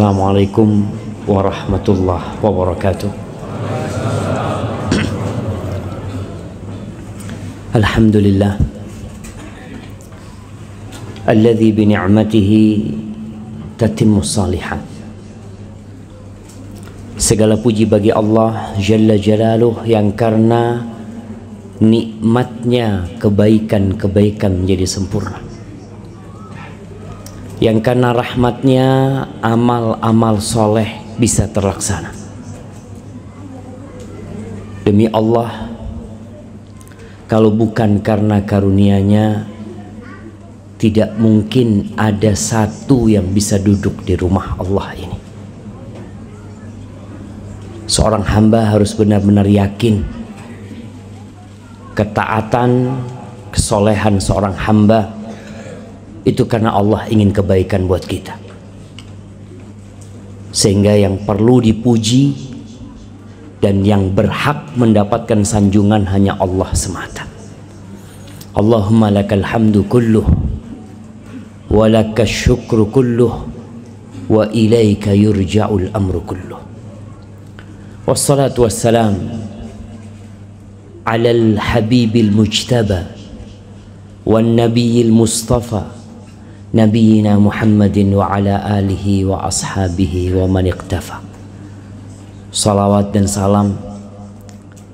Assalamualaikum warahmatullahi wabarakatuh. Alhamdulillah alladzi bi ni'matihi tatimmus shalihat. Segala puji bagi Allah Jalla Jalaluh yang karena nikmatnya kebaikan-kebaikan menjadi sempurna, yang karena rahmatnya amal-amal soleh bisa terlaksana. Demi Allah, kalau bukan karena karunia-Nya, tidak mungkin ada satu yang bisa duduk di rumah Allah ini. Seorang hamba harus benar-benar yakin ketaatan, kesolehan seorang hamba itu karena Allah ingin kebaikan buat kita. Sehingga yang perlu dipuji dan yang berhak mendapatkan sanjungan hanya Allah semata. Allahumma lakal hamdu kulluh wa lakas syukru kulluh wa ilaika yurja'ul amru kulluh. Wassalatu wassalam ala al-habibil mujtaba wan nabiyil mustafa Nabiyyina Muhammadin wa ala alihi wa ashabihi wa man iqtafa. Salawat dan salam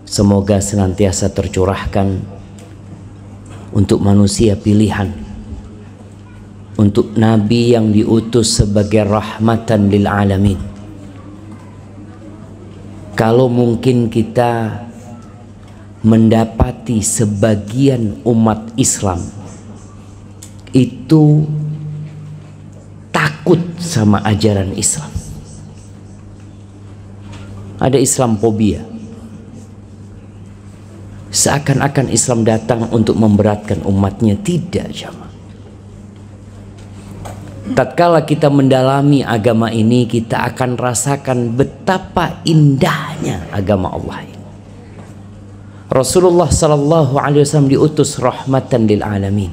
semoga senantiasa tercurahkan untuk manusia pilihan, untuk Nabi yang diutus sebagai rahmatan lil alamin. Kalau mungkin kita mendapati sebagian umat Islam itu takut sama ajaran Islam, ada Islamophobia, seakan-akan Islam datang untuk memberatkan umatnya. Tidak, jamaah. Tatkala kita mendalami agama ini, kita akan rasakan betapa indahnya agama Allah ini. Rasulullah sallallahu alaihi wasallam diutus rahmatan lil alamin.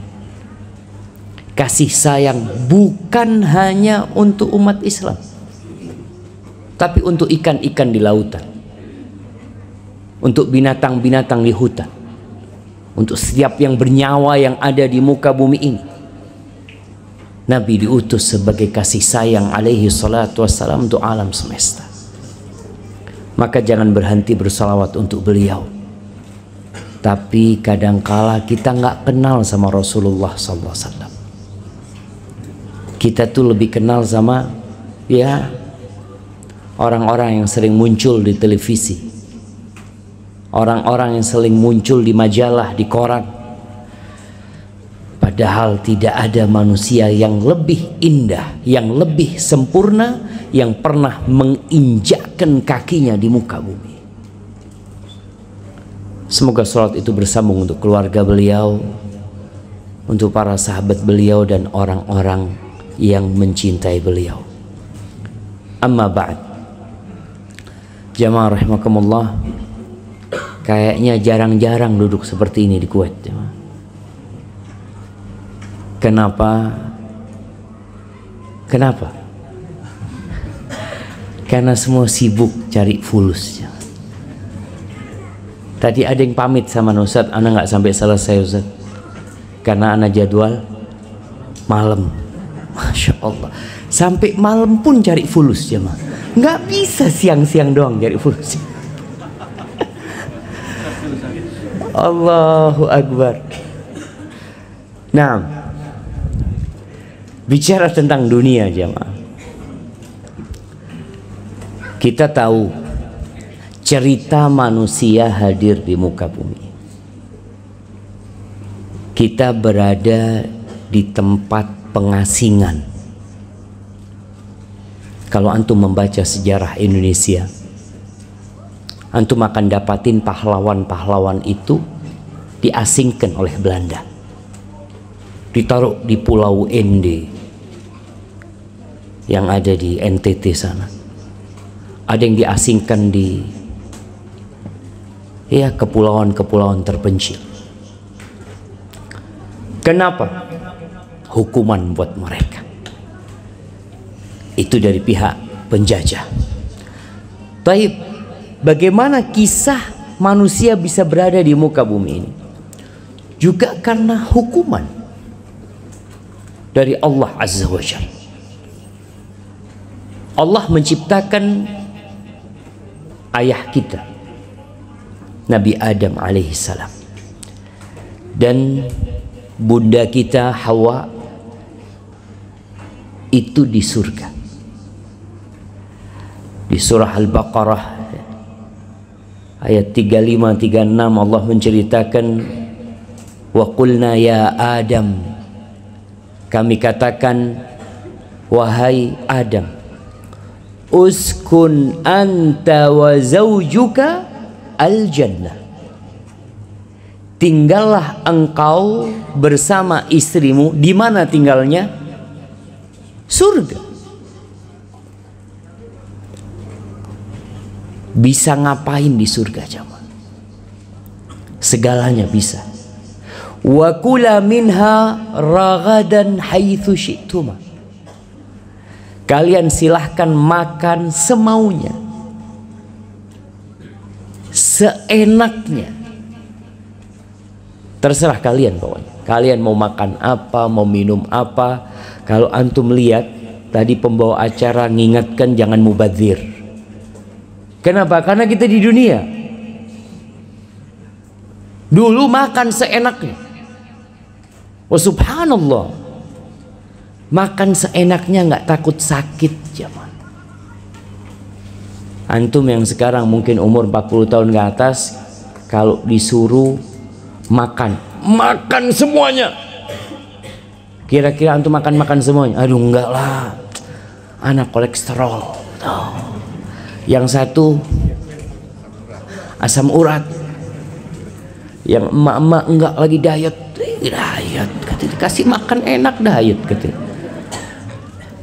Kasih sayang bukan hanya untuk umat Islam, tapi untuk ikan-ikan di lautan, untuk binatang-binatang di hutan, untuk setiap yang bernyawa yang ada di muka bumi ini. Nabi diutus sebagai kasih sayang alaihi salatu wassalam untuk alam semesta. Maka jangan berhenti bersalawat untuk beliau. Tapi kadangkala kita nggak kenal sama Rasulullah sallallahu alaihi wasallam. Kita tuh lebih kenal sama orang-orang yang sering muncul di televisi, orang-orang yang sering muncul di majalah, di koran. Padahal tidak ada manusia yang lebih indah, yang lebih sempurna, yang pernah menginjakkan kakinya di muka bumi. Semoga salat itu bersambung untuk keluarga beliau, untuk para sahabat beliau dan orang-orang yang mencintai beliau. Amma ba'd. Jamaah rahimakumullah, kayaknya jarang-jarang duduk seperti ini di Kuwait. Kenapa? Karena semua sibuk cari fulus. Tadi ada yang pamit sama Ustaz, ana nggak sampai selesai Ustaz, karena ana jadwal malam. Masya Allah, sampai malam pun cari fulus jemaah. Nggak bisa siang-siang doang cari fulus. Allahu Akbar. Nah, bicara tentang dunia jemaah, kita tahu cerita manusia hadir di muka bumi. Kita berada di tempat pengasingan. Kalau antum membaca sejarah Indonesia, antum akan dapatin pahlawan-pahlawan itu diasingkan oleh Belanda, ditaruh di Pulau Ende yang ada di NTT sana. Ada yang diasingkan di kepulauan-kepulauan terpencil. Kenapa? Hukuman buat mereka. Itu dari pihak penjajah. Taib, bagaimana kisah manusia bisa berada di muka bumi ini? Juga karena hukuman dari Allah Azza wa Jalla. Allah menciptakan ayah kita, Nabi Adam alaihissalam, dan bunda kita Hawa itu di surga. Di surah Al-Baqarah ayat 35-36 Allah menceritakan, wa qulna ya Adam, kami katakan wahai Adam, uskun anta wa zawjuka al-jannah, tinggallah engkau bersama istrimu. Di mana tinggalnya? Surga. Bisa ngapain di surga jemaah? Segalanya bisa. Wa kula minha ragadan haitsu syi'tuma, kalian silahkan makan semaunya, seenaknya, terserah kalian pokoknya. Kalian mau makan apa, mau minum apa. Kalau antum lihat tadi pembawa acara ngingatkan jangan mubadzir. Kenapa? Karena kita di dunia dulu makan seenaknya. Oh subhanallah, makan seenaknya, nggak takut sakit jemaah. Antum yang sekarang mungkin umur 40 tahun ke atas, kalau disuruh makan semuanya, kira-kira antum makan semuanya? Aduh enggak lah, anak kolesterol. Yang satu asam urat, yang emak-emak enggak lagi diet, katanya dikasih makan enak diet katanya.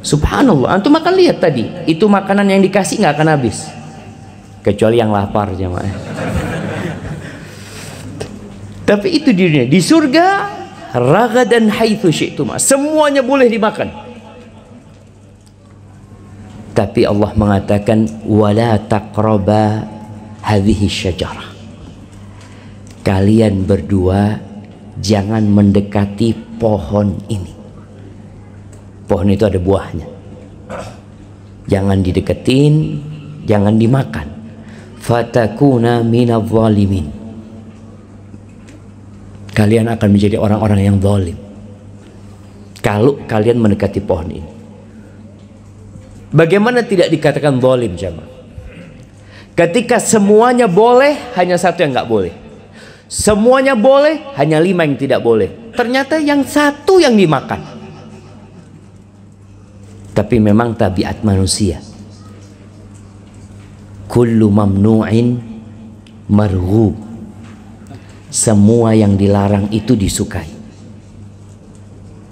Subhanallah, antum makan lihat tadi, itu makanan yang dikasih nggak akan habis, kecuali yang lapar jemaah. Tapi itu di dunia. Di surga ragadan haitsu syi'tum, semuanya boleh dimakan. Tapi Allah mengatakan wala taqraba hadhihi syajarah, kalian berdua jangan mendekati pohon ini. Pohon itu ada buahnya, jangan dideketin, jangan dimakan. Fatakuna minadh dhalimin, kalian akan menjadi orang-orang yang zalim kalau kalian mendekati pohon ini. Bagaimana tidak dikatakan zalim jemaah? Ketika semuanya boleh, hanya satu yang nggak boleh. Semuanya boleh, hanya 5 yang tidak boleh. Ternyata yang satu yang dimakan. Tapi memang tabiat manusia, kullu mamnu'in marghub, semua yang dilarang itu disukai.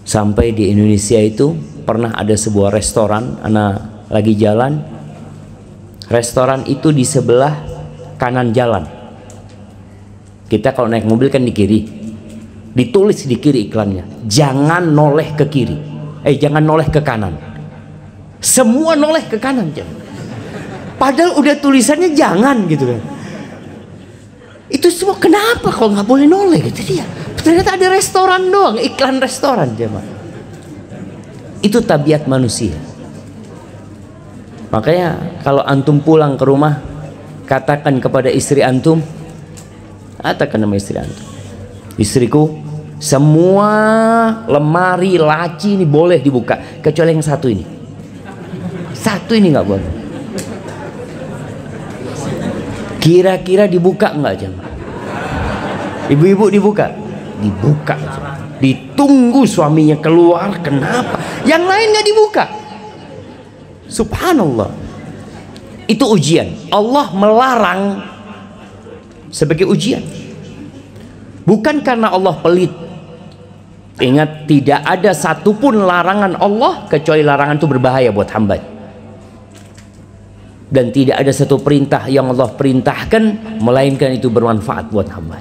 Sampai di Indonesia itu pernah ada sebuah restoran, anak lagi jalan, restoran itu di sebelah kanan jalan. Kita kalau naik mobil kan di kiri, ditulis di kiri iklannya, jangan noleh ke kiri, jangan noleh ke kanan. Semua noleh ke kanan jangan. Padahal udah tulisannya jangan gitu kan. Itu semua kenapa kalau nggak boleh noleh gitu dia? Ternyata ada restoran doang, iklan restoran jemaah. Itu tabiat manusia. Makanya kalau antum pulang ke rumah, katakan kepada istri antum, katakan nama istri antum, istriku, semua lemari laci ini boleh dibuka kecuali yang satu ini. Satu ini nggak boleh. Kira-kira dibuka nggak jemaah? Ibu-ibu dibuka? Dibuka. Ditunggu suaminya keluar. Kenapa? Yang lain nggak dibuka. Subhanallah. Itu ujian. Allah melarang sebagai ujian. Bukan karena Allah pelit. Ingat, tidak ada satupun larangan Allah kecuali larangan itu berbahaya buat hamba. Dan tidak ada satu perintah yang Allah perintahkan melainkan itu bermanfaat buat hamba.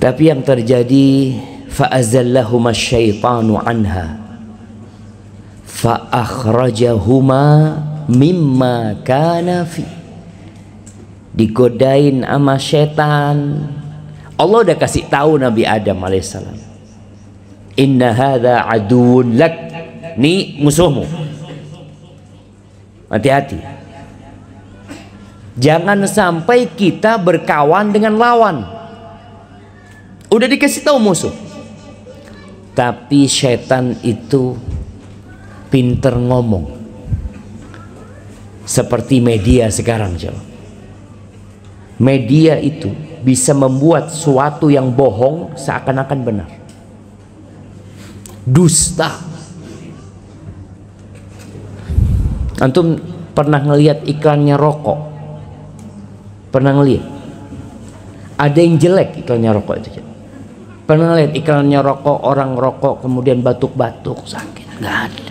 Tapi yang terjadi, fa'azallahuma syaitanu anha fa akhrajahuma mimma kana fi. Digodain sama setan. Allah udah kasih tahu Nabi Adam alaihissalam, inna hadza aduwwun lak, ini musuhmu, hati-hati. Jangan sampai kita berkawan dengan lawan. Udah dikasih tahu musuh. Tapi setan itu pinter ngomong. Seperti media sekarang, coba. Media itu bisa membuat suatu yang bohong seakan-akan benar. Dusta. Antum pernah ngelihat iklannya rokok? Pernah ngelihat? Ada yang jelek iklannya rokok itu. Pernah ngelihat iklannya rokok, orang rokok kemudian batuk-batuk sakit? Nggak ada.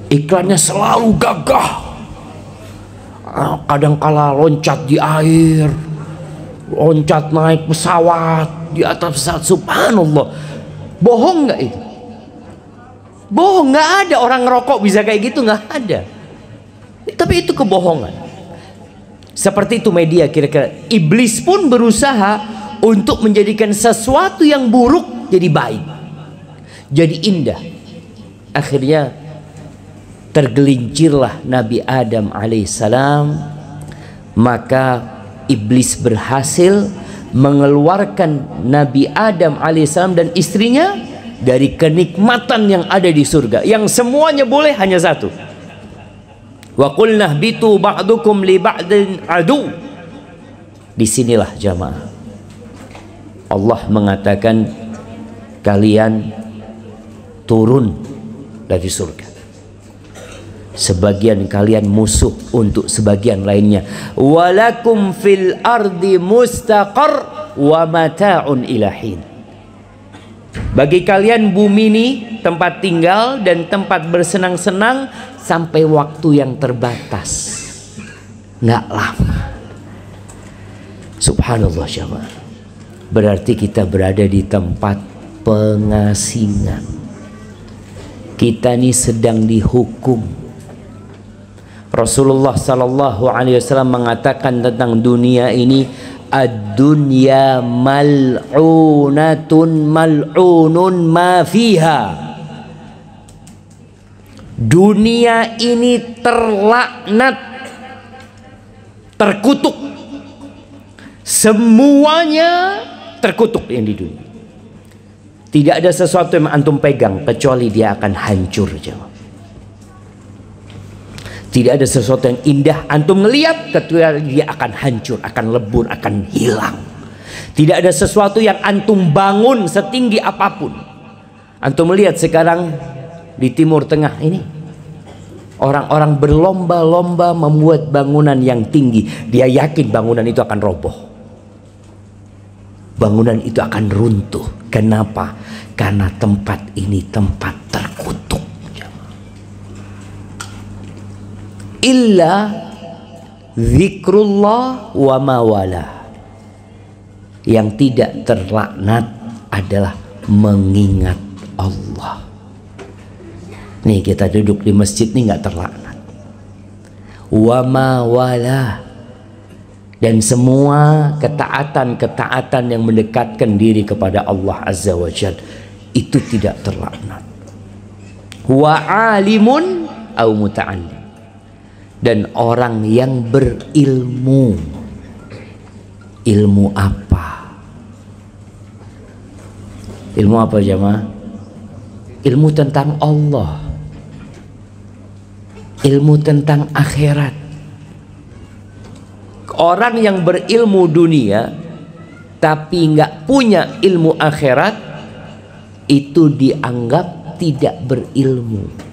Iklannya selalu gagah. Kadang kala loncat di air, loncat naik pesawat, di atas pesawat, subhanallah. Bohong nggak itu? Bohong, nggak ada orang ngerokok bisa kayak gitu, nggak ada. Tapi itu kebohongan. Seperti itu media kira-kira. Iblis pun berusaha untuk menjadikan sesuatu yang buruk jadi baik, jadi indah. Akhirnya tergelincirlah Nabi Adam alaihissalam. Maka iblis berhasil mengeluarkan Nabi Adam alaihissalam dan istrinya dari kenikmatan yang ada di surga, yang semuanya boleh, hanya satu. Wa qulna bitu ba'dukum li ba'din adu. Disinilah jamaah Allah mengatakan kalian turun dari surga. Sebagian kalian musuh untuk sebagian lainnya. Walakum fil ardi mustaqar wa mata'un ilahin. Bagi kalian bumi ini tempat tinggal dan tempat bersenang-senang sampai waktu yang terbatas, nggak lama. Subhanallah jamaah. Berarti kita berada di tempat pengasingan. Kita ini sedang dihukum. Rasulullah sallallahu alaihi wasallam mengatakan tentang dunia ini, ad-dunya mal'unatun mal'unun ma fiha. Dunia ini terlaknat, terkutuk. Semuanya terkutuk yang di dunia. Tidak ada sesuatu yang antum pegang kecuali dia akan hancur, jemaah. Tidak ada sesuatu yang indah antum ngelihat kecuali dia akan hancur, akan lebur, akan hilang. Tidak ada sesuatu yang antum bangun setinggi apapun. Antum melihat sekarang di Timur Tengah ini, orang-orang berlomba-lomba membuat bangunan yang tinggi. Dia yakin bangunan itu akan roboh, bangunan itu akan runtuh. Kenapa? Karena tempat ini tempat terkutuk. Illa zikrullah wa mawala. Yang tidak terlaknat adalah mengingat Allah. Nih kita duduk di masjid nih nggak terlaknat. Wa mawala. Dan semua ketaatan-ketaatan yang mendekatkan diri kepada Allah Azza wa Jalla itu tidak terlaknat. Wa alimun au muta'allim. Dan orang yang berilmu. Ilmu apa? Ilmu apa jemaah? Ilmu tentang Allah, ilmu tentang akhirat. Orang yang berilmu dunia tapi nggak punya ilmu akhirat, itu dianggap tidak berilmu.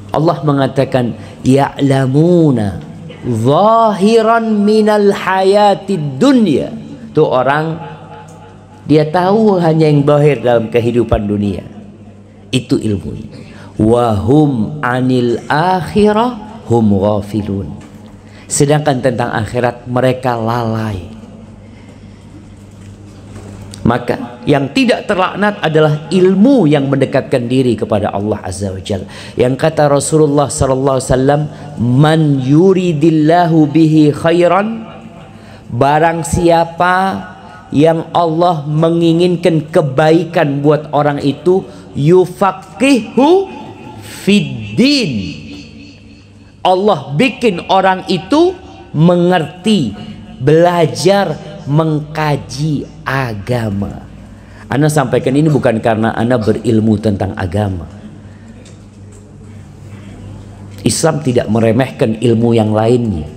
Allah mengatakan ya'lamuna zahiran minal hayatid dunya. Itu orang dia tahu hanya yang zahir dalam kehidupan dunia. Itu ilmunya. Wa hum anil akhirah hum ghafilun. Sedangkan tentang akhirat mereka lalai. Maka yang tidak terlaknat adalah ilmu yang mendekatkan diri kepada Allah Azza wa Jalla. Yang kata Rasulullah sallallahu alaihi wasallam, "Man yuridillahu bihi khairan", barang siapa yang Allah menginginkan kebaikan buat orang itu, yufaqihu fiddin, Allah bikin orang itu mengerti, belajar, mengkaji agama. Ana sampaikan ini bukan karena Ana berilmu tentang agama. Islam tidak meremehkan ilmu yang lainnya.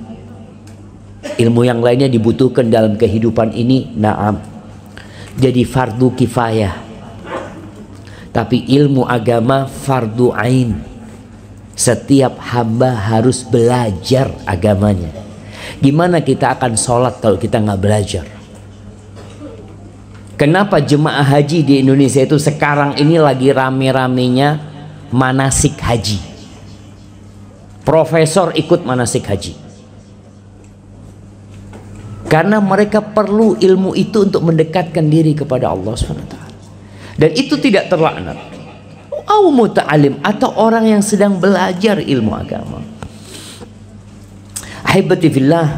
Ilmu yang lainnya dibutuhkan dalam kehidupan ini, na'am. Jadi fardu kifayah. Tapi ilmu agama fardu ain. Setiap hamba harus belajar agamanya. Gimana kita akan sholat kalau kita nggak belajar? Kenapa jemaah haji di Indonesia itu sekarang ini lagi rame-ramenya manasik haji? Profesor ikut manasik haji. Karena mereka perlu ilmu itu untuk mendekatkan diri kepada Allah SWT. Dan itu tidak terlaknat. Au muta'alim, atau orang yang sedang belajar ilmu agama. Ahibati fillah,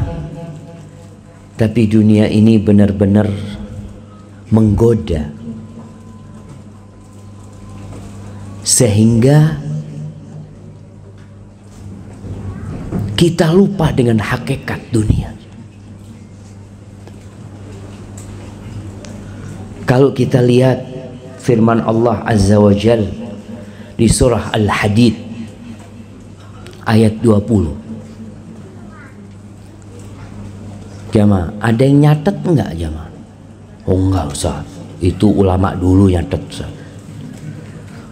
tapi dunia ini benar-benar menggoda sehingga kita lupa dengan hakikat dunia. Kalau kita lihat firman Allah Azza wa Jal di surah Al-Hadid ayat 20. Jamaah, ada yang nyatet enggak jamaah? Oh enggak Ustaz, itu ulama dulu nyatet Ustaz.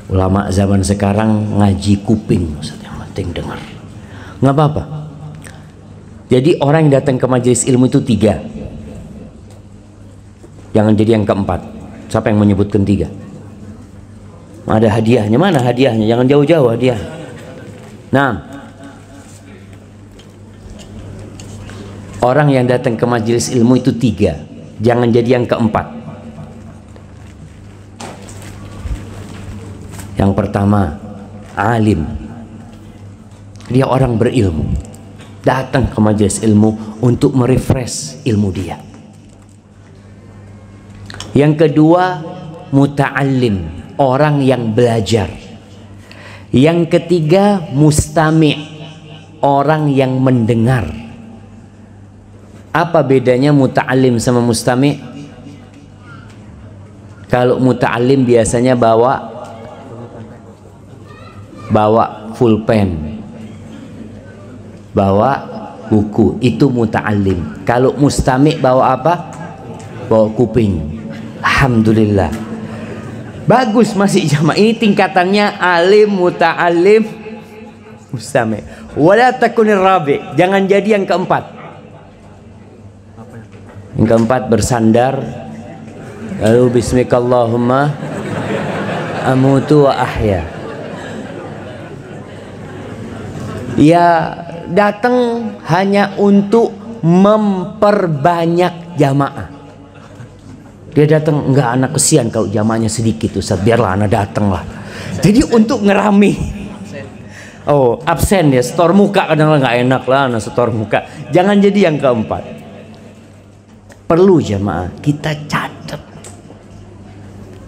Ulama zaman sekarang ngaji kuping Ustaz, yang penting dengar. Nggak apa-apa. Jadi orang yang datang ke majelis ilmu itu 3. Jangan jadi yang keempat. Siapa yang menyebutkan 3? Ada hadiahnya, mana hadiahnya? Jangan jauh-jauh hadiah. Nah, orang yang datang ke majelis ilmu itu 3. Jangan jadi yang keempat. Yang pertama, alim. Dia orang berilmu. Datang ke majelis ilmu untuk merefresh ilmu dia. Yang kedua, muta'allim. Orang yang belajar. Yang ketiga, mustami'. Orang yang mendengar. Apa bedanya muta'alim sama mustami'? Kalau muta'alim biasanya bawa pulpen, bawa buku, itu muta'alim. Kalau mustami' bawa apa? Bawa kuping. Alhamdulillah, bagus masih jamaah. Ini tingkatannya alim, muta'alim, mustami'. Wala takunir rabi', jangan jadi yang keempat. Yang keempat bersandar, lalu bismikallahumma amutu wa ahya. Ya datang hanya untuk memperbanyak jamaah. Dia datang, enggak, anak kesian kalau jamaahnya sedikit Ustaz, biarlah anak datang lah. Jadi untuk ngerami. Oh, absen ya, setor muka kadang-kadang nggak enak lah anak setor muka. Jangan jadi yang keempat. Perlu jamaah kita catat.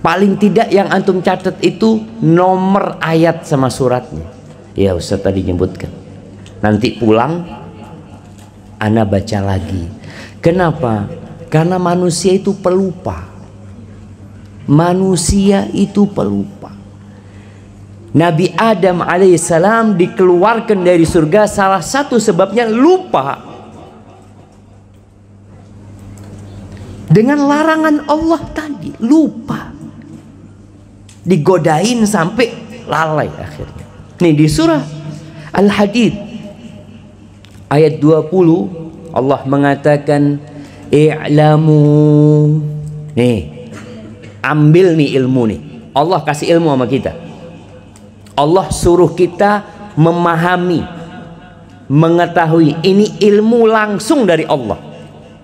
Paling tidak yang antum catat itu nomor ayat sama suratnya. Ya Ustaz tadi nyebutkan. Nanti pulang ana baca lagi. Kenapa? Karena manusia itu pelupa. Manusia itu pelupa. Nabi Adam alaihissalam dikeluarkan dari surga, salah satu sebabnya lupa. Dengan larangan Allah tadi, lupa. Digodain sampai lalai akhirnya. Nih di surah Al-Hadid ayat 20 Allah mengatakan i'lamu. Nih, ambil nih ilmu nih. Allah kasih ilmu sama kita. Allah suruh kita memahami, mengetahui. Ini ilmu langsung dari Allah.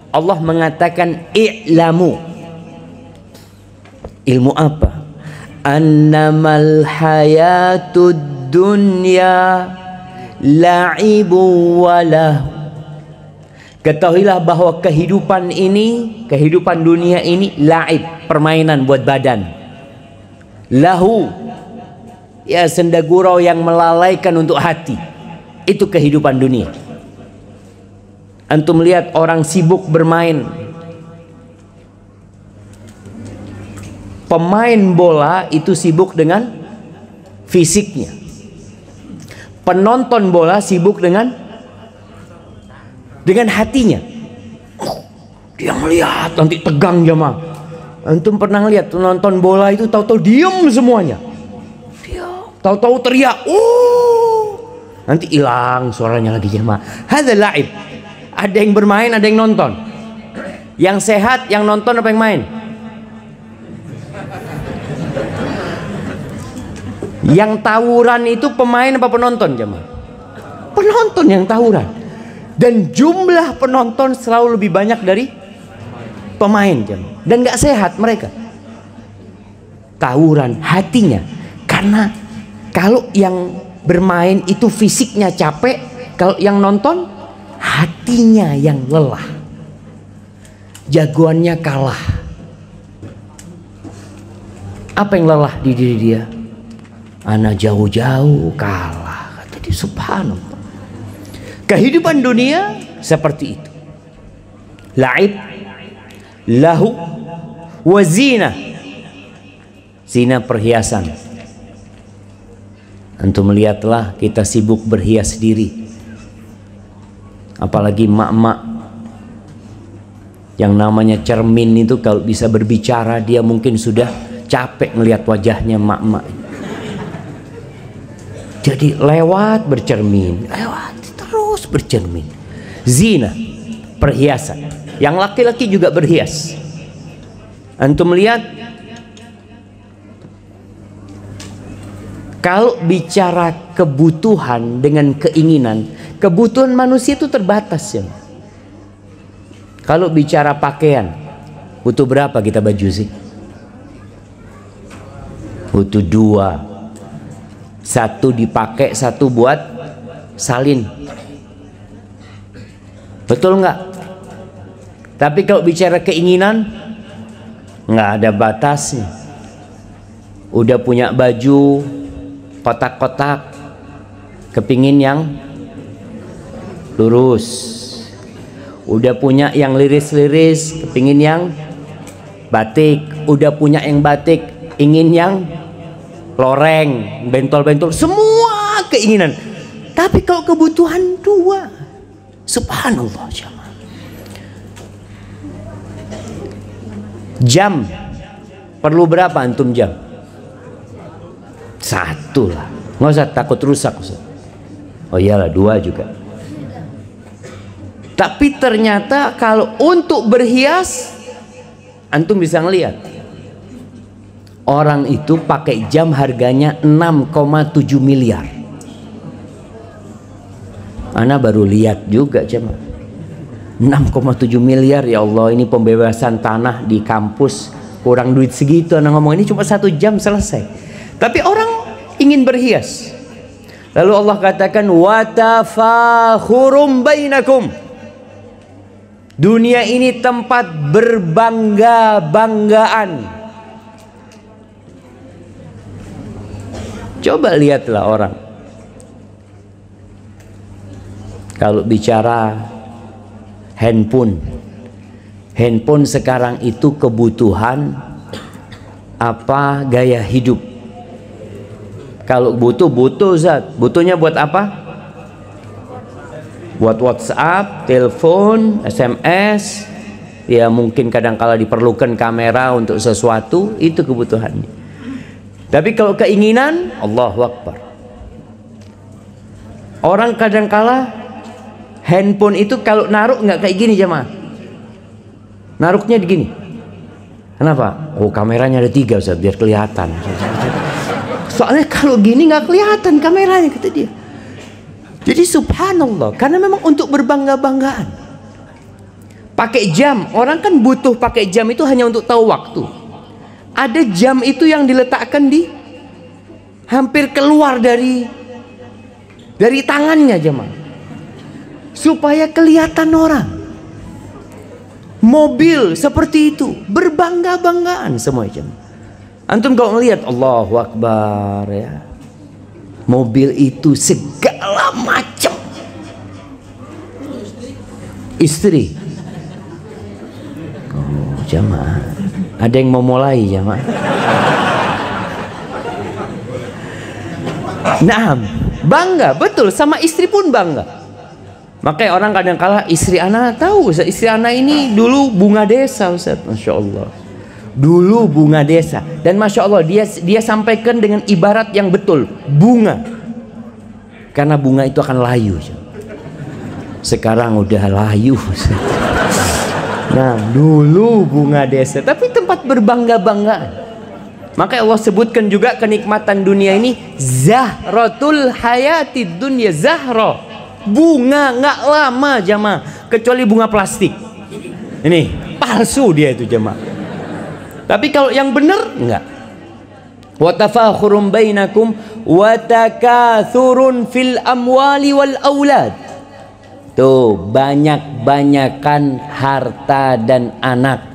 Allah mengatakan i'lamu. Ilmu apa? Annamal hayatud dunya la'ibu walahu. Ketahuilah bahwa kehidupan ini, kehidupan dunia ini la'ib, permainan buat badan. Lahu, ya senda gurau yang melalaikan untuk hati. Itu kehidupan dunia. Antum lihat orang sibuk bermain. Pemain bola itu sibuk dengan fisiknya. Penonton bola sibuk dengan hatinya. Dia melihat nanti tegang jamaah. Antum pernah lihat nonton bola itu tahu-tahu diem semuanya. Tahu-tahu teriak, nanti hilang suaranya lagi jamaah. Hadza la'ib. Ada yang bermain, ada yang nonton. Yang sehat, yang nonton apa yang main? Yang tawuran itu pemain apa penonton jemaah? Penonton yang tawuran. Dan jumlah penonton selalu lebih banyak dari pemain jemaah. Dan gak sehat mereka. Tawuran hatinya. Karena kalau yang bermain itu fisiknya capek, kalau yang nonton hatinya yang lelah. Jagoannya kalah. Apa yang lelah di diri dia? Ana jauh-jauh kalah, kata dia. Subhanallah. Kehidupan dunia seperti itu. La'ib, lahu, wa zina. Zina perhiasan. Antum melihatlah kita sibuk berhias diri. Apalagi mak-mak yang namanya cermin itu kalau bisa berbicara dia mungkin sudah capek melihat wajahnya mak-mak. Jadi lewat bercermin, lewat terus bercermin. Zina, perhiasan. Yang laki-laki juga berhias. Antum lihat, kalau bicara kebutuhan dengan keinginan, kebutuhan manusia itu terbatas ya. Kalau bicara pakaian, butuh berapa kita baju sih? Butuh 2. Satu dipakai, satu buat salin. Betul nggak? Tapi kalau bicara keinginan, nggak ada batasnya. Udah punya baju kotak-kotak, kepingin yang lurus. Udah punya yang liris-liris, kepingin yang batik. Udah punya yang batik, ingin yang loreng, bentol-bentol, semua keinginan. Tapi kalau kebutuhan 2, subhanallah jamaah. Jam perlu berapa antum jam? 1 lah, nggak usah takut rusak Ustaz. Oh iyalah 2 juga. Tapi ternyata kalau untuk berhias, antum bisa ngelihat orang itu pakai jam harganya 6,7 miliar. Ana baru lihat juga jemaah. 6,7 miliar, ya Allah, ini pembebasan tanah di kampus kurang duit segitu. Ana ngomong ini cuma 1 jam selesai. Tapi orang ingin berhias. Lalu Allah katakan watafakhurum bainakum. Dunia ini tempat berbangga-banggaan. Coba lihatlah orang. Kalau bicara handphone sekarang itu kebutuhan apa gaya hidup. Kalau butuh Zat, butuhnya buat apa? Buat WhatsApp, telepon, SMS. Ya mungkin kadang-kala diperlukan kamera untuk sesuatu, itu kebutuhannya. Tapi kalau keinginan, Allahu Akbar. Orang kadang-kala handphone itu kalau naruh nggak kayak gini jemaah. Naruhnya begini. Kenapa? Oh kameranya ada 3 Ustaz, biar kelihatan. Soalnya kalau gini nggak kelihatan kameranya, kata dia. Jadi subhanallah, karena memang untuk berbangga-banggaan. Pakai jam, orang kan butuh pakai jam itu hanya untuk tahu waktu. ada jam itu yang diletakkan di hampir keluar dari tangannya jemaah, supaya kelihatan orang. Mobil seperti itu, berbangga-banggaan semua jemaah. Antum kalau melihat Allahu Akbar ya, mobil itu segala macam. Istri, oh jamaah, ada yang mau mulai jamaah. Nah, bangga betul, sama istri pun bangga. Makanya orang kadang kala istri anak tahu, istri anak ini dulu bunga desa Ustaz, masya Allah. Dulu bunga desa, dan masya Allah dia sampaikan dengan ibarat yang betul, bunga. Karena bunga itu akan layu. Sekarang udah layu. Nah, dulu bunga desa, tapi tempat berbangga-banggaan. Maka Allah sebutkan juga kenikmatan dunia ini zahratul hayatid dunya. Zahra, bunga nggak lama jamaah, kecuali bunga plastik. Ini palsu dia itu jamaah. Tapi kalau yang benar enggak. Wa tafakhurum bainakum wa takathurun fil amwali wal aulad. Tuh, banyak-banyakan harta dan anak.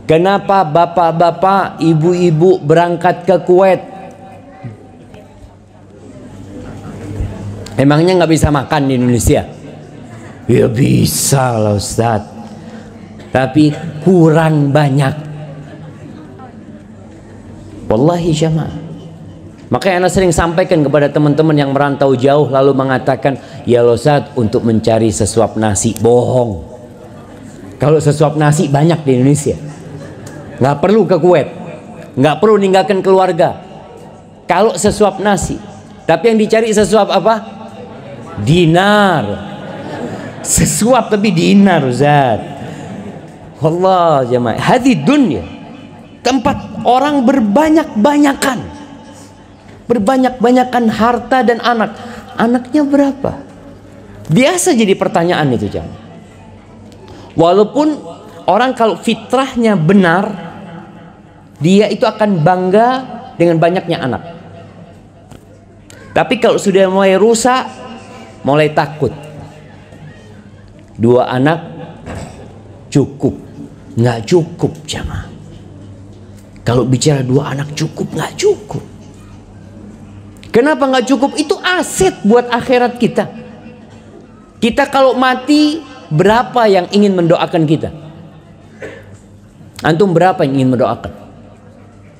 Kenapa bapak-bapak, ibu-ibu berangkat ke Kuwait? Emangnya nggak bisa makan di Indonesia? Ya bisa lah Ustaz, tapi kurang banyak. Wallahi jamaah. Makanya Anda sering sampaikan kepada teman-teman yang merantau jauh lalu mengatakan, ya Ustaz, untuk mencari sesuap nasi. Bohong. Kalau sesuap nasi banyak di Indonesia. Nggak perlu ke Kuwait, nggak perlu ninggalkan keluarga. Kalau sesuap nasi, tapi yang dicari sesuap apa? Dinar. Sesuap tapi dinar Ustaz. Allah jemaah, hadid dunya, tempat orang berbanyak-banyakan, harta dan anak. Anaknya berapa? Biasa jadi pertanyaan itu jemaah. Walaupun orang kalau fitrahnya benar, dia itu akan bangga dengan banyaknya anak. Tapi kalau sudah mulai rusak, mulai takut. 2 anak cukup, nggak cukup jamaah. Kalau bicara 2 anak cukup, nggak cukup. Kenapa nggak cukup? Itu aset buat akhirat kita. Kita kalau mati, berapa yang ingin mendoakan kita? Antum berapa yang ingin mendoakan?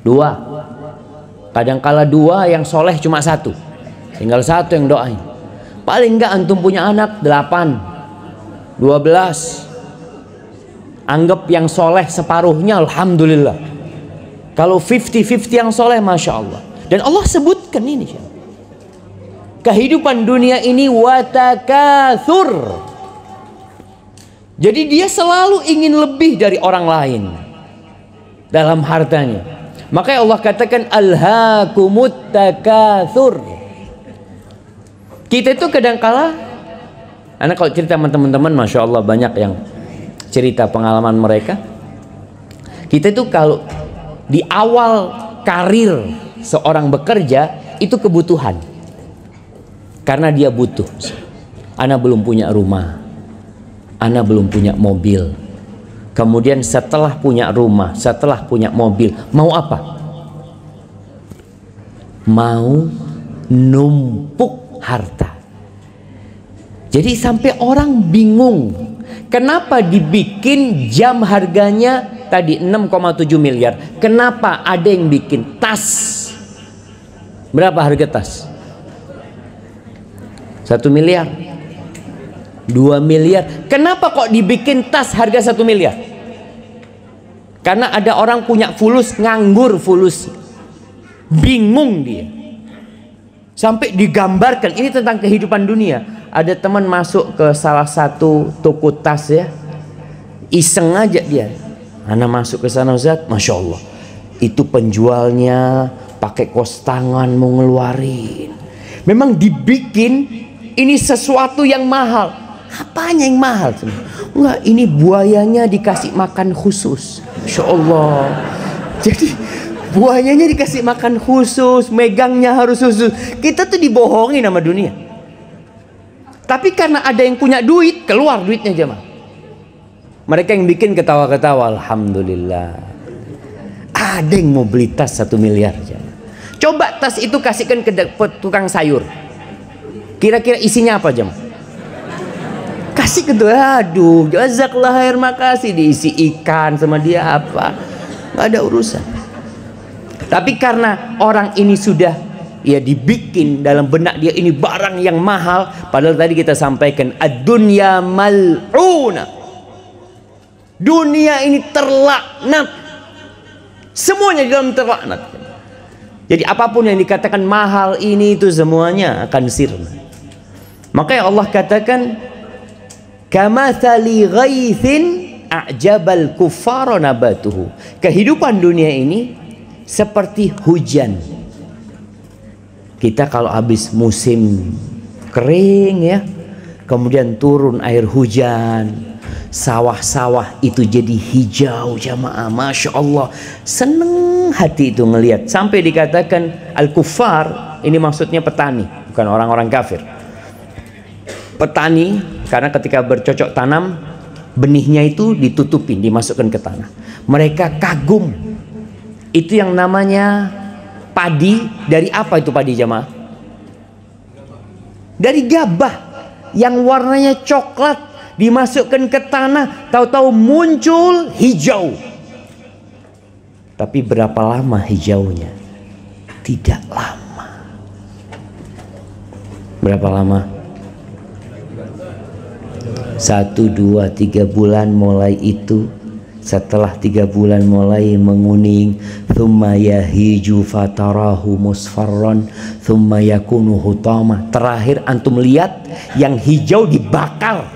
2. Kadangkala 2 yang soleh cuma 1, tinggal 1 yang doain. Paling enggak antum punya anak 8, 12. Anggap yang soleh separuhnya, alhamdulillah. Kalau 50-50 yang soleh, masya Allah. Dan Allah sebutkan ini, kehidupan dunia ini watakathur. Jadi dia selalu ingin lebih dari orang lain dalam hartanya. Makanya Allah katakan alhaakumut takatsur. Kita itu kadangkala, anak kalau cerita sama teman-teman, masya Allah banyak yang cerita pengalaman mereka. Kita itu kalau di awal karir seorang bekerja itu kebutuhan, karena dia butuh. Anak belum punya rumah, anak belum punya mobil. Kemudian setelah punya rumah, setelah punya mobil, mau apa? Mau numpuk harta. Jadi sampai orang bingung, kenapa dibikin jam harganya tadi 6,7 miliar? Kenapa ada yang bikin tas? Berapa harga tas? 1 miliar, 2 miliar. Kenapa kok dibikin tas harga 1 miliar? Karena ada orang punya fulus, nganggur fulus, bingung dia. Sampai digambarkan, ini tentang kehidupan dunia. Ada teman masuk ke salah satu toko tas ya, iseng aja dia. Ana masuk ke sana Ustaz, masya Allah, itu penjualnya pakai kos tangan mau ngeluarin. Memang dibikin ini sesuatu yang mahal. Apanya yang mahal? Enggak, ini buayanya dikasih makan khusus. Masya Allah. Jadi buayanya dikasih makan khusus, megangnya harus khusus. Kita tuh dibohongi sama dunia. Tapi karena ada yang punya duit, keluar duitnya jemaah. Mereka yang bikin ketawa-ketawa, alhamdulillah. Ada yang mau beli tas 1 miliar jemaah. Coba tas itu kasihkan ke tukang sayur. Kira-kira isinya apa jemaah? Kasih ke tuh, aduh, jazakallah khair, makasih, diisi ikan sama dia apa? Nggak ada urusan. Tapi karena orang ini sudah ya dibikin dalam benak dia ini barang yang mahal, padahal tadi kita sampaikan ad-dunya mal'una, dunia ini terlaknat, semuanya di dalam terlaknat. Jadi apapun yang dikatakan mahal ini itu semuanya akan sirna. Makanya Allah katakan kamathali ghaithin a'jabal kuffara nabatuhu. Kehidupan dunia ini seperti hujan. Kita kalau habis musim kering ya, kemudian turun air hujan, sawah-sawah itu jadi hijau jamaah, masya Allah, seneng hati itu ngelihat. Sampai dikatakan al-kuffar, ini maksudnya petani, bukan orang-orang kafir. Petani, karena ketika bercocok tanam, benihnya itu ditutupin, dimasukkan ke tanah. Mereka kagum. Itu yang namanya padi. Dari apa itu padi jamaah? Dari gabah yang warnanya coklat, dimasukkan ke tanah, tahu-tahu muncul hijau. Tapi berapa lama hijaunya? Tidak lama. Berapa lama? 1, 2, 3 bulan mulai itu. Setelah 3 bulan mulai menguning, thumma yahiju fatarahu musfarran thumma yakunu hutama. Terakhir antum lihat yang hijau dibakar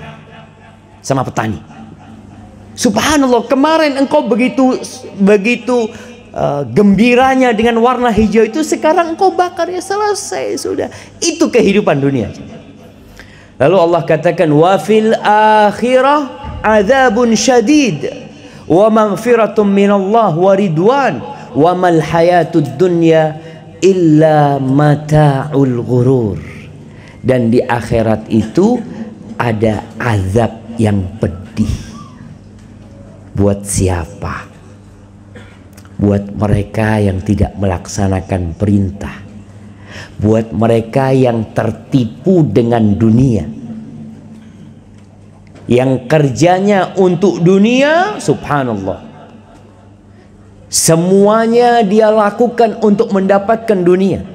sama petani. Subhanallah, kemarin engkau begitu gembiranya dengan warna hijau itu, sekarang engkau bakar, ya selesai sudah. Itu kehidupan dunia. Lalu Allah katakan wa fil akhirah adzabun syadid wa maghfiratun minallah wa ridwan wa mal hayatud dunya illa mata'ul ghurur. Dan di akhirat itu ada azab yang pedih. Buat siapa? Buat mereka yang tidak melaksanakan perintah, buat mereka yang tertipu dengan dunia, yang kerjanya untuk dunia. Subhanallah, semuanya dia lakukan untuk mendapatkan dunia.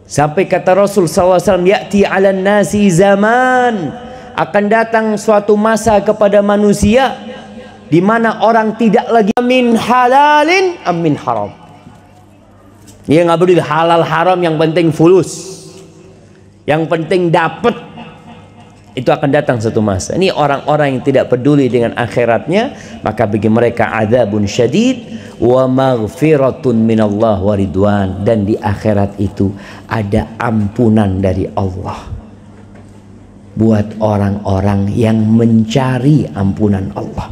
Sampai kata Rasul SAW, ya'ti 'alan nasi zaman, akan datang suatu masa kepada manusia di mana orang tidak lagi min halalin am min haram. Dia nggak peduli halal haram, yang penting fulus, yang penting dapat. Itu akan datang satu masa. Ini orang-orang yang tidak peduli dengan akhiratnya, maka bagi mereka adzabun syadid wa maghfiratun minallah wa ridwan. Dan di akhirat itu ada ampunan dari Allah buat orang-orang yang mencari ampunan Allah.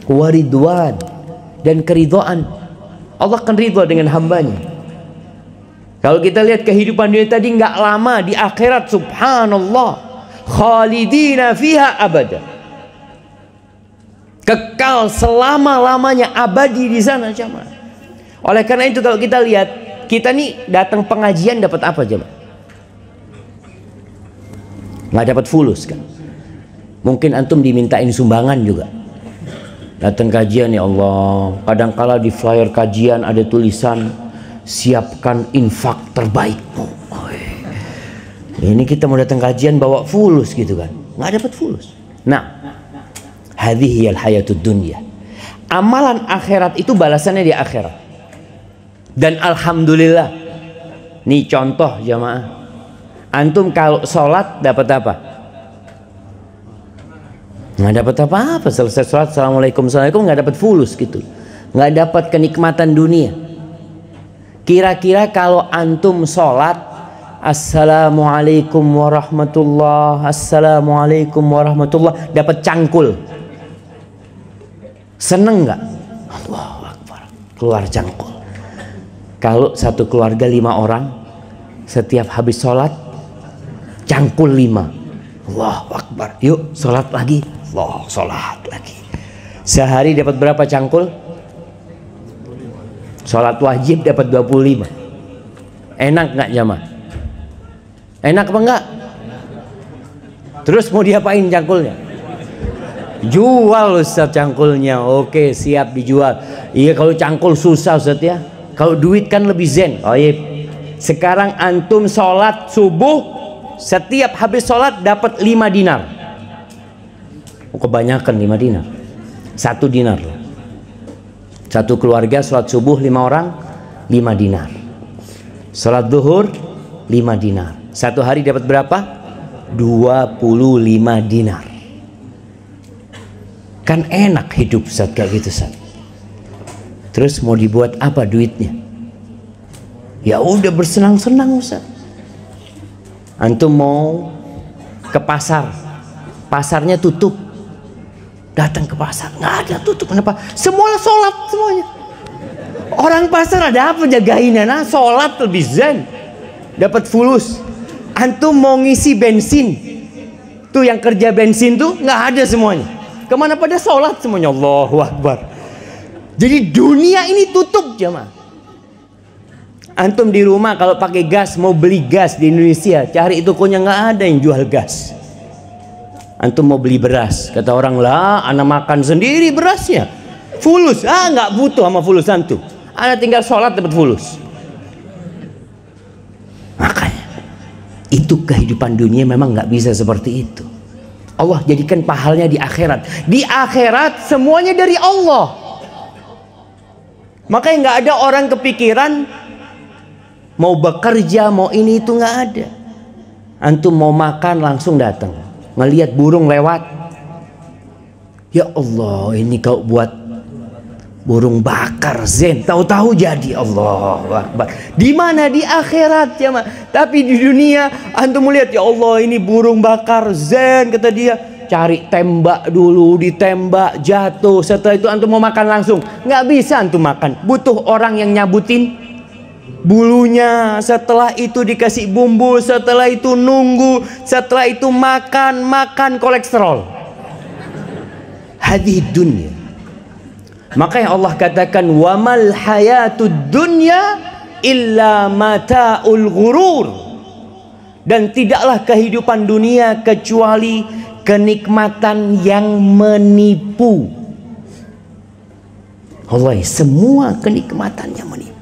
Waridwan, dan keridhaan. Allah akan ridha dengan hambanya. Kalau kita lihat kehidupan dunia tadi, nggak lama. Di akhirat subhanallah, khalidina fiha abada, kekal selama-lamanya, abadi di sana jemaah. Oleh karena itu kalau kita lihat, kita nih datang pengajian dapat apa jemaah? Nggak dapat fulus kan? Mungkin antum dimintain sumbangan juga. Datang kajian, ya Allah, kadangkala di flyer kajian ada tulisan siapkan infak terbaikmu. Ini kita mau datang kajian bawa fulus gitu kan, nggak dapat fulus. Nah, hadhihi al-hayatud dunya. Amalan akhirat itu balasannya di akhirat. Dan alhamdulillah, nih contoh jamaah, antum kalau sholat dapat apa? Nggak dapat apa-apa. Selesai sholat, assalamualaikum, assalamualaikum, nggak dapat fulus gitu, nggak dapat kenikmatan dunia. Kira-kira kalau antum sholat Assalamualaikum warahmatullah, assalamualaikum warahmatullah, dapat cangkul. Seneng nggak? Allahu Akbar, keluar cangkul. Kalau satu keluarga 5 orang, setiap habis sholat cangkul 5. Allahu Akbar, yuk sholat lagi. Allah, sholat lagi. Sehari dapat berapa cangkul? Sholat wajib dapat 25. Enak nggak jamaah? Enak apa enggak? Terus mau diapain cangkulnya? Jual Ustaz cangkulnya. Oke, siap dijual. Iya, kalau cangkul susah Ustaz ya. Kalau duit kan lebih zen. Oh iya. Sekarang antum sholat subuh, setiap habis sholat dapat 5 dinar. Oh, kebanyakan 5 dinar. 1 dinar. Satu keluarga sholat subuh 5 orang, 5 dinar. Sholat duhur 5 dinar. Satu hari dapat berapa? 25 dinar. Kan enak hidup Ustaz kayak gitu Ustaz. Terus mau dibuat apa duitnya? Ya udah bersenang-senang Ustaz. Antum mau ke pasar, pasarnya tutup. Datang ke pasar, nggak ada, tutup. Kenapa? Semua sholat semuanya. Orang pasar ada apa jagainnya? Nah, sholat lebih zen. Dapat fulus. Antum mau ngisi bensin, tuh yang kerja bensin tuh nggak ada semuanya. Kemana pada sholat semuanya? Allahu Akbar. Jadi dunia ini tutup jemaah. Antum di rumah kalau pakai gas, mau beli gas di Indonesia, cari tokonya nggak ada yang jual gas. Antum mau beli beras, kata orang lah, anak makan sendiri berasnya. Fulus, nggak butuh sama fulus antum. Anda tinggal sholat dapat fulus. Makanya itu kehidupan dunia memang nggak bisa seperti itu. Allah jadikan pahalanya di akhirat. Di akhirat semuanya dari Allah. Makanya nggak ada orang kepikiran mau bekerja, mau ini itu, nggak ada. Antum mau makan langsung datang. Ngelihat burung lewat, ya Allah, ini kau buat burung bakar zen, tahu-tahu jadi. Allahu Akbar. Di mana? Di akhirat ya ma. Tapi di dunia antum melihat, ya Allah, ini burung bakar zen, kata dia. Cari tembak dulu, ditembak, jatuh. Setelah itu antum mau makan langsung, nggak bisa antum makan. Butuh orang yang nyabutin bulunya, setelah itu dikasih bumbu, setelah itu nunggu, setelah itu makan kolesterol. Hadhihi dunya. Makanya Allah katakan, wamal hayatud dunya illa mata'ul ghurur. Dan tidaklah kehidupan dunia kecuali kenikmatan yang menipu. Allah, semua kenikmatannya menipu.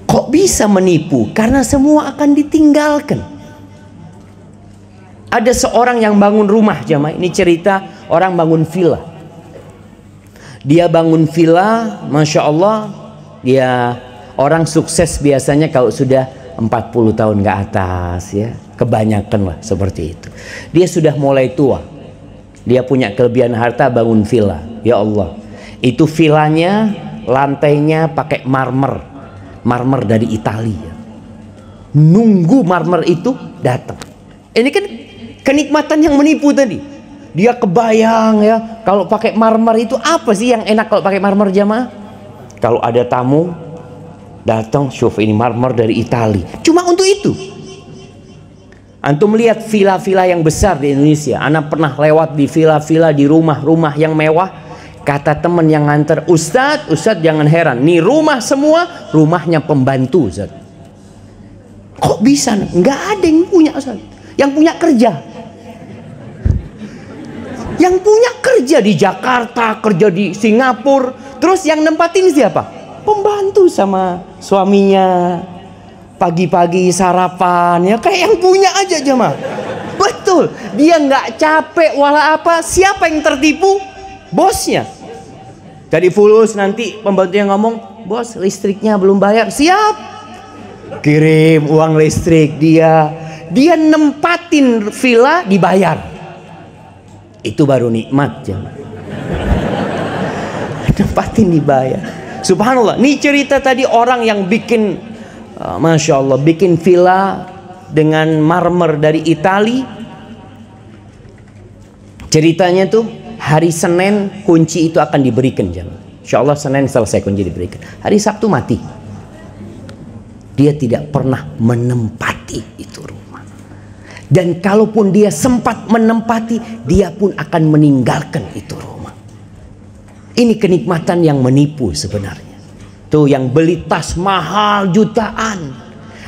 Kok bisa menipu? Karena semua akan ditinggalkan. Ada seorang yang bangun rumah jamaah. Ini cerita orang bangun villa. Dia bangun villa, Masya Allah. Dia orang sukses biasanya kalau sudah 40 tahun ke atas ya. Kebanyakan lah seperti itu. Dia sudah mulai tua. Dia punya kelebihan harta, bangun villa. Ya Allah. Itu villanya, lantainya pakai marmer. Marmer dari Italia. Nunggu marmer itu datang. Ini kan kenikmatan yang menipu tadi. Dia kebayang ya, kalau pakai marmer itu apa sih yang enak kalau pakai marmer jamaah? Kalau ada tamu datang, syuf, ini marmer dari Italia. Cuma untuk itu. Antum melihat villa-villa yang besar di Indonesia. Anak pernah lewat di villa-villa, di rumah-rumah yang mewah. Kata teman yang nganter, Ustadz jangan heran, nih rumah semua rumahnya pembantu Ustadz. Kok bisa? Nggak ada yang punya Ustadz. Yang punya kerja. Yang punya kerja di Jakarta, kerja di Singapura. Terus yang nempatin siapa? Pembantu sama suaminya. Pagi-pagi sarapan ya, kayak yang punya aja jemaah. Betul, dia nggak capek wala apa. Siapa yang tertipu? Bosnya. Jadi fulus, nanti pembantu yang ngomong, bos listriknya belum bayar. Siap, kirim uang listrik. Dia nempatin villa, dibayar. Itu baru nikmat jemaah. Nempatin, dibayar. Subhanallah. Ini cerita tadi orang yang bikin Masya Allah, bikin villa dengan marmer dari Itali. Ceritanya tuh hari Senin kunci itu akan diberikan, insya Allah Senin selesai kunci diberikan. Hari Sabtu mati. Dia tidak pernah menempati itu rumah. Dan kalaupun dia sempat menempati, dia pun akan meninggalkan itu rumah. Ini kenikmatan yang menipu sebenarnya. Tuh yang beli tas mahal jutaan.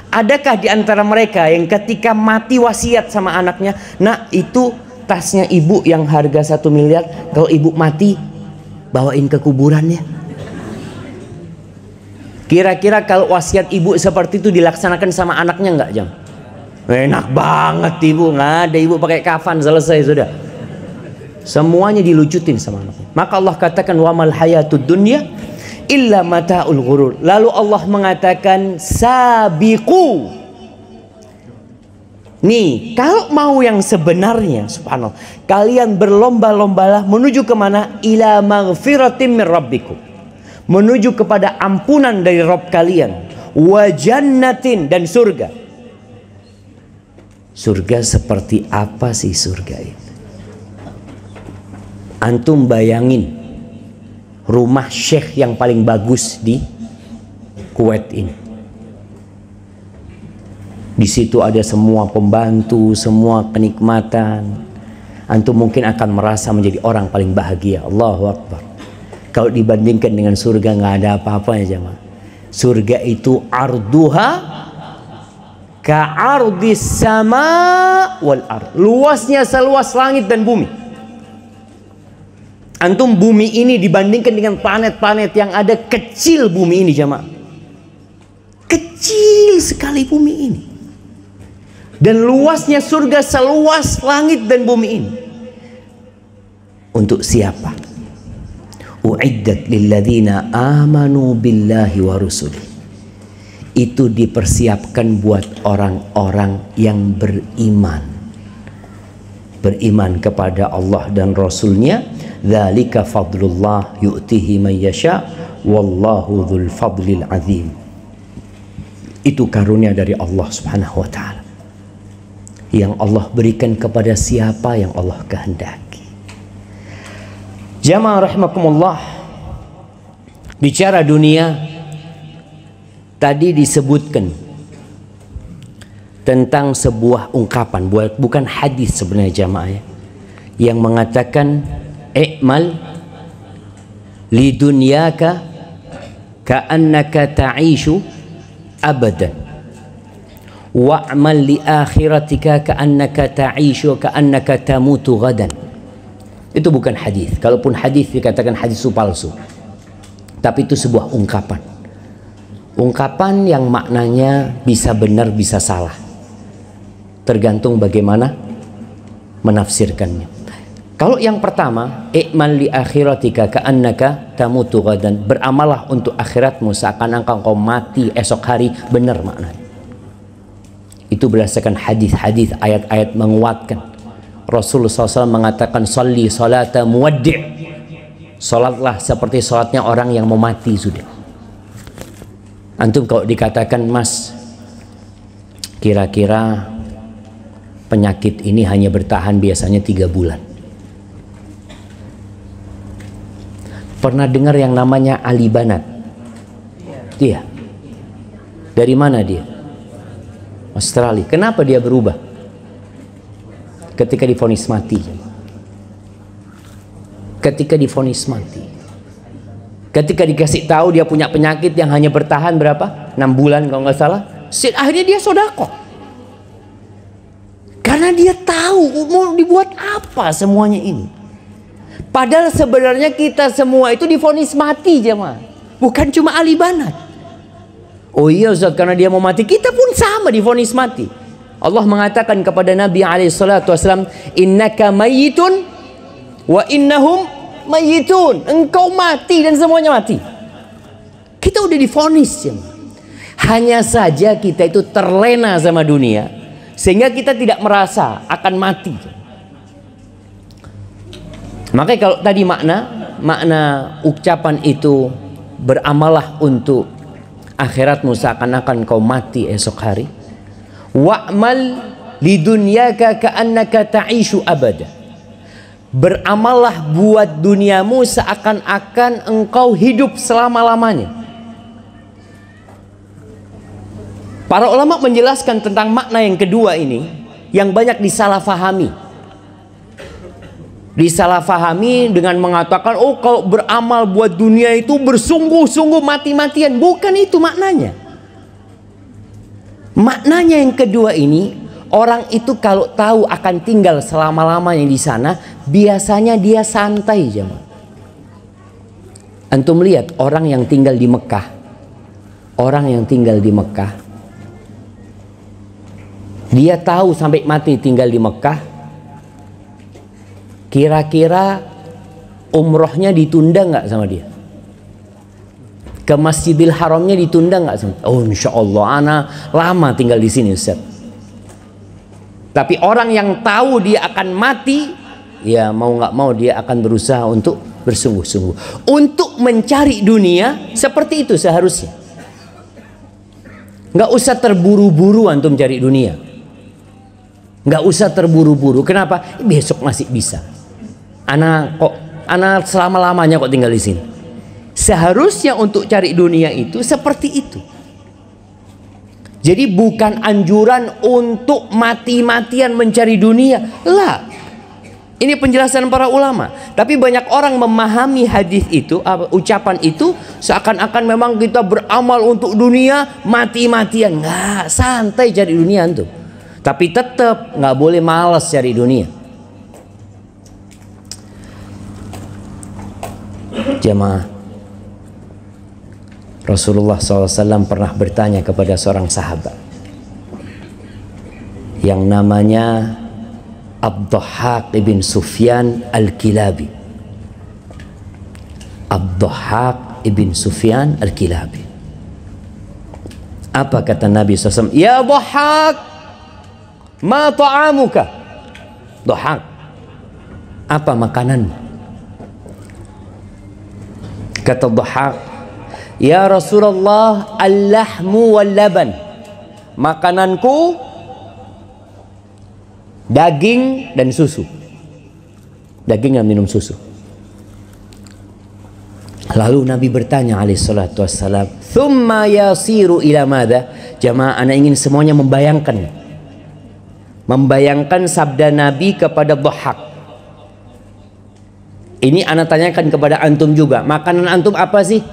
Adakah di antara mereka yang ketika mati wasiat sama anaknya, nak itu tasnya ibu yang harga 1 miliar, kalau ibu mati bawain ke kuburannya? Kira-kira kalau wasiat ibu seperti itu dilaksanakan sama anaknya enggak, Jam? Enak banget ibu, nggak ada, ibu pakai kafan selesai sudah. Semuanya dilucutin sama anaknya. Maka Allah katakan wamal hayatud dunya illa mata'ul ghurur. Lalu Allah mengatakan sabiqu. Nih, kalau mau yang sebenarnya, subhanallah, kalian berlomba-lombalah menuju kemana? Ila maghfiratim min rabbikum, menuju kepada ampunan dari Rabb kalian, wa jannatin, dan surga. Surga seperti apa sih surga itu? Antum bayangin rumah syekh yang paling bagus di Kuwait ini. Di situ ada semua pembantu, semua kenikmatan. Antum mungkin akan merasa menjadi orang paling bahagia. Allahu Akbar. Kalau dibandingkan dengan surga nggak ada apa-apanya, jemaah. Surga itu arduha ka'ardis sama wal ard. Luasnya seluas langit dan bumi. Antum bumi ini dibandingkan dengan planet-planet yang ada, kecil bumi ini, jemaah. Kecil sekali bumi ini. Dan luasnya surga seluas langit dan bumi ini. Untuk siapa? Uiddat lilladzina amanu billahi wa rusulih. Itu dipersiapkan buat orang-orang yang beriman. Beriman kepada Allah dan Rasulnya. Dzalika fadlullah yu'tihi man yasha wallahu dzul fadlil azim. Itu karunia dari Allah Subhanahu wa taala, yang Allah berikan kepada siapa yang Allah kehendaki. Jamaah rahimakumullah, bicara dunia, tadi disebutkan tentang sebuah ungkapan, bukan hadis sebenarnya jamaah ya, yang mengatakan i'mal li dunyaka ka'annaka ta'ishu abadan wa'mal li akhiratika ka'annaka ta'ishu ka'annaka tamutu gadan. Itu bukan hadis. Kalaupun hadis dikatakan hadis itu palsu, tapi itu sebuah ungkapan. Ungkapan yang maknanya bisa benar bisa salah, tergantung bagaimana menafsirkannya. Kalau yang pertama, i'mal li akhiratika ka'annaka tamutu gadan, beramalah untuk akhiratmu seakan engkau mati esok hari, benar maknanya. Itu berdasarkan hadis-hadis, ayat-ayat menguatkan. Rasulullah SAW mengatakan salli salata muwaddi', salatlah seperti salatnya orang yang mau mati sudah. Antum kalau dikatakan, mas, kira-kira penyakit ini hanya bertahan biasanya 3 bulan. Pernah dengar yang namanya Ali Banat? Iya. Dari mana dia? Australia. Kenapa dia berubah ketika divonis mati? Ketika divonis mati, ketika dikasih tahu dia punya penyakit yang hanya bertahan berapa? 6 bulan kalau nggak salah. Akhirnya dia sodako. Karena dia tahu mau dibuat apa semuanya ini. Padahal sebenarnya kita semua itu divonis mati, jemaah. Bukan cuma Ali Banat. Oh iya Ustaz, karena dia mau mati, kita pun sama divonis mati. Allah mengatakan kepada Nabi SAW, innaka mayyitun wa innahum mayyitun. Engkau mati dan semuanya mati. Kita udah divonis, jemaah. Hanya saja kita itu terlena sama dunia, sehingga kita tidak merasa akan mati. Makanya kalau tadi makna ucapan itu, beramalah untuk akhiratmu seakan-akan kau mati esok hari. Wa'mal lidunyaka ka'annaka ta'ishu abada. Beramallah buat duniamu seakan-akan engkau hidup selama-lamanya. Para ulama menjelaskan tentang makna yang kedua ini yang banyak disalahfahami. Disalahfahami dengan mengatakan, oh kalau beramal buat dunia itu bersungguh-sungguh mati-matian. Bukan itu maknanya. Maknanya yang kedua ini, orang itu kalau tahu akan tinggal selama-lamanya di sana, biasanya dia santai jemaah. Antum lihat orang yang tinggal di Mekah. Orang yang tinggal di Mekah, dia tahu sampai mati tinggal di Mekah. Kira-kira umrohnya ditunda nggak sama dia? Ke Masjidil Haramnya ditunda nggak sama dia? Oh insya Allah ana lama tinggal di sini Ustaz. Tapi orang yang tahu dia akan mati, ya mau nggak mau dia akan berusaha untuk bersungguh-sungguh untuk mencari dunia. Seperti itu seharusnya. Nggak usah terburu-buru antum cari dunia. Nggak usah terburu-buru. Kenapa? Besok masih bisa. Anak selama-lamanya kok tinggal di sini. Seharusnya untuk cari dunia itu seperti itu. Jadi bukan anjuran untuk mati-matian mencari dunia. Lah. Ini penjelasan para ulama. Tapi banyak orang memahami hadis itu, ucapan itu seakan-akan memang kita beramal untuk dunia mati-matian. Nggak, santai cari dunia antum. Tapi tetap nggak boleh malas cari dunia. Jemaah, Rasulullah SAW pernah bertanya kepada seorang sahabat yang namanya Ad-Dhahhak ibn Sufyan Al-Kilabi. Ad-Dhahhak ibn Sufyan Al-Kilabi. Apa kata Nabi SAW? Ya Dhahhak, ma ta'amuka? Dhahhak, apa makananmu? Kata Dhahhak, ya Rasulullah, al-lahmu wal-laban. Makananku daging dan susu. Daging dan minum susu. Lalu Nabi bertanya alaihi salatu wassalam, thumma yasiru ila madha? Jamaah, ana ingin semuanya membayangkan sabda Nabi kepada Dhahhak. Ini ana tanyakan kepada antum juga. Makanan antum apa sih?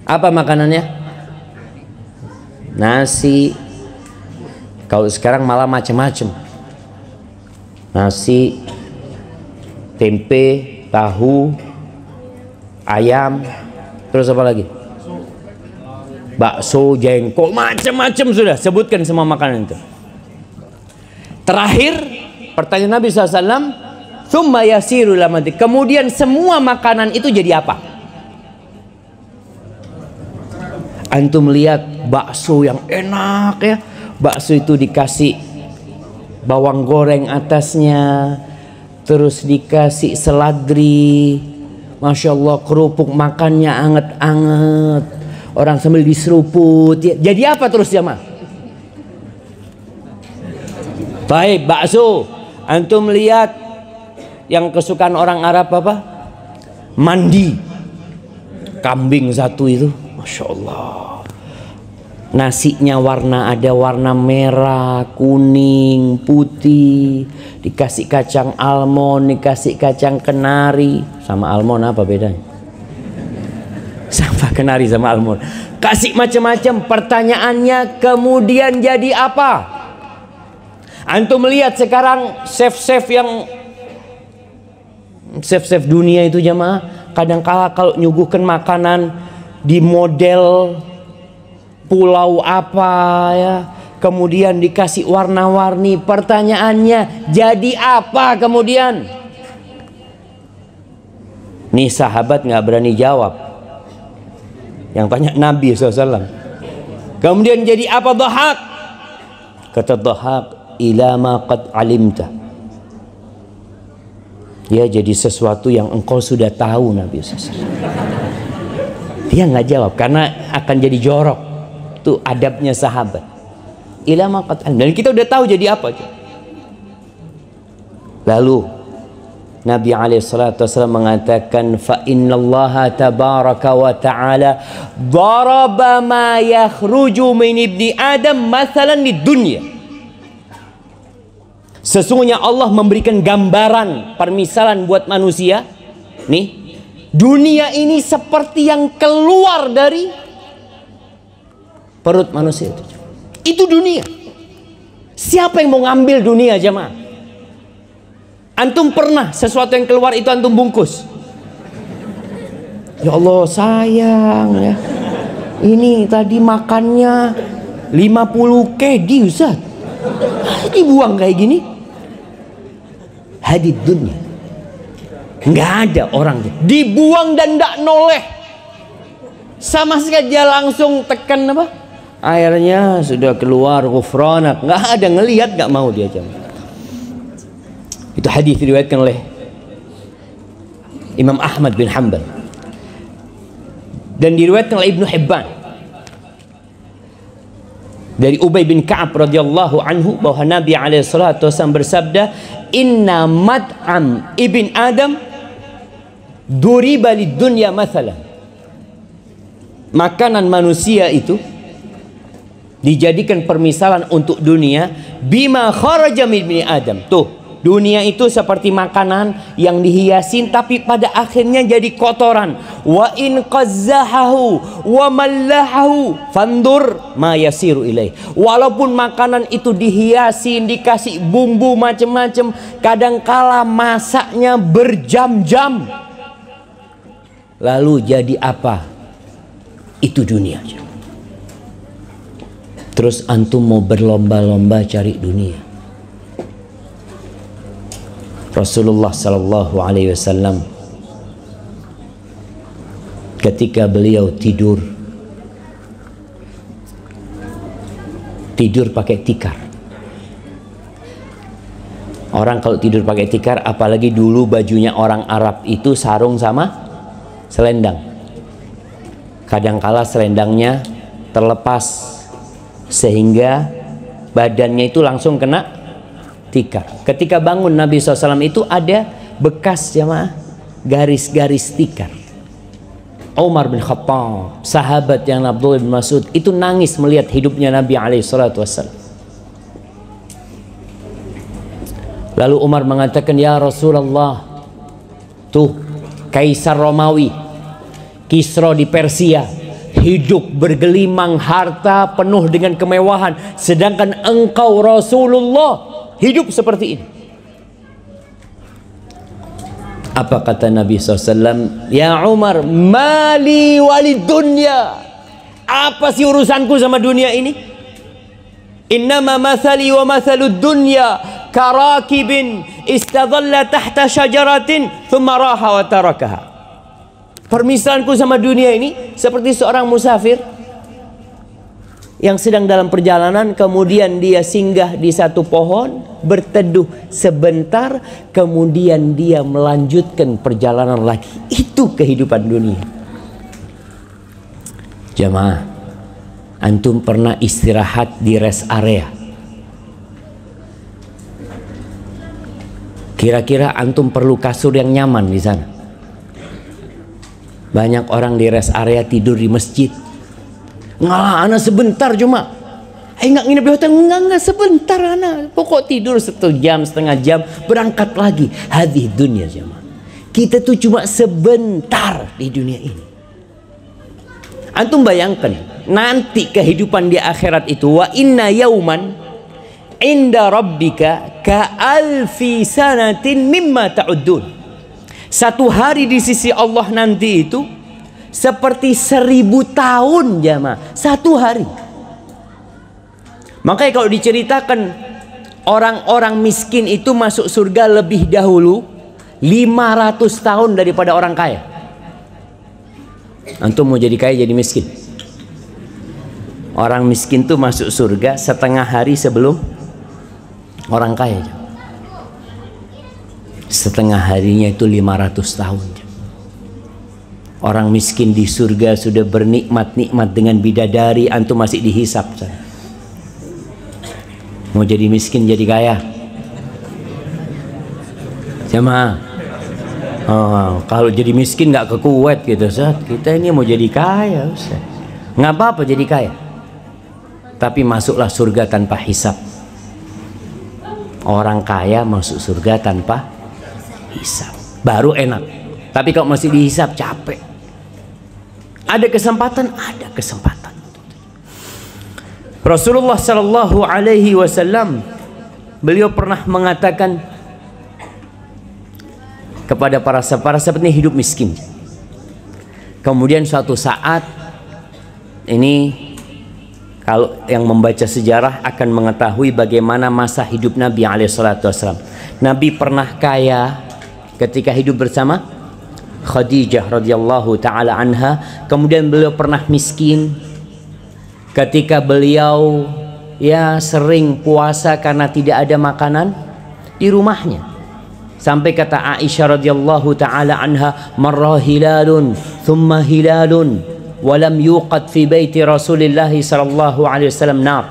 Apa makanannya? Nasi. Kalau sekarang malah macam-macam. Nasi, tempe, tahu, ayam, terus apa lagi? Bakso, jengkol, macam-macam sudah. Sebutkan semua makanan itu. Terakhir, pertanyaan Nabi SAW, thumma yasiru ila madhi. Kemudian semua makanan itu jadi apa? Antum lihat bakso yang enak ya. Bakso itu dikasih bawang goreng atasnya, terus dikasih seladri, Masya Allah, kerupuk makannya anget-anget, orang sambil diseruput ya. Jadi apa terus jamaah? Baik, bakso. Antum lihat yang kesukaan orang Arab apa? Mandi. Kambing satu itu, Masya Allah. Nasinya ada warna merah, kuning, putih. Dikasih kacang almond, dikasih kacang kenari. Sama almond apa bedanya? Sama kenari sama almond. Kasih macam-macam. Pertanyaannya, kemudian jadi apa? Antum melihat sekarang chef-chef dunia itu jamaah, kadang-kala kalau nyuguhkan makanan di model pulau apa ya, kemudian dikasih warna-warni. Pertanyaannya, jadi apa kemudian? Nih sahabat nggak berani jawab. Yang tanya Nabi SAW. Kemudian jadi apa Dhahhak? Kata Dhahhak, ila ma qad alimta. Ya, jadi sesuatu yang engkau sudah tahu Nabi SAW. Dia nggak jawab karena akan jadi jorok. Itu adabnya sahabat. Ila maqat. Dan kita udah tahu jadi apa. Lalu Nabi SAW mengatakan, fa innallaha tabaraka wa ta'ala daraba ma yakhruju min ibni Adam mathalan lid dunya. Sesungguhnya Allah memberikan gambaran, permisalan buat manusia. Nih, dunia ini seperti yang keluar dari perut manusia itu. Itu dunia. Siapa yang mau ngambil dunia, jemaah? Antum pernah sesuatu yang keluar itu antum bungkus? Ya Allah sayang ya. Ini tadi makannya 50 kedi Ustaz. Dibuang kayak gini. Hadid dunia. Nggak ada orang dibuang dan nggak noleh. Sama sekali dia langsung tekan apa? Airnya sudah keluar ghufranak. Nggak ada, ngelihat nggak mau dia jemaah. Itu hadis diriwayatkan oleh Imam Ahmad bin Hanbal dan diriwayatkan oleh Ibnu Hibban dari Ubay bin Ka'ab radhiyallahu anhu bahwa Nabi alaihi salatu wasallam bersabda, inna mad'am ibn Adam duriba lid dunya mathalan. Makanan manusia itu dijadikan permisalan untuk dunia, bima kharaja min ibni Adam. Tuh, dunia itu seperti makanan yang dihiasin tapi pada akhirnya jadi kotoran. Wa in qazzahahu wa mallahahu fandur ma yasiru ilaih. Walaupun makanan itu dihiasin, dikasih bumbu macam-macam, kadangkala masaknya berjam-jam. Lalu jadi apa? Itu dunia. Terus antum mau berlomba-lomba cari dunia. Rasulullah sallallahu alaihi wasallam ketika beliau tidur pakai tikar. Orang kalau tidur pakai tikar, apalagi dulu bajunya orang Arab itu sarung sama selendang. Kadangkala selendangnya terlepas sehingga badannya itu langsung kena tikar. Ketika bangun Nabi SAW itu ada bekas jamaah garis-garis tikar. Umar bin Khattab, sahabat yang Abdullah bin Mas'ud, itu nangis melihat hidupnya Nabi SAW. Lalu Umar mengatakan, ya Rasulullah, tuh Kaisar Romawi, Kisra di Persia, hidup bergelimang harta penuh dengan kemewahan, sedangkan engkau Rasulullah hidup seperti ini. Apa kata Nabi SAW? Ya Umar, mali walid dunya. Apa sih urusanku sama dunia ini? Innama mathali wa mathalud dunya karakibin istadalla tahta syajaratin thumma raha wa tarakaha. Permisalanku sama dunia ini seperti seorang musafir yang sedang dalam perjalanan, kemudian dia singgah di satu pohon, berteduh sebentar, kemudian dia melanjutkan perjalanan lagi. Itu kehidupan dunia. Jamaah, antum pernah istirahat di rest area? Kira-kira antum perlu kasur yang nyaman di sana? Banyak orang di rest area tidur di masjid. Ngalah, anak sebentar cuma. Nggak nginep di hotel, enggak sebentar anak. Pokok tidur 1 jam, setengah jam, berangkat lagi. Hadih dunia jemaah. Kita tuh cuma sebentar di dunia ini. Antum bayangkan nanti kehidupan di akhirat itu, wa inna yauman inda rabbika ka alfi sanatin mimma ta'uddun. Satu hari di sisi Allah nanti itu seperti 1000 tahun jamaah, satu hari. Makanya kalau diceritakan orang-orang miskin itu masuk surga lebih dahulu 500 tahun daripada orang kaya. Antum mau jadi kaya jadi miskin? Orang miskin tuh masuk surga setengah hari sebelum orang kaya. Setengah harinya itu 500 tahun. Orang miskin di surga sudah bernikmat-nikmat dengan bidadari, antum masih dihisap. Mau jadi miskin jadi kaya? Jamaah, kalau jadi miskin nggak ke Kuwait gitu, Ustaz. Kita ini mau jadi kaya, Ustaz. Nggak apa-apa jadi kaya, tapi masuklah surga tanpa hisap. Orang kaya masuk surga tanpa hisap, baru enak. Tapi kalau masih dihisap capek. Ada kesempatan, ada kesempatan. Rasulullah Sallallahu Alaihi Wasallam, beliau pernah mengatakan kepada para sahabat ini hidup miskin. Kemudian suatu saat ini, kalau yang membaca sejarah akan mengetahui bagaimana masa hidup Nabi SAW. Nabi pernah kaya ketika hidup bersama Khadijah radhiyallahu taala anha. Kemudian beliau pernah miskin ketika beliau sering puasa karena tidak ada makanan di rumahnya. Sampai kata Aisyah radhiyallahu taala anha, marra hilalun thumma hilalun walam yuqad fi baiti Rasulillah sallallahu alaihi wasallam nar.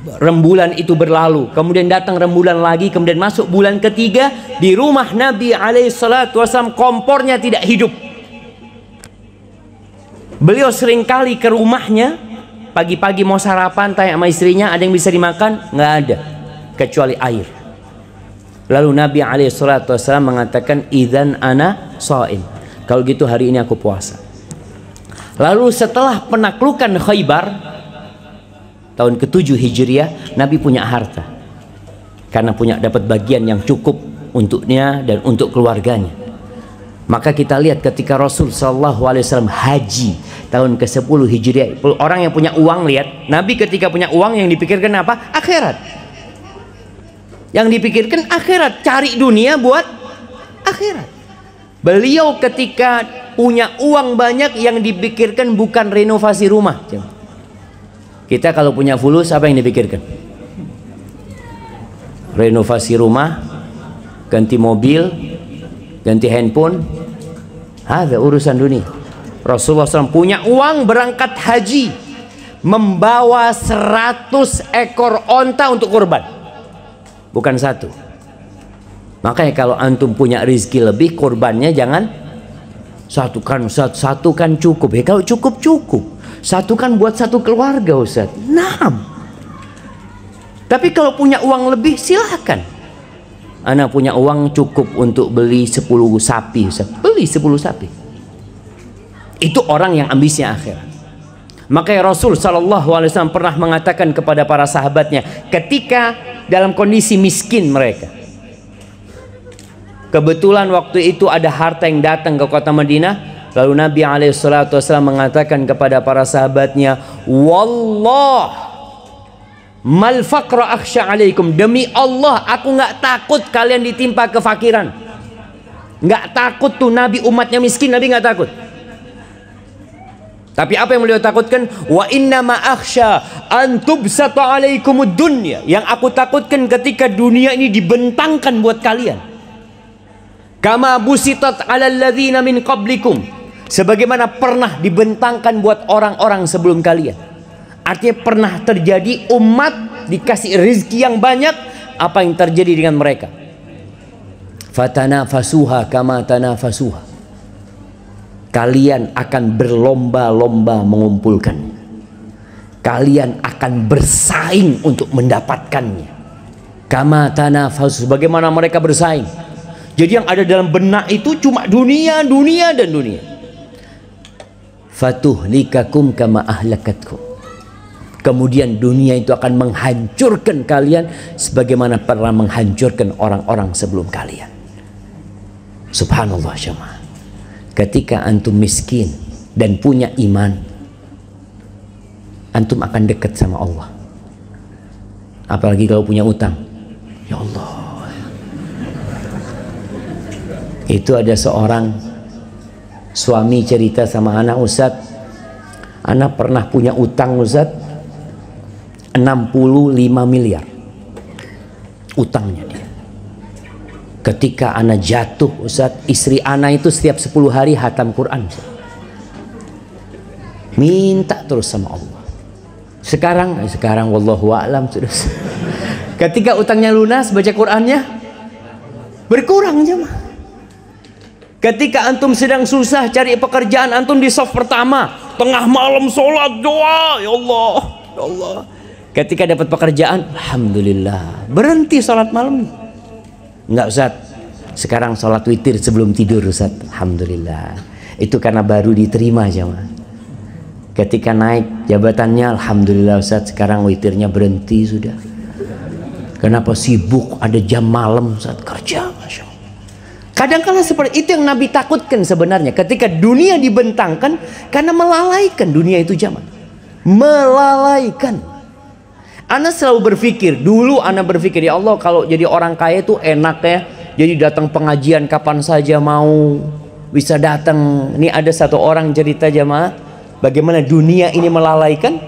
Rembulan itu berlalu, kemudian datang rembulan lagi, kemudian masuk bulan ketiga, di rumah Nabi alaihi salatu wasallam kompornya tidak hidup. Beliau seringkali ke rumahnya, pagi-pagi mau sarapan, tanya sama istrinya, ada yang bisa dimakan? Nggak ada, kecuali air. Lalu Nabi alaihi salatu wasallam mengatakan, idzan ana shaim, kalau gitu hari ini aku puasa. Lalu setelah penaklukan Khaybar tahun ke-7 Hijriah, Nabi punya harta karena dapat bagian yang cukup untuknya dan untuk keluarganya. Maka kita lihat ketika Rasul Sallallahu Alaihi Wasallam haji tahun ke-10 Hijriah, orang yang punya uang, lihat Nabi ketika punya uang yang dipikirkan apa? Akhirat. Yang dipikirkan akhirat, cari dunia buat akhirat. Beliau ketika punya uang banyak, yang dipikirkan bukan renovasi rumah. Kita kalau punya fulus, apa yang dipikirkan? Renovasi rumah, ganti mobil, ganti handphone. Ada urusan dunia. Rasulullah SAW punya uang, berangkat haji, membawa 100 ekor onta untuk kurban, bukan satu. Makanya kalau antum punya rizki lebih, kurbannya jangan satu kan cukup. Ya kalau cukup, satu kan buat satu keluarga, Ustaz. Nah, tapi kalau punya uang lebih, silahkan. Ana punya uang cukup untuk beli 10 sapi, Ustaz. Beli 10 sapi. Itu orang yang ambisinya akhirat. Makanya Rasul Sallallahu Alaihi Wasallam pernah mengatakan kepada para sahabatnya ketika dalam kondisi miskin mereka. Kebetulan waktu itu ada harta yang datang ke kota Madinah. Lalu Nabi SAW mengatakan kepada para sahabatnya, wallah mal faqra akhsha alaikum, demi Allah aku nggak takut kalian ditimpa kefakiran. Nggak takut tuh Nabi, umatnya miskin, Nabi nggak takut. Tapi apa yang beliau takutkan? Wa inna ma akhsha an tubsata alaikumud dunya, yang aku takutkan ketika dunia ini dibentangkan buat kalian. Kama busitat alal ladzina min qablikum, sebagaimana pernah dibentangkan buat orang-orang sebelum kalian. Artinya pernah terjadi umat dikasih rezeki yang banyak, apa yang terjadi dengan mereka? Fatanafasuha kama tanafasuha, kalian akan berlomba-lomba mengumpulkan, kalian akan bersaing untuk mendapatkannya. Kama tanafasu, bagaimana mereka bersaing? Jadi yang ada dalam benak itu cuma dunia, dunia dan dunia. Fatuhlikakum kama ahlakatkum, kemudian dunia itu akan menghancurkan kalian sebagaimana pernah menghancurkan orang-orang sebelum kalian. Subhanallah jemaah. Ketika antum miskin dan punya iman, antum akan dekat sama Allah. Apalagi kalau punya utang. Ya Allah, itu ada seorang suami cerita sama anak, Ustaz, anak pernah punya utang Ustaz 65 miliar utangnya dia. Ketika ana jatuh Ustaz, istri ana itu setiap 10 hari hatam Quran Ustaz. Minta terus sama Allah. Sekarang wallahu a'lam sudah. Ketika utangnya lunas, baca Qurannya berkurang jemaah. Ketika antum sedang susah cari pekerjaan, antum di soft pertama, tengah malam sholat doa, ya Allah, ya Allah. Ketika dapat pekerjaan, alhamdulillah, berhenti sholat malam. Enggak Ustaz, sekarang sholat witir sebelum tidur Ustaz, alhamdulillah. Itu karena baru diterima jemaah. Ketika naik jabatannya, alhamdulillah Ustaz, sekarang witirnya berhenti sudah. Kenapa sibuk, ada jam malam saat kerja, Masya Allah. Kadang-kala seperti itu yang Nabi takutkan sebenarnya. Ketika dunia dibentangkan, karena melalaikan dunia itu jamaah. Melalaikan. Ana selalu berpikir, dulu ana berpikir, ya Allah kalau jadi orang kaya itu enak ya. Jadi datang pengajian kapan saja mau, bisa datang. Ini ada satu orang cerita jamaah, bagaimana dunia ini melalaikan.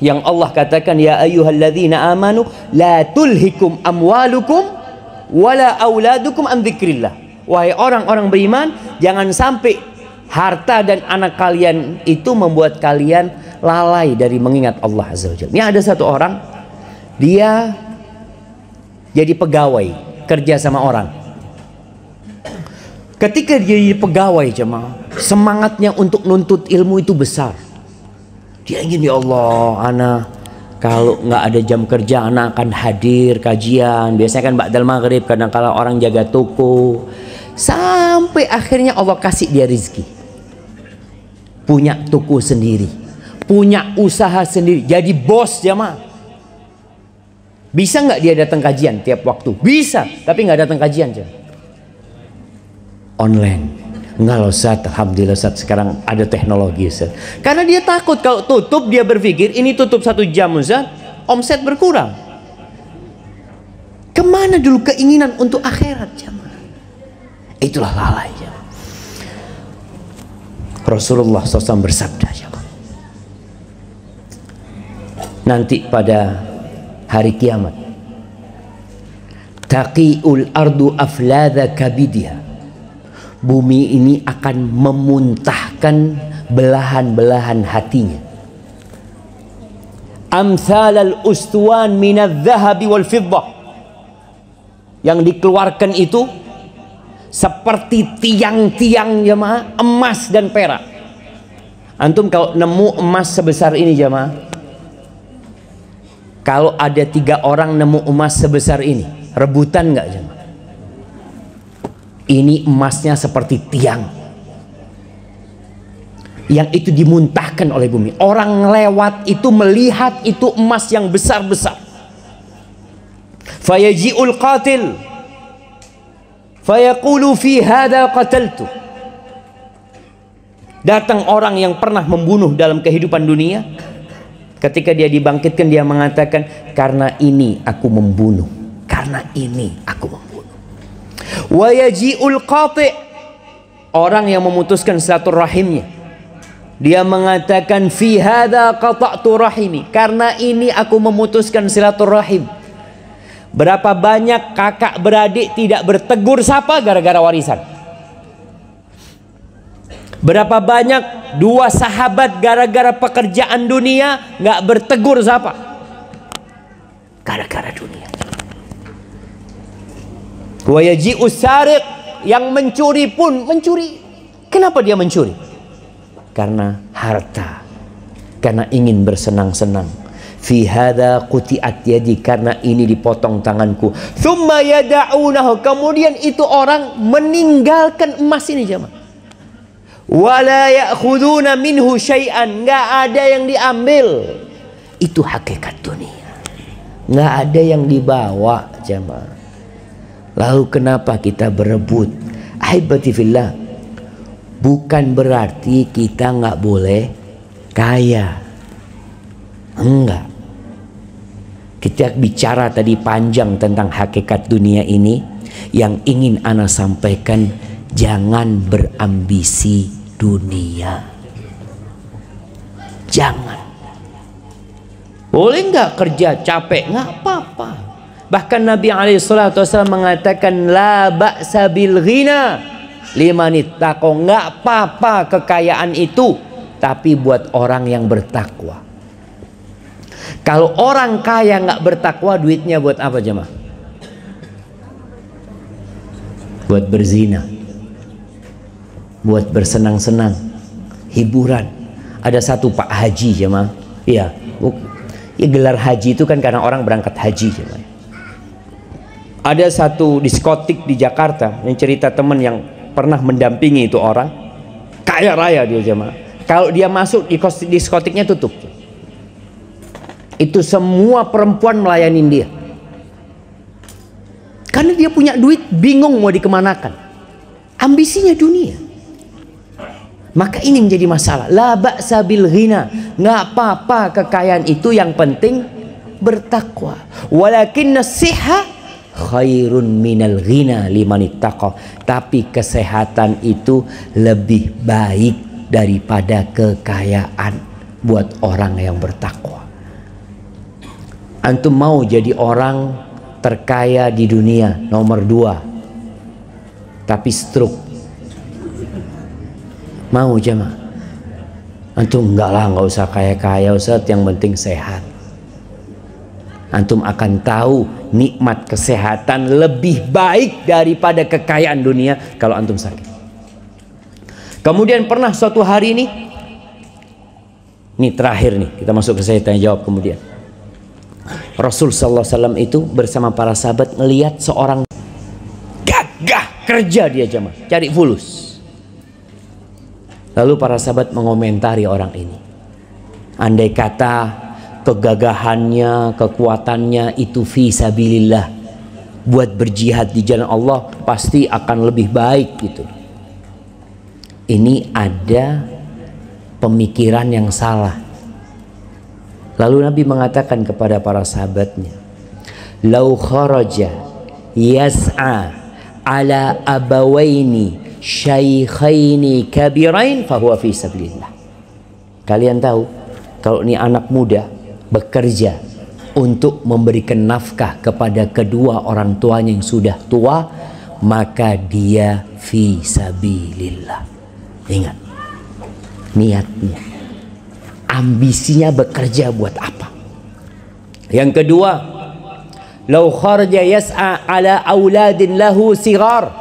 Yang Allah katakan, ya ayyuhalladzina amanu la tulhikum amwalukum wala auladukum an dzikrillah. Wahai orang-orang beriman, jangan sampai harta dan anak kalian itu membuat kalian lalai dari mengingat Allah Azza wa Jalla. Ini ada satu orang, dia jadi pegawai, kerja sama orang. Ketika dia jadi pegawai jemaah, semangatnya untuk nuntut ilmu itu besar. Dia ingin, ya Allah, ana kalau nggak ada jam kerja, ana akan hadir kajian. Biasanya kan ba'dal maghrib, kadang-kala orang jaga toko. Sampai akhirnya Allah kasih dia rezeki. Punya toko sendiri, punya usaha sendiri, jadi bos jamaah. Bisa nggak dia datang kajian tiap waktu? Bisa, tapi nggak datang kajian jamaah. Online. Enggak loh Ustaz, alhamdulillah Ustaz, sekarang ada teknologi Ustaz. Karena dia takut kalau tutup, dia berpikir ini tutup 1 jam Ustaz, omset berkurang. Kemana dulu keinginan untuk akhirat jamaah? Itulah lalai jamaah. Rasulullah SAW bersabda jamaah, nanti pada hari kiamat, taqi'ul ardu afladha kabidiha, bumi ini akan memuntahkan belahan-belahan hatinya. Amsalal ustuwan minadz zahabi wal fiddah, yang dikeluarkan itu seperti tiang-tiang jemaah emas dan perak. Antum kalau nemu emas sebesar ini jemaah, kalau ada 3 orang nemu emas sebesar ini, rebutan nggak jemaah? Ini emasnya seperti tiang yang itu dimuntahkan oleh bumi. Orang lewat itu melihat itu emas yang besar-besar. Fayaji'ul qatil fayaqulu fi hadha qataltu. Datang orang yang pernah membunuh dalam kehidupan dunia, ketika dia dibangkitkan dia mengatakan, karena ini aku membunuh, karena ini aku membunuh. Wa yaji'ul qati', orang yang memutuskan silaturahimnya, dia mengatakan fi hadza qata'tu rahimi, karena ini aku memutuskan silaturahim. Berapa banyak kakak beradik tidak bertegur sapa gara-gara warisan? Berapa banyak 2 sahabat gara-gara pekerjaan dunia nggak bertegur sapa? Gara-gara dunia. Wa yaji'us sariq, yang mencuri pun mencuri. Kenapa dia mencuri? Karena harta, karena ingin bersenang-senang. Fi hadza quti'at yadi, karena ini dipotong tanganku. Tsumma yada'unahu, kemudian itu orang meninggalkan emas ini jemaah. Wala ya'khuduna minhu syai'an, enggak ada yang diambil. Itu hakikat dunia. Enggak ada yang dibawa jemaah. Lalu kenapa kita berebut? Ahibati fillah, bukan berarti kita nggak boleh kaya. Enggak. Kita bicara tadi panjang tentang hakikat dunia ini. Yang ingin ana sampaikan, jangan berambisi dunia. Jangan. Boleh nggak kerja capek? Nggak apa-apa. Bahkan Nabi SAW mengatakan la ba'sa bil ghina liman ittaqa. Nggak apa-apa kekayaan itu, tapi buat orang yang bertakwa. Kalau orang kaya nggak bertakwa, duitnya buat apa jemaah? Buat berzina, buat bersenang-senang, hiburan. Ada satu Pak Haji jemaah, ya gelar haji itu kan karena orang berangkat haji jemaah. Ada satu diskotik di Jakarta yang cerita teman yang pernah mendampingi itu orang kaya raya dia jemaah. Kalau dia masuk diskotiknya tutup. Itu semua perempuan melayani dia. Karena dia punya duit, bingung mau dikemanakan. Ambisinya dunia. Maka ini menjadi masalah. La ba'sa bil ghina. Nggak apa-apa kekayaan itu, yang penting bertakwa. Walakin nasiha khairun minal ghina liman ittaqa. Tapi kesehatan itu lebih baik daripada kekayaan buat orang yang bertakwa. Antum mau jadi orang terkaya di dunia nomor 2 tapi stroke? Mau jemaah? Antum enggak lah, nggak usah kaya-kaya Ustaz, yang penting sehat. Antum akan tahu nikmat kesehatan lebih baik daripada kekayaan dunia kalau antum sakit. Kemudian pernah suatu hari ini terakhir nih, kita masuk ke saya tanya jawab. Kemudian Rasul sallallahu alaihi wasallam itu bersama para sahabat melihat seorang gagah kerja dia jemaah, cari fulus. Lalu para sahabat mengomentari orang ini. Andai kata kegagahannya, kekuatannya itu fi sabilillah, buat berjihad di jalan Allah, pasti akan lebih baik gitu. Ini ada pemikiran yang salah. Lalu Nabi mengatakan kepada para sahabatnya, "Lau kharaja yas'a ala abawaini syaikhaini kabirain fahuwa fi sabilillah." Kalian tahu, kalau ini anak muda bekerja untuk memberikan nafkah kepada kedua orang tuanya yang sudah tua, maka dia fi sabilillah. Ingat niatnya, ambisinya bekerja buat apa. Yang kedua, lau kharaja yas'a ala auladin lahu sigar.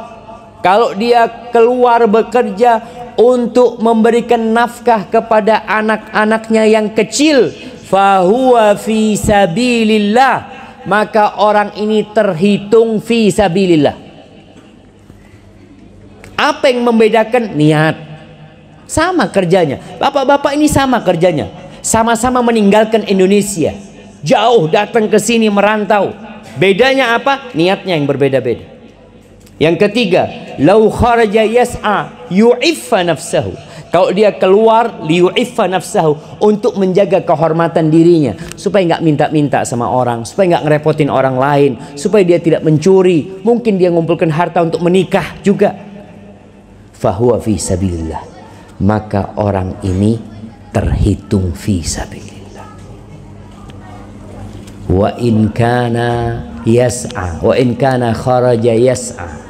Kalau dia keluar bekerja untuk memberikan nafkah kepada anak-anaknya yang kecil, fahuwa fi sabilillah, maka orang ini terhitung fi sabilillah. Apa yang membedakan? Niat. Sama kerjanya. Bapak-bapak ini sama kerjanya. Sama-sama meninggalkan Indonesia, jauh datang ke sini merantau. Bedanya apa? Niatnya yang berbeda-beda. Yang ketiga, lau kharaja yas'a yu'iffa nafsahu. Kalau dia keluar liyu'iffa nafsahu, untuk menjaga kehormatan dirinya, supaya nggak minta-minta sama orang, supaya nggak ngerepotin orang lain, supaya dia tidak mencuri. Mungkin dia ngumpulkan harta untuk menikah juga. Fahuwa fi sabilillah, maka orang ini terhitung fi sabilillah. Wa in kana yas'a, wa in kana kharaja yas'a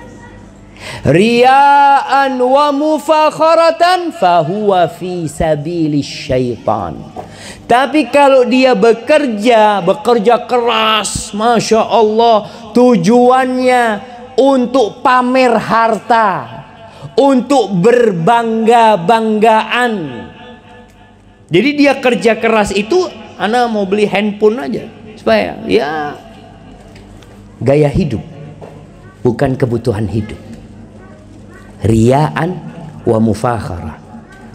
riya'an wa mufakharatan fahuwa fi sabilis syaitan. Tapi kalau dia bekerja keras, Masya Allah, tujuannya untuk pamer harta, untuk berbangga-banggaan. Jadi dia kerja keras itu, Anda mau beli handphone aja supaya ya gaya hidup, bukan kebutuhan hidup. Riya'an wa mufakhara,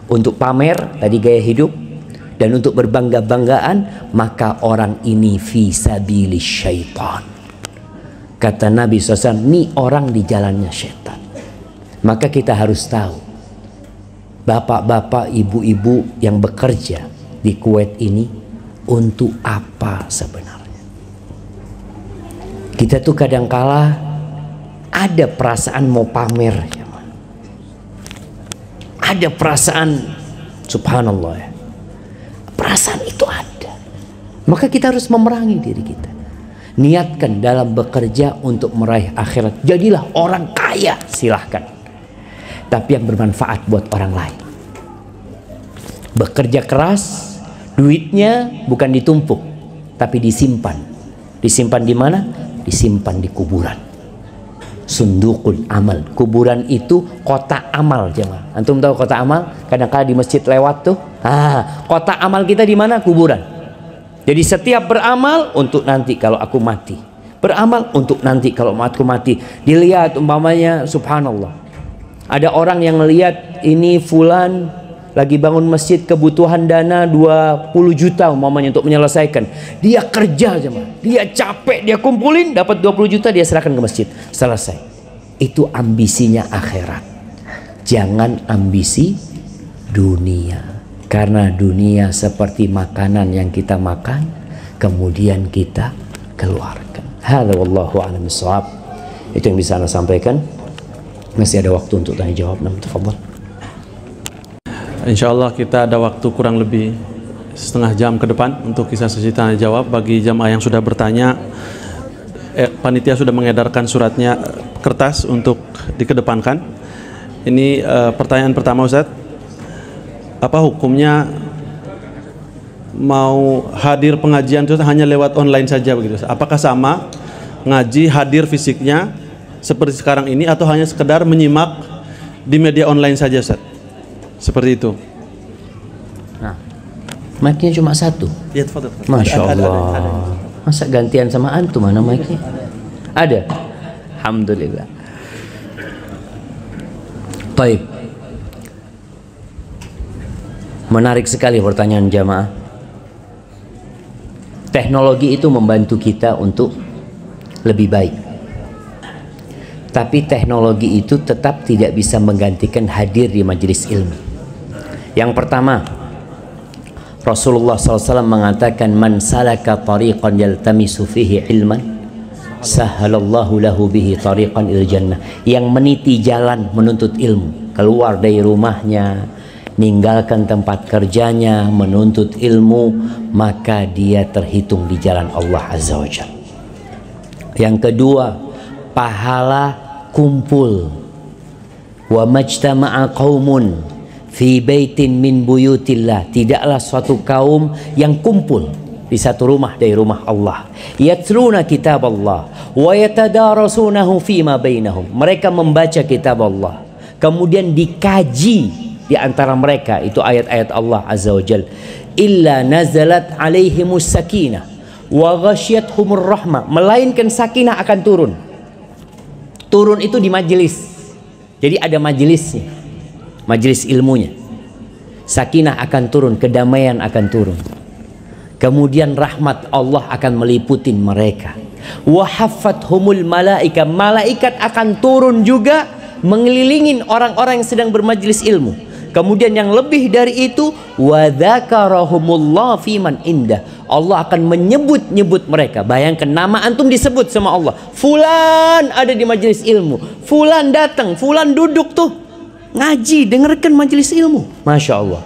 untuk pamer tadi gaya hidup, dan untuk berbangga-banggaan, maka orang ini fi sabilis syaitan. Kata Nabi SAW, ini orang di jalannya syaitan. Maka kita harus tahu, bapak-bapak, ibu-ibu yang bekerja di Kuwait ini untuk apa sebenarnya? Kita tuh kadangkala ada perasaan mau pamer ya. Ada perasaan, subhanallah ya, perasaan itu ada. Maka kita harus memerangi diri kita. Niatkan dalam bekerja untuk meraih akhirat. Jadilah orang kaya, silahkan. Tapi yang bermanfaat buat orang lain. Bekerja keras, duitnya bukan ditumpuk, tapi disimpan. Disimpan di mana? Disimpan di kuburan. Sundukul amal. Kuburan itu kotak amal, jemaah. Antum tahu kotak amal? Kadang-kadang di masjid lewat tuh. Kotak amal kita di mana? Kuburan. Jadi setiap beramal untuk nanti kalau aku mati. Beramal untuk nanti kalau aku mati. Dilihat umpamanya, subhanallah. Ada orang yang melihat ini fulan lagi bangun masjid, kebutuhan dana 20 juta umpamanya untuk menyelesaikan. Dia kerja aja, dia capek, dia kumpulin, dapat 20 juta, dia serahkan ke masjid. Selesai. Itu ambisinya akhirat. Jangan ambisi dunia. Karena dunia seperti makanan yang kita makan, kemudian kita keluarkan. Hadza wallahu a'lam bishawab. Itu yang bisa Anda sampaikan. Masih ada waktu untuk tanya jawab. Tafadhol. Insyaallah kita ada waktu kurang lebih setengah jam ke depan untuk kisah sesi tanya jawab. Bagi jamaah yang sudah bertanya, panitia sudah mengedarkan suratnya, kertas untuk dikedepankan. Ini pertanyaan pertama, Ustaz. Apa hukumnya mau hadir pengajian itu hanya lewat online saja begitu? Apakah sama ngaji hadir fisiknya seperti sekarang ini atau hanya sekedar menyimak di media online saja, Ustaz? Seperti itu. Nah, mic-nya cuma satu. Ya, tafadhol. Masya Allah. Masa gantian sama antum mana mic-nya? Ada. Alhamdulillah. Baik. Menarik sekali pertanyaan jamaah. Teknologi itu membantu kita untuk lebih baik. Tapi teknologi itu tetap tidak bisa menggantikan hadir di majelis ilmu. Yang pertama, Rasulullah SAW mengatakan, man salaka tariqan yaltamisu fihi ilman, sahalallahu lahu bihi tariqan il jannah. Yang meniti jalan menuntut ilmu, keluar dari rumahnya, ninggalkan tempat kerjanya, menuntut ilmu, maka dia terhitung di jalan Allah Azza wa Jalla. Yang kedua, pahala kumpul. Wa majtama'a qaumun fi baitin min buyutillah. Tidaklah suatu kaum yang kumpul di satu rumah dari rumah Allah. Yatluna kitab Allah wa yatadarasunahu fima bainahum. Mereka membaca kitab Allah, kemudian dikaji di antara mereka, itu ayat-ayat Allah Azza wa Jal. Illa nazalat alaihimus sakinah wa ghasyiyatuhumur rahmah. Melainkan sakinah akan turun. Turun itu di majelis. Jadi ada majelisnya, majelis ilmunya. Sakinah akan turun, kedamaian akan turun. Kemudian rahmat Allah akan meliputi mereka. Wa haffathumul malaika. Malaikat akan turun juga mengelilingin orang-orang yang sedang bermajelis ilmu. Kemudian yang lebih dari itu, wa dzakarahumullah fiman indah. Allah akan menyebut-nyebut mereka. Bayangkan nama antum disebut sama Allah. Fulan ada di majelis ilmu. Fulan datang, fulan duduk tuh ngaji, dengarkan majelis ilmu. Masya Allah.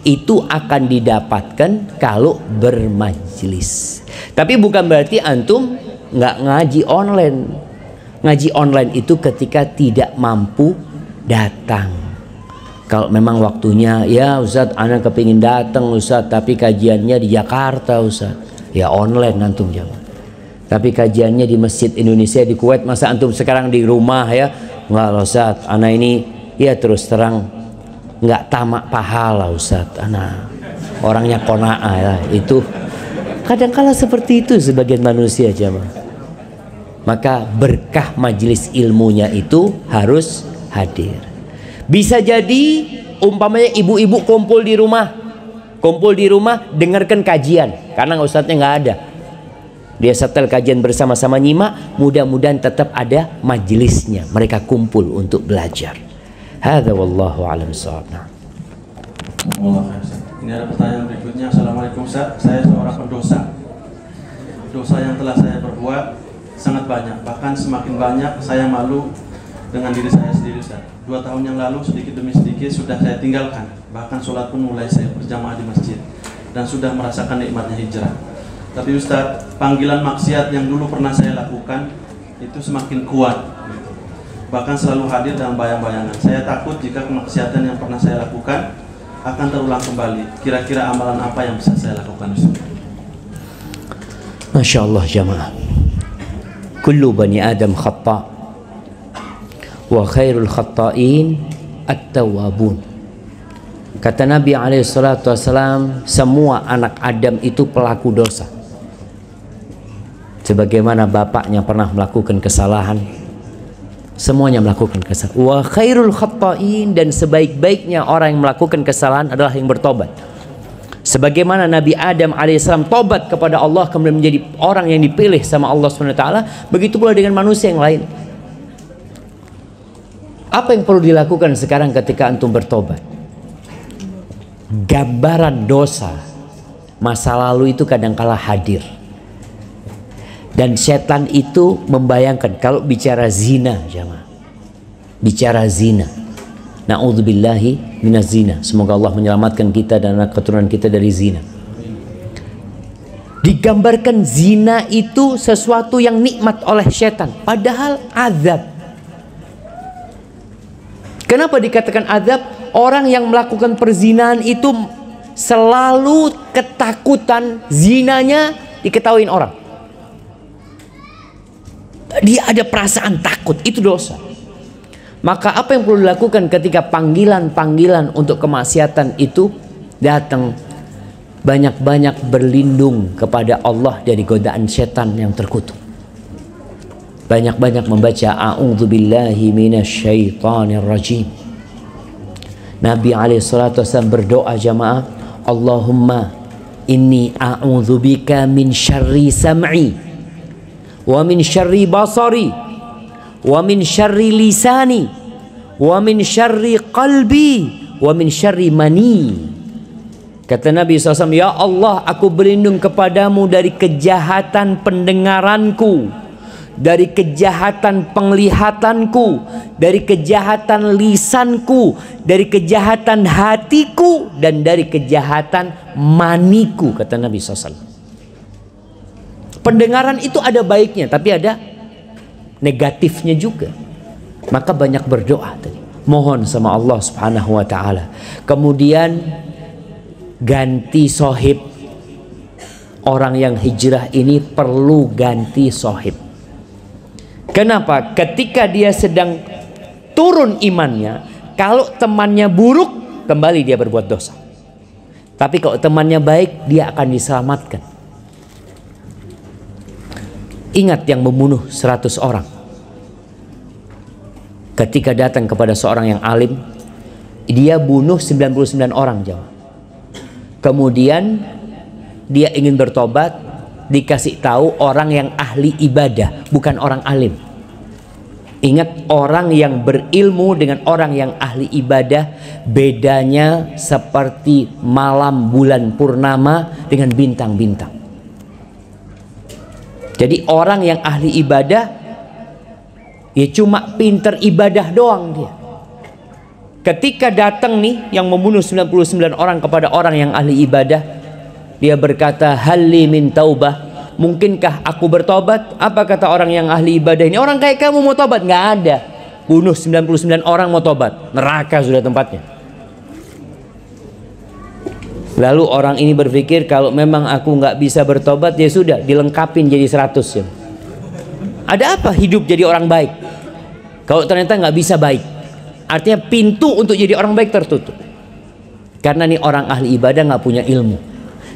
Itu akan didapatkan kalau bermajelis. Tapi bukan berarti antum nggak ngaji online. Ngaji online itu ketika tidak mampu datang. Kalau memang waktunya, ya Ustaz, ana kepingin datang Ustaz, tapi kajiannya di Jakarta Ustaz, ya online antum jangan. Tapi kajiannya di Masjid Indonesia di Kuwait, masa antum sekarang di rumah ya? Enggak Ustaz, ana ini ya terus terang nggak tamak pahala Ustaz, ana orangnya qanaah ya. Itu kadang-kala seperti itu sebagian manusia jamaah. Maka berkah majelis ilmunya itu harus hadir. Bisa jadi umpamanya ibu-ibu kumpul di rumah, dengarkan kajian karena ustadznya nggak ada. Dia setel kajian bersama-sama nyimak, mudah-mudahan tetap ada majelisnya. Mereka kumpul untuk belajar. Hadza wallahu a'lam bishawab. Ini ada pertanyaan berikutnya. Assalamualaikum Ustaz, saya seorang pendosa. Dosa yang telah saya perbuat sangat banyak, bahkan semakin banyak saya malu dengan diri saya sendiri Ustaz. 2 tahun yang lalu sedikit demi sedikit sudah saya tinggalkan, bahkan sholat pun mulai saya berjamaah di masjid dan sudah merasakan nikmatnya hijrah. Tapi Ustadz, panggilan maksiat yang dulu pernah saya lakukan itu semakin kuat, bahkan selalu hadir dalam bayang-bayangan. Saya takut jika kemaksiatan yang pernah saya lakukan akan terulang kembali. Kira-kira amalan apa yang bisa saya lakukan, Ustadz? Masya Allah jamaah, kullu bani Adam khata' wa khairul khata'in at-tawwabun. Kata Nabi SAW, semua anak Adam itu pelaku dosa. Sebagaimana bapaknya pernah melakukan kesalahan, semuanya melakukan kesalahan. Wa khairul khata'in, dan sebaik-baiknya orang yang melakukan kesalahan adalah yang bertobat. Sebagaimana Nabi Adam alaihissalam tobat kepada Allah kemudian menjadi orang yang dipilih sama Allah SWT, begitu pula dengan manusia yang lain. Apa yang perlu dilakukan sekarang ketika antum bertobat? Gambaran dosa masa lalu itu kadangkala hadir. Dan setan itu membayangkan kalau bicara zina, jamaah. Bicara zina. Na'udzubillahi minaz zina. Semoga Allah menyelamatkan kita dan anak keturunan kita dari zina. Digambarkan zina itu sesuatu yang nikmat oleh setan, padahal azab. Kenapa dikatakan azab? Orang yang melakukan perzinahan itu selalu ketakutan zinanya diketahuin orang. Dia ada perasaan takut, itu dosa. Maka apa yang perlu dilakukan ketika panggilan-panggilan untuk kemaksiatan itu datang? Banyak-banyak berlindung kepada Allah dari godaan setan yang terkutuk. Banyak-banyak membaca a'udzubillahi minasyaitonir rajim. Nabi SAW berdoa jamaah, Allahumma inni a'udzubika min syarri sam'i wa min syarri basari wa min syarri lisani wa min syarri qalbi wa min syarri mani. Kata Nabi SAW, ya Allah, aku berlindung kepadamu dari kejahatan pendengaranku, dari kejahatan penglihatanku, dari kejahatan lisanku, dari kejahatan hatiku, dan dari kejahatan maniku, kata Nabi SAW. Pendengaran itu ada baiknya, tapi ada negatifnya juga. Maka banyak berdoa tadi, mohon sama Allah Subhanahu wa taala. Kemudian ganti sohib. Orang yang hijrah ini perlu ganti sohib. Kenapa? Ketika dia sedang turun imannya, kalau temannya buruk, kembali dia berbuat dosa. Tapi kalau temannya baik, dia akan diselamatkan. Ingat yang membunuh 100 orang. Ketika datang kepada seorang yang alim, dia bunuh 99 orang jawab. Kemudian dia ingin bertobat, dikasih tahu orang yang ahli ibadah, bukan orang alim. Ingat, orang yang berilmu dengan orang yang ahli ibadah bedanya seperti malam bulan purnama dengan bintang-bintang. Jadi orang yang ahli ibadah ya cuma pinter ibadah doang dia. Ketika datang nih yang membunuh 99 orang kepada orang yang ahli ibadah, dia berkata, halli min taubah, mungkinkah aku bertobat? Apa kata orang yang ahli ibadah ini? Orang kayak kamu mau tobat? Nggak ada. Bunuh 99 orang mau tobat, neraka sudah tempatnya. Lalu orang ini berpikir, kalau memang aku nggak bisa bertobat, ya sudah, dilengkapin jadi 100 ya. Ada apa hidup jadi orang baik kalau ternyata nggak bisa baik? Artinya pintu untuk jadi orang baik tertutup. Karena nih orang ahli ibadah nggak punya ilmu.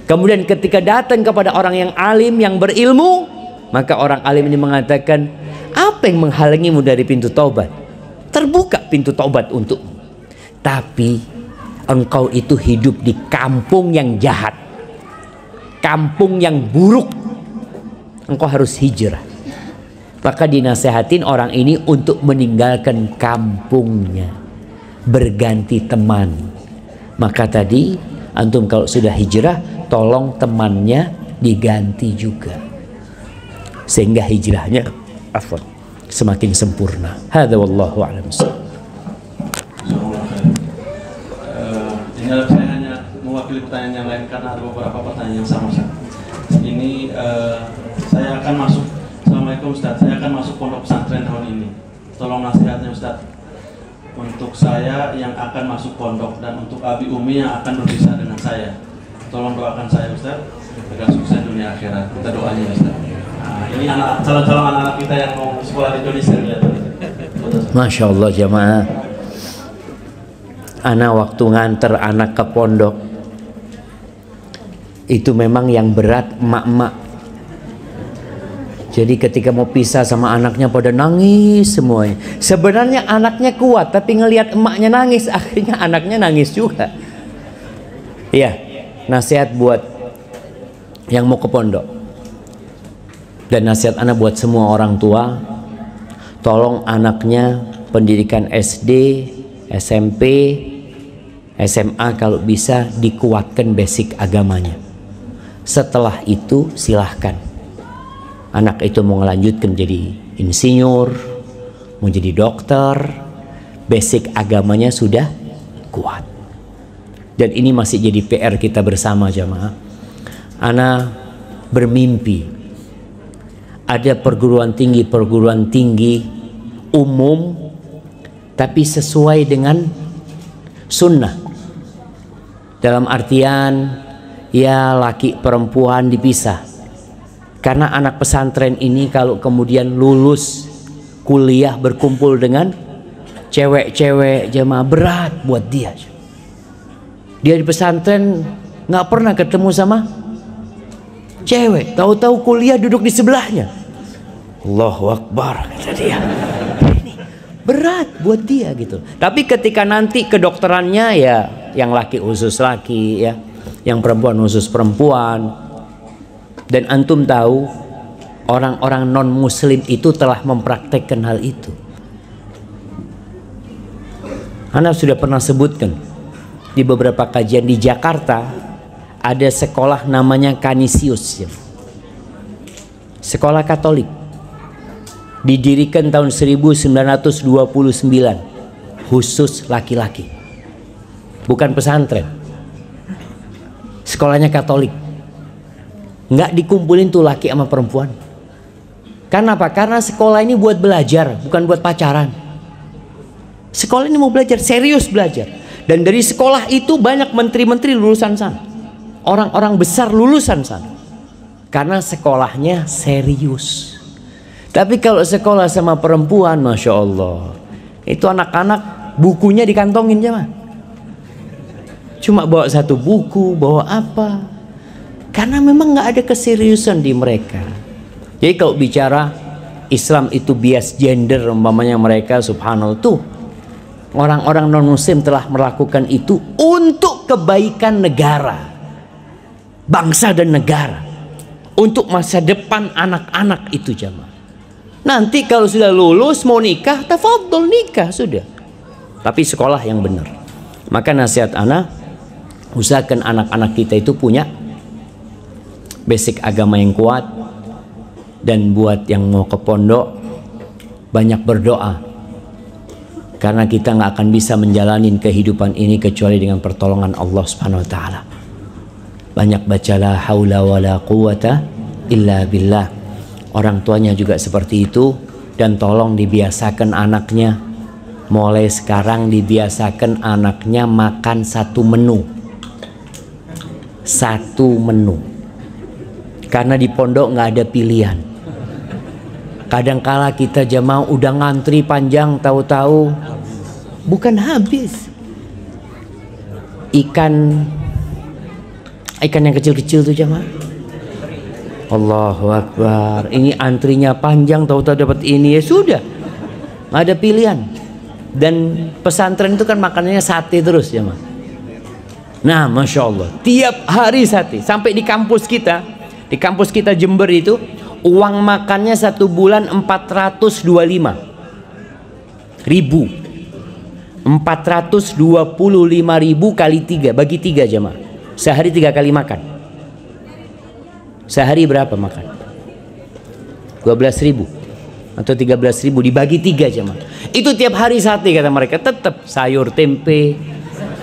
Kemudian ketika datang kepada orang yang alim, yang berilmu, maka orang alim ini mengatakan, apa yang menghalangimu dari pintu taubat? Terbuka pintu taubat untukmu. Tapi engkau itu hidup di kampung yang jahat, kampung yang buruk. Engkau harus hijrah. Maka dinasehatin orang ini untuk meninggalkan kampungnya, berganti teman. Maka tadi antum kalau sudah hijrah, tolong temannya diganti juga, sehingga hijrahnya semakin sempurna. Hadza wallahu a'lam. Saya hanya mewakili pertanyaan yang lain karena ada beberapa pertanyaan yang sama. Ini ini saya akan masuk. Assalamualaikum Ustaz, saya akan masuk pondok pesantren tahun ini. Tolong nasihatnya Ustaz. Untuk saya yang akan masuk pondok dan untuk Abi Umi yang akan berpisah dengan saya. Tolong doakan saya Ustaz agar sukses dunia akhirat. Kita doanya Ustaz. Nah, ini calon-calon anak-anak kita yang mau sekolah di Indonesia lihat. Masya Allah jamaah. Ana waktu nganter anak ke pondok itu memang yang berat emak-emak. Jadi ketika mau pisah sama anaknya pada nangis semuanya. Sebenarnya anaknya kuat tapi ngelihat emaknya nangis, akhirnya anaknya nangis juga. Iya, nasihat buat yang mau ke pondok. Dan nasihat anak buat semua orang tua, tolong anaknya pendidikan SD, SMP, SMA kalau bisa dikuatkan basic agamanya. Setelah itu silahkan anak itu mau melanjutkan jadi insinyur, mau jadi dokter, basic agamanya sudah kuat. Dan ini masih jadi PR kita bersama jamaah. Ana bermimpi ada perguruan tinggi umum tapi sesuai dengan sunnah. Dalam artian ya laki perempuan dipisah. Karena anak pesantren ini kalau kemudian lulus kuliah berkumpul dengan cewek-cewek jamaah berat buat dia. Dia di pesantren nggak pernah ketemu sama cewek, tahu-tahu kuliah duduk di sebelahnya. Allahu Akbar kata dia. Ini berat buat dia gitu. Tapi ketika nanti kedokterannya ya yang laki khusus laki ya, yang perempuan khusus perempuan. Dan antum tahu orang-orang non muslim itu telah mempraktekkan hal itu. Ana sudah pernah sebutkan di beberapa kajian di Jakarta ada sekolah namanya Canisius ya. Sekolah Katolik didirikan tahun 1929 khusus laki-laki, bukan pesantren. Sekolahnya Katolik, nggak dikumpulin tuh laki sama perempuan. Karena apa? Karena sekolah ini buat belajar, bukan buat pacaran. Sekolah ini mau belajar, serius belajar. Dan dari sekolah itu banyak menteri-menteri lulusan sana, orang-orang besar lulusan sana, karena sekolahnya serius. Tapi kalau sekolah sama perempuan, Masya Allah, itu anak-anak bukunya dikantongin jemaah. Cuma bawa satu buku, bawa apa? Karena memang nggak ada keseriusan di mereka. Jadi kalau bicara Islam itu bias gender, umpamanya mereka subhanallah tuh orang-orang non muslim telah melakukan itu untuk kebaikan negara, bangsa dan negara, untuk masa depan anak-anak itu jamaah. Nanti kalau sudah lulus mau nikah, tafadhol nikah sudah. Tapi sekolah yang benar. Maka nasihat anak, usahakan anak-anak kita itu punya basic agama yang kuat. Dan buat yang mau ke pondok, banyak berdoa. Karena kita nggak akan bisa menjalani kehidupan ini kecuali dengan pertolongan Allah Subhanahu Wa Taala. Banyak baca la haula wala quwata illa billah. Orang tuanya juga seperti itu. Dan tolong dibiasakan anaknya, mulai sekarang dibiasakan anaknya makan satu menu. Satu menu. Karena di pondok nggak ada pilihan. Kadangkala kita jamaah udah ngantri panjang, tahu-tahu bukan habis. Ikan yang kecil-kecil tuh jamaah. Allahu Akbar. Ini antrinya panjang, tahu-tahu dapat ini, ya sudah. Nggak ada pilihan. Dan pesantren itu kan makanannya sate terus jamaah. Nah, Masya Allah, tiap hari sate. Sampai di kampus kita Jember itu, uang makannya satu bulan 425.000. 425.000 kali 3, bagi 3 jemaah. Sehari 3 kali makan. Sehari berapa makan? 12.000 atau 13.000 dibagi 3 jemaah. Itu tiap hari sate kata mereka. Tetap sayur tempe,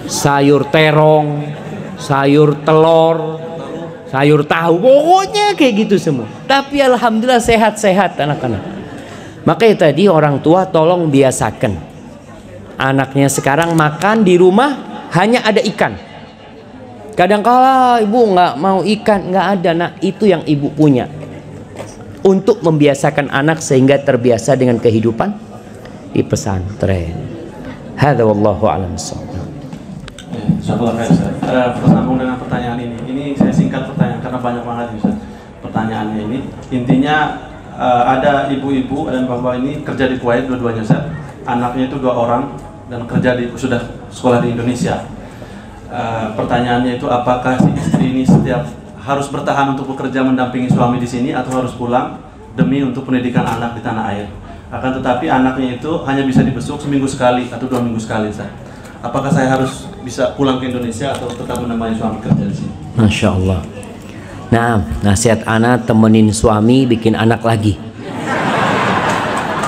sayur terong, sayur telur, sayur tahu, pokoknya kayak gitu semua. Tapi alhamdulillah sehat-sehat anak-anak. Makanya tadi orang tua tolong biasakan anaknya sekarang makan di rumah hanya ada ikan. Kadang-kala ibu nggak mau ikan, nggak ada. Nah, itu yang ibu punya untuk membiasakan anak sehingga terbiasa dengan kehidupan di pesantren. Hadza wallahu a'lam bissawab. Bersambung dengan pertanyaan ini saya singkat pertanyaan karena banyak banget Ustaz pertanyaannya ini. Intinya ada ibu-ibu dan bapak ini kerja di Kuwait dua-duanya Ustaz. Anaknya itu 2 orang dan kerja sudah sekolah di Indonesia. Pertanyaannya itu apakah si istri ini setiap harus bertahan untuk bekerja mendampingi suami di sini atau harus pulang demi untuk pendidikan anak di tanah air. Akan tetapi anaknya itu hanya bisa dibesuk seminggu sekali atau 2 minggu sekali Ustaz. Apakah saya harus bisa pulang ke Indonesia atau tetap menemani suami kerja di sini? Masya Allah. Nah, nasihat anak temenin suami bikin anak lagi.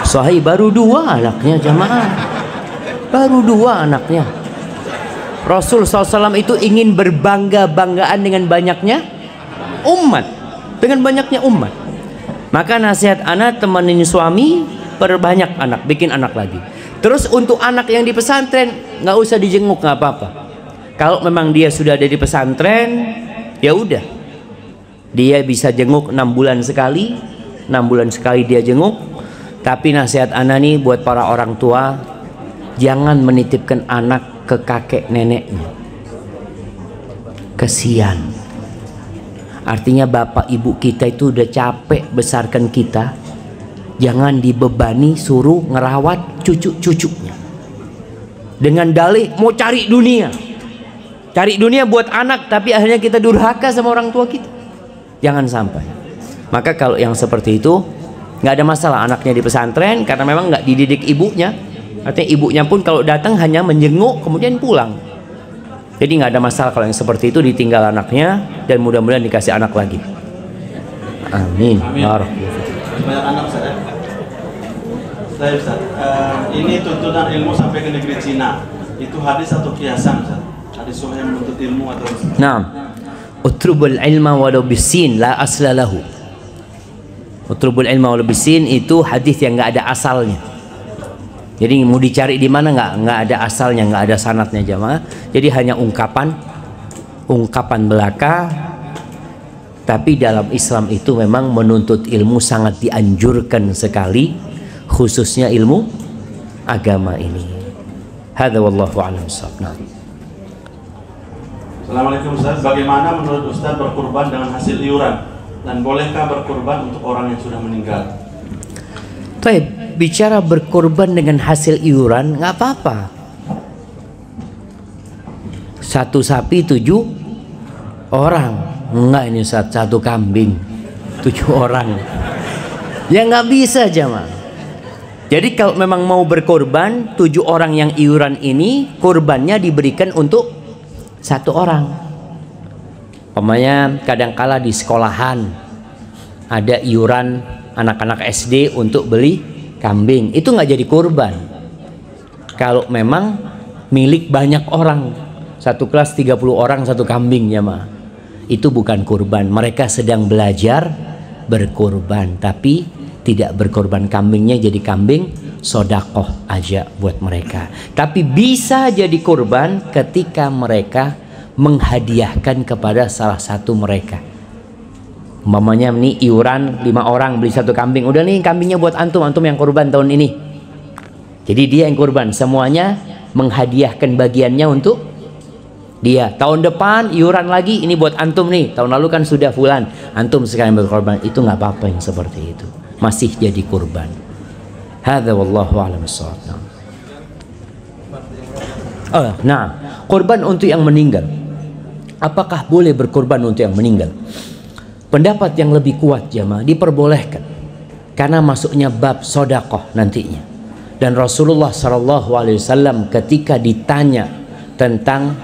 Sahih baru 2 anaknya jamaah. Baru 2 anaknya. Rasul SAW itu ingin berbangga-banggaan dengan banyaknya umat. Dengan banyaknya umat. Maka nasihat anak temenin suami, perbanyak anak, bikin anak lagi. Terus untuk anak yang di pesantren nggak usah dijenguk, nggak apa-apa. Kalau memang dia sudah ada di pesantren, ya udah, dia bisa jenguk 6 bulan sekali, 6 bulan sekali dia jenguk. Tapi nasihat anak nih buat para orang tua, jangan menitipkan anak ke kakek neneknya. Kesian. Artinya bapak ibu kita itu udah capek besarkan kita. Jangan dibebani suruh ngerawat cucu-cucunya dengan dalih mau cari dunia buat anak, tapi akhirnya kita durhaka sama orang tua kita. Jangan sampai. Maka kalau yang seperti itu nggak ada masalah anaknya di pesantren karena memang nggak dididik ibunya. Artinya ibunya pun kalau datang hanya menjenguk kemudian pulang. Jadi nggak ada masalah kalau yang seperti itu ditinggal anaknya, dan mudah-mudahan dikasih anak lagi. Amin. Banyak anak Ustaz. Ustaz, ini tuntunan ilmu sampai ke negeri Cina. Itu hadis atau kiasan Ustaz? Hadis yang menuntut ilmu atau? Naam. Utrubul ilma walau bisin la asla lahu. Utrubul ilma walau bisin itu hadis yang nggak ada asalnya. Jadi mau dicari di mana nggak ada asalnya, nggak ada sanadnya jamaah. Jadi hanya ungkapan belaka. Tapi dalam Islam itu memang menuntut ilmu sangat dianjurkan sekali, khususnya ilmu agama ini. Hadza wallahu a'lam bissawab. Assalamualaikum Ustaz. Bagaimana menurut Ustaz berkurban dengan hasil iuran, dan bolehkah berkurban untuk orang yang sudah meninggal? Baik, bicara berkurban dengan hasil iuran nggak apa-apa. 1 sapi 7 orang. Enggak, ini 1 kambing 7 orang. Ya nggak bisa jamaah. Jadi kalau memang mau berkorban 7 orang yang iuran ini, kurbannya diberikan untuk 1 orang. Umpamanya kadangkala di sekolahan ada iuran anak-anak SD untuk beli kambing, itu nggak jadi kurban. Kalau memang milik banyak orang, 1 kelas 30 orang 1 kambing jamaah, itu bukan kurban. Mereka sedang belajar berkurban, tapi tidak berkorban kambingnya, jadi kambing sodakoh aja buat mereka. Tapi bisa jadi kurban ketika mereka menghadiahkan kepada salah satu mereka. Umpamanya nih iuran 5 orang beli 1 kambing, udah nih kambingnya buat antum yang kurban tahun ini. Jadi dia yang kurban, semuanya menghadiahkan bagiannya untuk dia. Tahun depan iuran lagi, ini buat antum nih, tahun lalu kan sudah fulan, antum sekalian berkorban. Itu nggak apa-apa yang seperti itu, masih jadi kurban. Hadza wallahu a'lam bissawab. Nah, korban untuk yang meninggal, apakah boleh berkorban untuk yang meninggal? Pendapat yang lebih kuat jamaah, diperbolehkan karena masuknya bab sodakoh nantinya. Dan Rasulullah SAW ketika ditanya tentang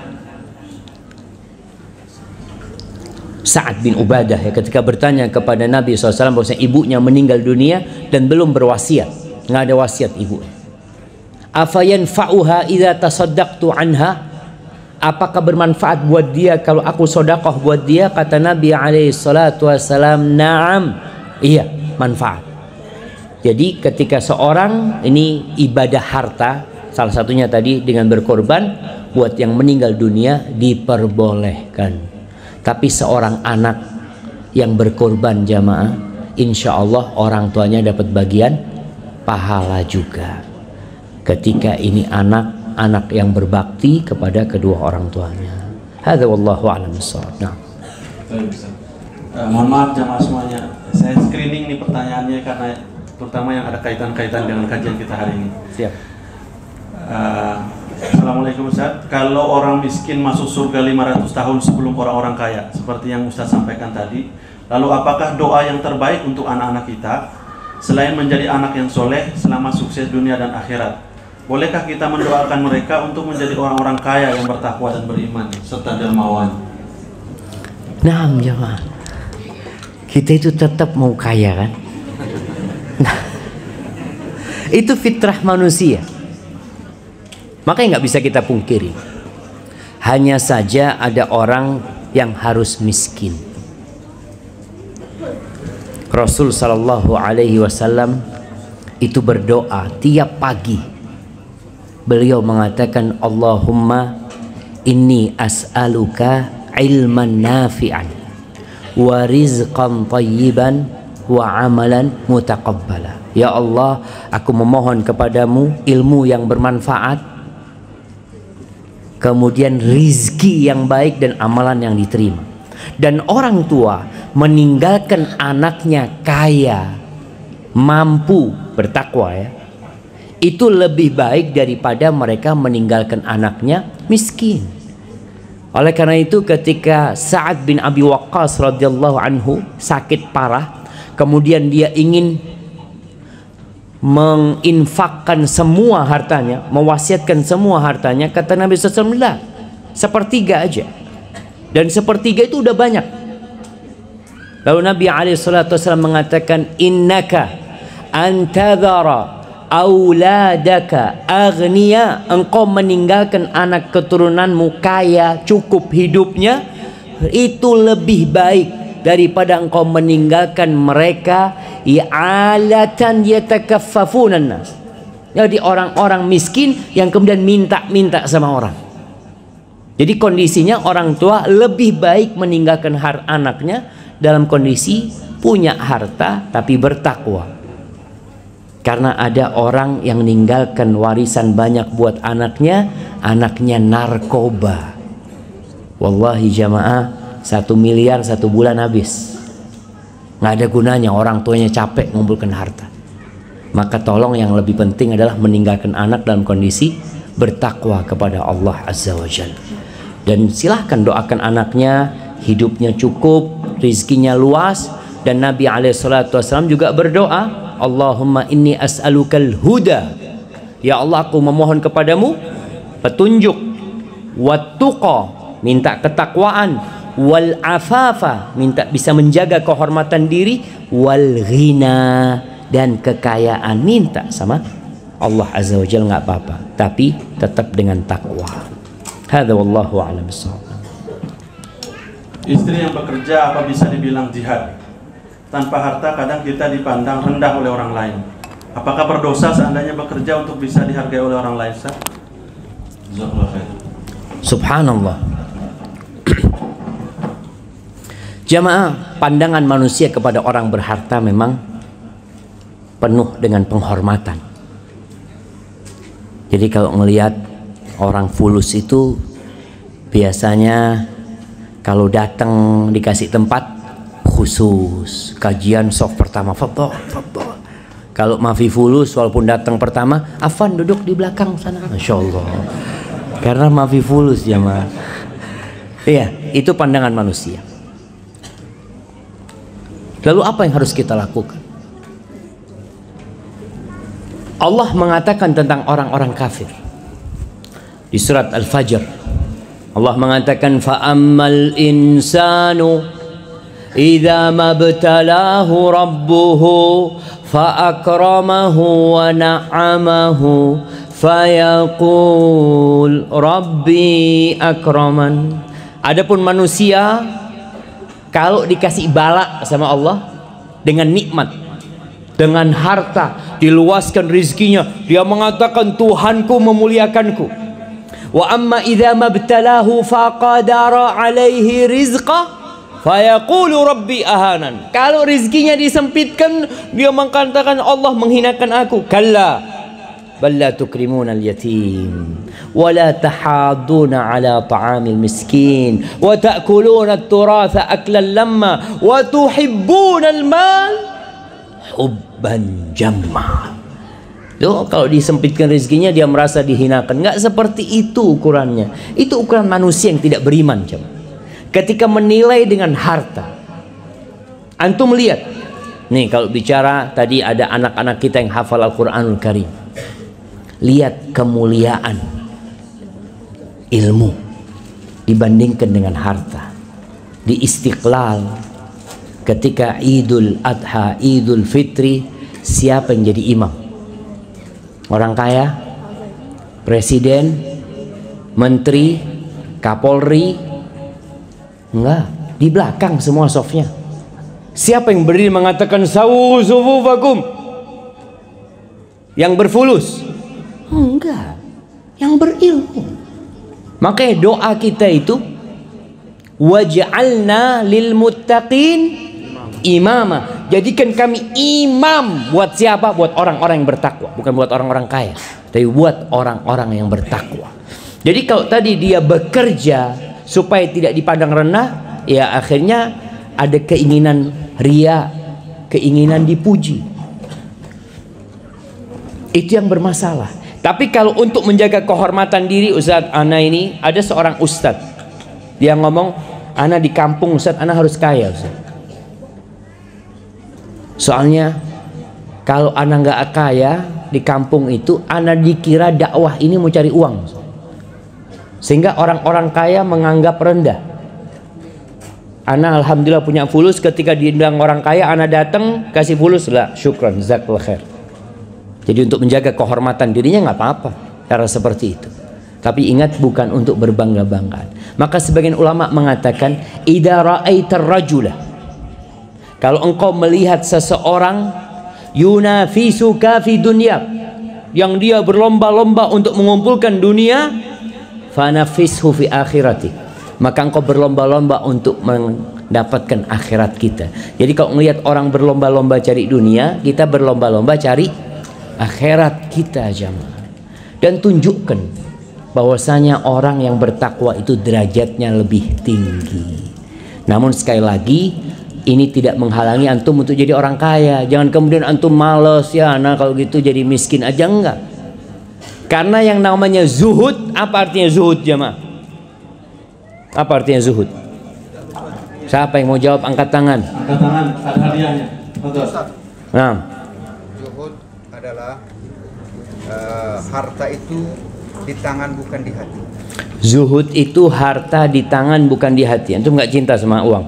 Sa'ad bin Ubadah, ya, ketika bertanya kepada Nabi SAW bahwa ibunya meninggal dunia dan belum berwasiat, nggak ada wasiat ibunya. Afayanfa'uha idza tasaddaqtu anha? apakah bermanfaat buat dia kalau aku sodakoh buat dia? Kata Nabi alaihi salatu wassalam, na'am, iya, manfaat. Jadi ketika seorang ini ibadah harta, salah satunya tadi dengan berkorban, buat yang meninggal dunia diperbolehkan. Tapi seorang anak yang berkorban jamaah, insya Allah orang tuanya dapat bagian pahala juga. Ketika ini anak yang berbakti kepada kedua orang tuanya. Hadza wallahu a'lam bissawab. Nah. Mohon maaf jamaah semuanya, saya screening nih pertanyaannya karena terutama yang ada kaitan-kaitan dengan kajian kita hari ini. Siap. Assalamualaikum Ustaz. Kalau orang miskin masuk surga 500 tahun sebelum orang-orang kaya, seperti yang Ustaz sampaikan tadi, lalu apakah doa yang terbaik untuk anak-anak kita selain menjadi anak yang soleh selama sukses dunia dan akhirat? Bolehkah kita mendoakan mereka untuk menjadi orang-orang kaya yang bertakwa dan beriman serta dermawan? Nah, jemaah, kita itu tetap mau kaya kan? Nah, itu fitrah manusia. Makanya nggak bisa kita pungkiri. Hanya saja ada orang yang harus miskin. Rasul sallallahu alaihi wasallam itu berdoa tiap pagi. Beliau mengatakan, Allahumma inni as'aluka ilman nafi'an wa rizqan tayyiban wa amalan mutaqabbala. Ya Allah, aku memohon kepadamu ilmu yang bermanfaat, kemudian rizki yang baik dan amalan yang diterima. Dan orang tua meninggalkan anaknya kaya, mampu, bertakwa ya, itu lebih baik daripada mereka meninggalkan anaknya miskin. Oleh karena itu ketika Sa'ad bin Abi Waqqas radhiyallahu anhu sakit parah, kemudian dia ingin menginfakkan semua hartanya, mewasiatkan semua hartanya, kata Nabi SAW, lah, sepertiga aja. Dan sepertiga itu udah banyak. Lalu Nabi SAW mengatakan, innaka antadhara auladaka aghniya, engkau meninggalkan anak keturunanmu kaya, cukup hidupnya, itu lebih baik daripada engkau meninggalkan mereka i'alatan yatakaffafunan nas. Jadi orang-orang miskin yang kemudian minta-minta sama orang. Jadi kondisinya orang tua lebih baik meninggalkan anaknya dalam kondisi punya harta tapi bertakwa. Karena ada orang yang meninggalkan warisan banyak buat anaknya, anaknya narkoba. Wallahi jamaah, 1 miliar 1 bulan habis. Nggak ada gunanya, orang tuanya capek mengumpulkan harta. Maka tolong yang lebih penting adalah meninggalkan anak dalam kondisi bertakwa kepada Allah Azza wa Jalla. Dan silahkan doakan anaknya, hidupnya cukup, rizkinya luas. Dan Nabi SAW juga berdoa, Allahumma inni as'alukal huda. Ya Allah, aku memohon kepadamu petunjuk, wattuqa, minta ketakwaan, wal afafa, minta bisa menjaga kehormatan diri, wal ghina, dan kekayaan, minta sama Allah Azza wa Jalla, nggak apa-apa, tapi tetap dengan takwa. Hadza wallahu a'lam bissawab. Istri yang bekerja apa bisa dibilang jihad? Tanpa harta kadang kita dipandang rendah oleh orang lain. Apakah berdosa seandainya bekerja untuk bisa dihargai oleh orang lain? Subhanallah. Jamaah, pandangan manusia kepada orang berharta memang penuh dengan penghormatan. Jadi kalau melihat orang fulus itu biasanya kalau datang dikasih tempat khusus, kajian soft pertama, fadhol. Kalau mafi fulus walaupun datang pertama, afan duduk di belakang sana, masya Allah. Karena mafi fulus jamaah. Iya, itu pandangan manusia. Lalu apa yang harus kita lakukan? Allah mengatakan tentang orang-orang kafir di surat Al-Fajr. Allah mengatakan, fa'ammal insanu idza mabtalahu rabbuhu fa akramahu wa na'amahu fayaqul rabbi akraman. Adapun manusia kalau dikasih bala sama Allah dengan nikmat, dengan harta, diluaskan rizkinya, dia mengatakan Tuhanku memuliakanku. Wa amma idza mabtalahu faqadara alaihi rizqa fayaqulu rabbi ahanan. Kalau rizkinya disempitkan, dia mengatakan Allah menghinakan aku. Kalla bal la tukrimuna al-yatim wa la tahadduna ala ta'amil miskin wa ta'kuluna at-turatha aklan lamma wa tuhibbuna al-mal hubban jamma. Loh, kalau disempitkan rezekinya dia merasa dihinakan. Nggak seperti itu ukurannya. Itu ukuran manusia yang tidak beriman. Ketika menilai dengan harta, antum lihat nih, kalau bicara tadi ada anak-anak kita yang hafal Al-Quranul Karim, lihat kemuliaan ilmu dibandingkan dengan harta. Di Istiqlal ketika Idul Adha, Idul Fitri, siapa yang jadi imam? Orang kaya, presiden, menteri, kapolri? Enggak, di belakang semua sofnya. Siapa yang berdiri mengatakan sawu sufufakum? Yang berfulus? Enggak, yang berilmu. Makanya doa kita itu waj'alna lil muttaqin imama. Jadikan kami imam buat siapa? Buat orang-orang yang bertakwa, bukan buat orang-orang kaya, tapi buat orang-orang yang bertakwa. Jadi kalau tadi dia bekerja supaya tidak dipandang rendah, ya akhirnya ada keinginan ria, keinginan dipuji. Itu yang bermasalah. Tapi kalau untuk menjaga kehormatan diri, Ustadz, ana ini ada seorang ustadz, dia ngomong, ana di kampung Ustadz, ana harus kaya Ustadz. Soalnya kalau ana nggak kaya di kampung itu, ana dikira dakwah ini mau cari uang, sehingga orang-orang kaya menganggap rendah. Ana alhamdulillah punya fulus, ketika diundang orang kaya, ana datang kasih fulus, lah syukran, jazakallah khair. Jadi untuk menjaga kehormatan dirinya nggak apa-apa cara seperti itu. Tapi ingat, bukan untuk berbangga-banggaan. Maka sebagian ulama mengatakan, idza ra'aitar rajula, kalau engkau melihat seseorang yunafisuka fi dunya, yang dia berlomba-lomba untuk mengumpulkan dunia, fanafishu fi akhirati, maka engkau berlomba-lomba untuk mendapatkan akhirat kita. Jadi kalau melihat orang berlomba-lomba cari dunia, kita berlomba-lomba cari akhirat kita, jamaah. Dan tunjukkan bahwasanya orang yang bertakwa itu derajatnya lebih tinggi. Namun sekali lagi, ini tidak menghalangi antum untuk jadi orang kaya. Jangan kemudian antum males, ya nah kalau gitu jadi miskin aja, enggak. Karena yang namanya zuhud, apa artinya zuhud, jamaah? Apa artinya zuhud? Siapa yang mau jawab, angkat tangan. Angkat tangan, ada hadiahnya. Nah, zuhud adalah harta itu di tangan bukan di hati. zuhud itu harta di tangan bukan di hati. Antum nggak cinta sama uang?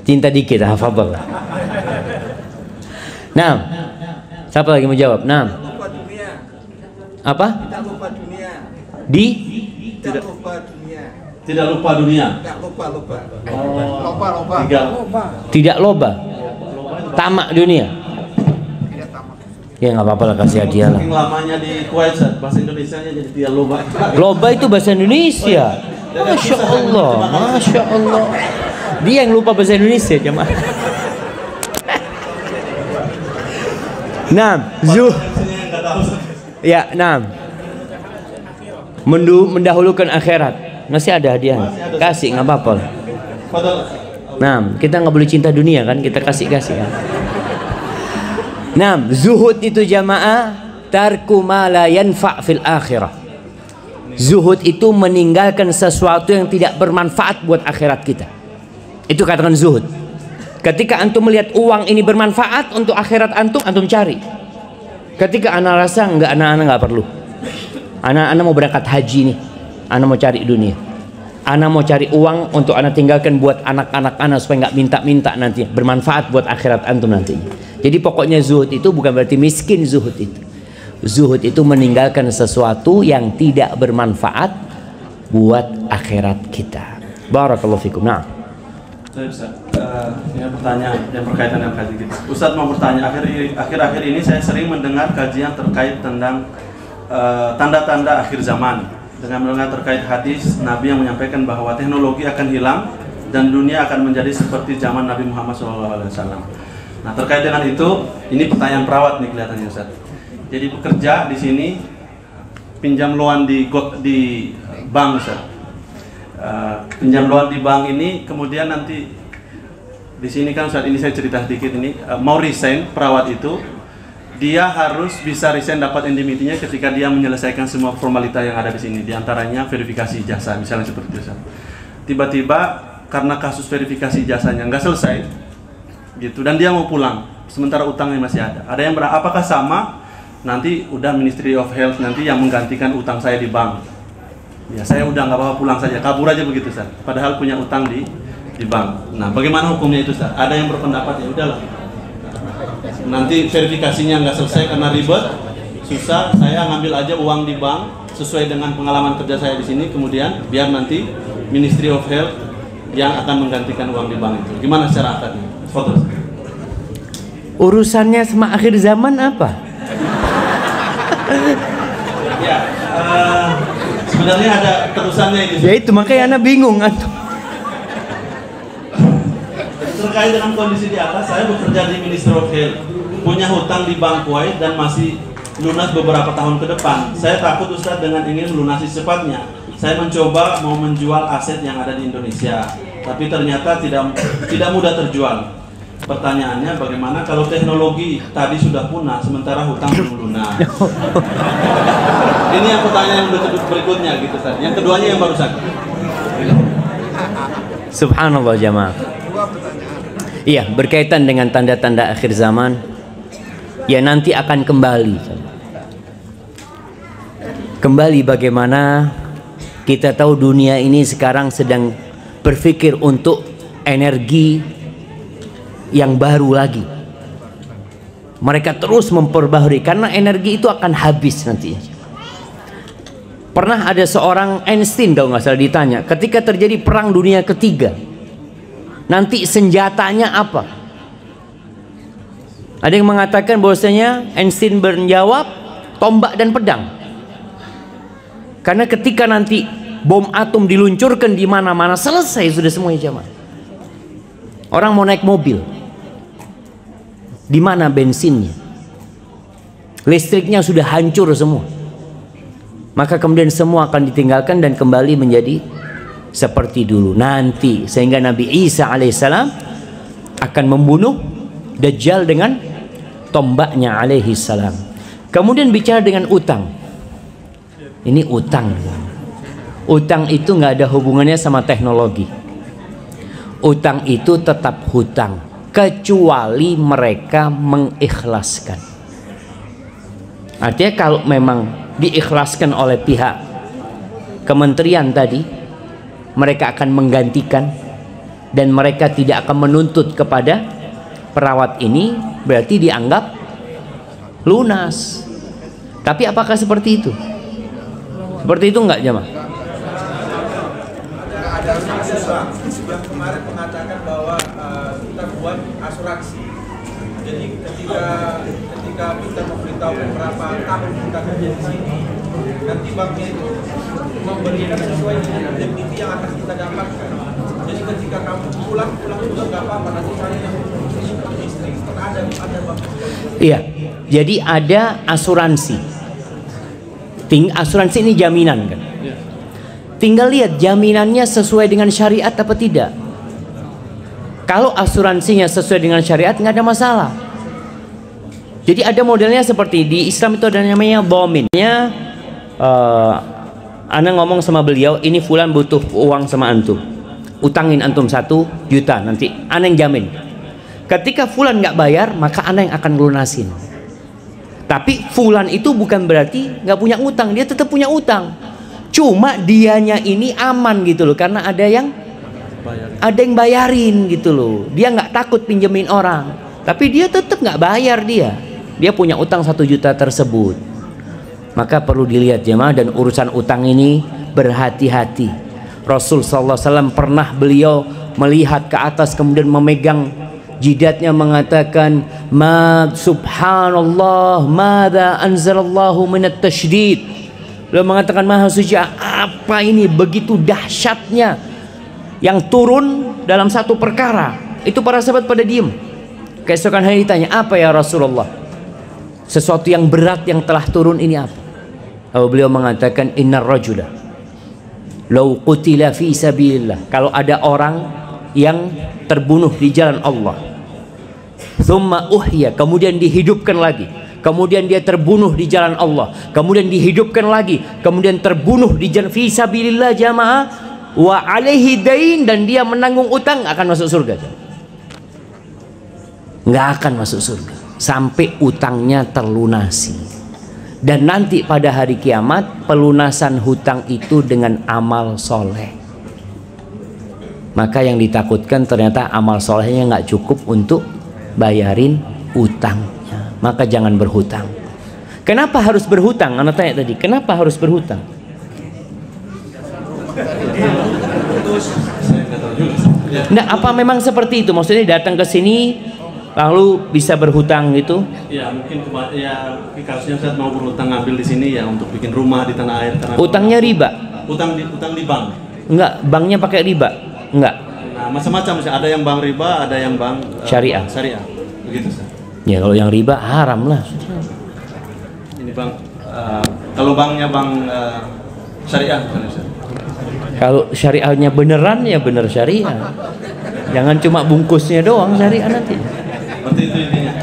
Cinta dikit, hafal. Nah, siapa lagi mau jawab? Nah, Lupa dunia. apa? Tidak lupa dunia. Tidak lupa dunia. Tidak lupa dunia. Tidak lupa. Oh. Tidak loba, tamak dunia. Tidak tamak. Ya nggak apa-apa lah, kasih hadiah lah. Saking lamanya di Kuwait, bahasa Indonesianya jadi tidak loba. Loba itu bahasa Indonesia. Masya Allah, Masya Allah. Dia yang lupa bahasa Indonesia, jemaah. Nah, ya, nah, mendahulukan akhirat. Masih ada hadiah, kasih nggak apa-apa. Nah, kita nggak boleh cinta dunia kan, kita kasih kan. Nah, zuhud itu jamaah tarku ma la yanfa' fil akhirah. Zuhud itu meninggalkan sesuatu yang tidak bermanfaat buat akhirat kita. Itu katakan zuhud. Ketika antum melihat uang ini bermanfaat untuk akhirat antum, antum cari. Ketika anak rasa enggak, anak-anak nggak perlu. Anak-anak mau berangkat haji nih, anak mau cari dunia. Anak mau cari uang untuk anak tinggalkan buat anak-anak anak supaya nggak minta-minta nanti, bermanfaat buat akhirat antum nantinya. Jadi pokoknya zuhud itu bukan berarti miskin, zuhud itu Zuhud itu meninggalkan sesuatu yang tidak bermanfaat buat akhirat kita. Barakallahu fikum. Nah, Ustaz, ini pertanyaan yang berkaitan dengan kajian kita. Ustaz mau bertanya, akhir-akhir ini saya sering mendengar kajian terkait tentang tanda-tanda akhir zaman, dengan mendengar terkait hadis Nabi yang menyampaikan bahwa teknologi akan hilang dan dunia akan menjadi seperti zaman Nabi Muhammad SAW. Nah, terkait dengan itu, ini pertanyaan perawat nih kelihatannya Ustaz. Jadi bekerja di sini, pinjam loan di bank Ustaz. Pinjam loan di bank ini, kemudian nanti di sini kan saat ini saya cerita sedikit ini, mau resign perawat itu, dia harus bisa resign dapat indemnity-nya ketika dia menyelesaikan semua formalita yang ada di sini, diantaranya verifikasi jasa, misalnya seperti itu. Tiba-tiba karena kasus verifikasi jasanya nggak selesai, gitu, dan dia mau pulang, sementara utangnya masih ada. Ada yang apakah sama? Nanti udah Ministry of Health nanti yang menggantikan utang saya di bank. Ya saya udah nggak apa-apa pulang saja, kabur aja begitu Ustaz. Padahal punya utang di bank. Nah bagaimana hukumnya itu Ustaz? Ada yang berpendapat ya udahlah. Nanti verifikasinya nggak selesai karena ribet, susah. Saya ngambil aja uang di bank sesuai dengan pengalaman kerja saya di sini. Kemudian biar nanti Ministry of Health yang akan menggantikan uang di bank itu. Gimana secara akadnya? Foto. Urusannya sama akhir zaman apa? Ya, sebenarnya ada terusannya ini. Ya itu makanya anak bingung antum. Terkait dengan kondisi di atas, saya bekerja di Ministry of Health, punya hutang di Bank Kuwait dan masih lunas beberapa tahun ke depan. Saya takut Ustadz dengan ingin melunasi secepatnya. Saya mencoba mau menjual aset yang ada di Indonesia, tapi ternyata tidak mudah terjual. Pertanyaannya bagaimana kalau teknologi tadi sudah punah sementara hutang belum lunas? Ini yang pertanyaan yang berikutnya gitu Ustaz. Yang keduanya yang barusan. Subhanallah jamaah. Iya, berkaitan dengan tanda-tanda akhir zaman, ya nanti akan kembali. Kembali bagaimana kita tahu dunia ini sekarang sedang berpikir untuk energi yang baru lagi. Mereka terus memperbaharui karena energi itu akan habis nanti. Pernah ada seorang Einstein kalau nggak salah ditanya, ketika terjadi perang dunia ketiga, nanti senjatanya apa? Ada yang mengatakan bahwasanya Einstein menjawab tombak dan pedang. Karena ketika nanti bom atom diluncurkan di mana-mana, selesai sudah semuanya jamaah. Orang mau naik mobil, di mana bensinnya? Listriknya sudah hancur semua. Maka kemudian semua akan ditinggalkan dan kembali menjadi seperti dulu nanti, sehingga Nabi Isa alaihissalam akan membunuh Dajjal dengan tombaknya alaihissalam. Kemudian bicara dengan utang. Ini utang. Utang itu nggak ada hubungannya sama teknologi. Utang itu tetap hutang, kecuali mereka mengikhlaskan. Artinya kalau memang diikhlaskan oleh pihak kementerian tadi, mereka akan menggantikan dan mereka tidak akan menuntut kepada perawat ini, berarti dianggap lunas. Tapi apakah seperti itu? Seperti itu enggak jemaah? Ada yang kemarin mengatakan bahwa kita buat asuransi. Jadi ketika kita memberitahu berapa tahun kita kerja di sini, nanti banknya itu memberikan sesuai dengan indemnity yang akan kita dapatkan. Jadi ketika kamu pulang juga nggak apa-apa, nanti saya yang untuk istri ada bank. Iya, jadi ada asuransi. Asuransi ini jaminan kan? Tinggal lihat jaminannya sesuai dengan syariat apa tidak. Kalau asuransinya sesuai dengan syariat nggak ada masalah. Jadi ada modelnya seperti di Islam itu ada namanya dhaminnya. Ana ngomong sama beliau, ini fulan butuh uang sama antum, utangin antum 1 juta, nanti ana yang jamin. Ketika fulan nggak bayar, maka ana yang akan lunasin. Tapi fulan itu bukan berarti nggak punya utang, dia tetap punya utang. Cuma dianya ini aman gitu loh, karena ada yang bayarin gitu loh. Dia nggak takut pinjemin orang, tapi dia tetap nggak bayar dia punya utang 1 juta tersebut. Maka perlu dilihat jemaah, dan urusan utang ini berhati-hati. Rasul sallallahu alaihi wasallam pernah beliau melihat ke atas kemudian memegang jidatnya mengatakan, ma subhanallah madza anzalallahu minat tasydid. Beliau mengatakan, maha suci, apa ini begitu dahsyatnya yang turun dalam satu perkara. Itu para sahabat pada diem. Keesokan hari ditanya, apa ya Rasulullah, sesuatu yang berat yang telah turun ini apa? Lalu beliau mengatakan, innar rajula law qutila fi sabilillah, kalau ada orang yang terbunuh di jalan Allah, thumma uhya, kemudian dihidupkan lagi, kemudian dia terbunuh di jalan Allah, kemudian dihidupkan lagi, kemudian terbunuh di jalan fi sabilillah jamaah, wa alaihi dain, dan dia menanggung utang, akan masuk surga. Nggak akan masuk surga sampai utangnya terlunasi. Dan nanti pada hari kiamat pelunasan hutang itu dengan amal soleh. Maka yang ditakutkan ternyata amal solehnya nggak cukup untuk bayarin utangnya. Maka jangan berhutang. Kenapa harus berhutang? Anda tanya tadi, kenapa harus berhutang? Nah, apa memang seperti itu? Maksudnya datang ke sini lalu bisa berhutang gitu? Ya mungkin ya kasusnya saya mau berhutang ngambil di sini ya untuk bikin rumah di tanah air. Utangnya riba? Utang di bank? Enggak, banknya pakai riba? Enggak. Nah macam-macam, ada yang bank riba, ada yang bank syariah. Syariah, begitu sih. Ya kalau yang riba haram lah. Ini bank, kalau banknya bank syariah bukan Ustaz? Kalau syariahnya beneran ya bener syariah. Jangan cuma bungkusnya doang syariah nanti. Seperti itu intinya.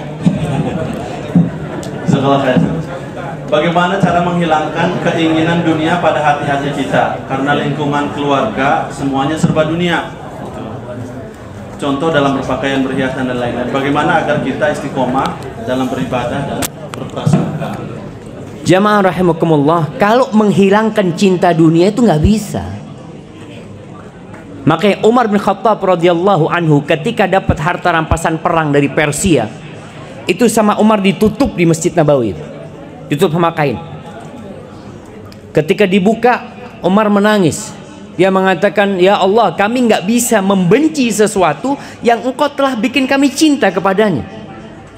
Bagaimana cara menghilangkan keinginan dunia pada hati-hati kita? Karena lingkungan keluarga semuanya serba dunia. Contoh dalam berpakaian, berhiasan dan lain-lain. Bagaimana agar kita istiqomah dalam beribadah dan berprasangka? Jamaah rahimakumullah, kalau menghilangkan cinta dunia itu nggak bisa. Makanya Umar bin Khattab radhiyallahu anhu ketika dapat harta rampasan perang dari Persia, itu sama Umar ditutup di Masjid Nabawi, ditutup sama kain. Ketika dibuka, Umar menangis. Dia mengatakan, ya Allah, kami nggak bisa membenci sesuatu yang engkau telah bikin kami cinta kepadanya.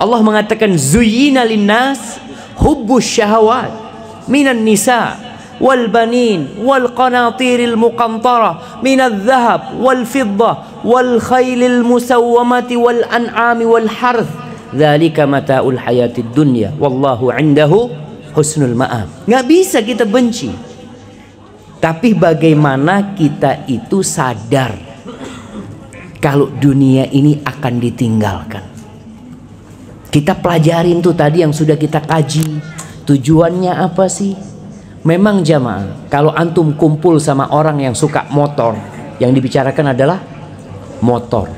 Allah mengatakan, zuyyina linnas hubbus syahawat minan nisa wal banin wal qanatiril muqantarah minadh dhahab wal fiddah wal khailil musawwamati wal an'ami wal harth dzalika mata'ul hayatid dunya wallahu 'indahu husnul ma'ab. Nggak bisa kita benci, tapi bagaimana kita itu sadar kalau dunia ini akan ditinggalkan. Kita pelajarin tuh tadi yang sudah kita kaji, tujuannya apa sih? Memang jamaah, kalau antum kumpul sama orang yang suka motor, yang dibicarakan adalah motor.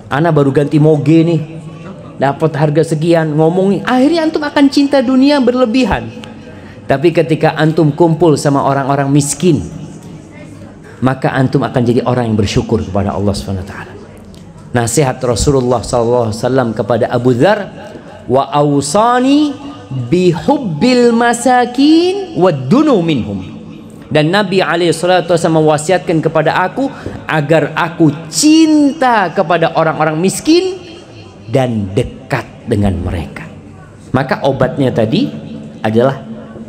Ana baru ganti moge nih, dapat harga sekian, ngomongin, akhirnya antum akan cinta dunia berlebihan. Tapi ketika antum kumpul sama orang-orang miskin, maka antum akan jadi orang yang bersyukur kepada Allah SWT. Nasihat Rasulullah SAW kepada Abu Dzar, wa awsani bihubbil masakin waddunu minhum, dan Nabi SAW mewasiatkan kepada aku agar aku cinta kepada orang-orang miskin dan dekat dengan mereka. Maka obatnya tadi adalah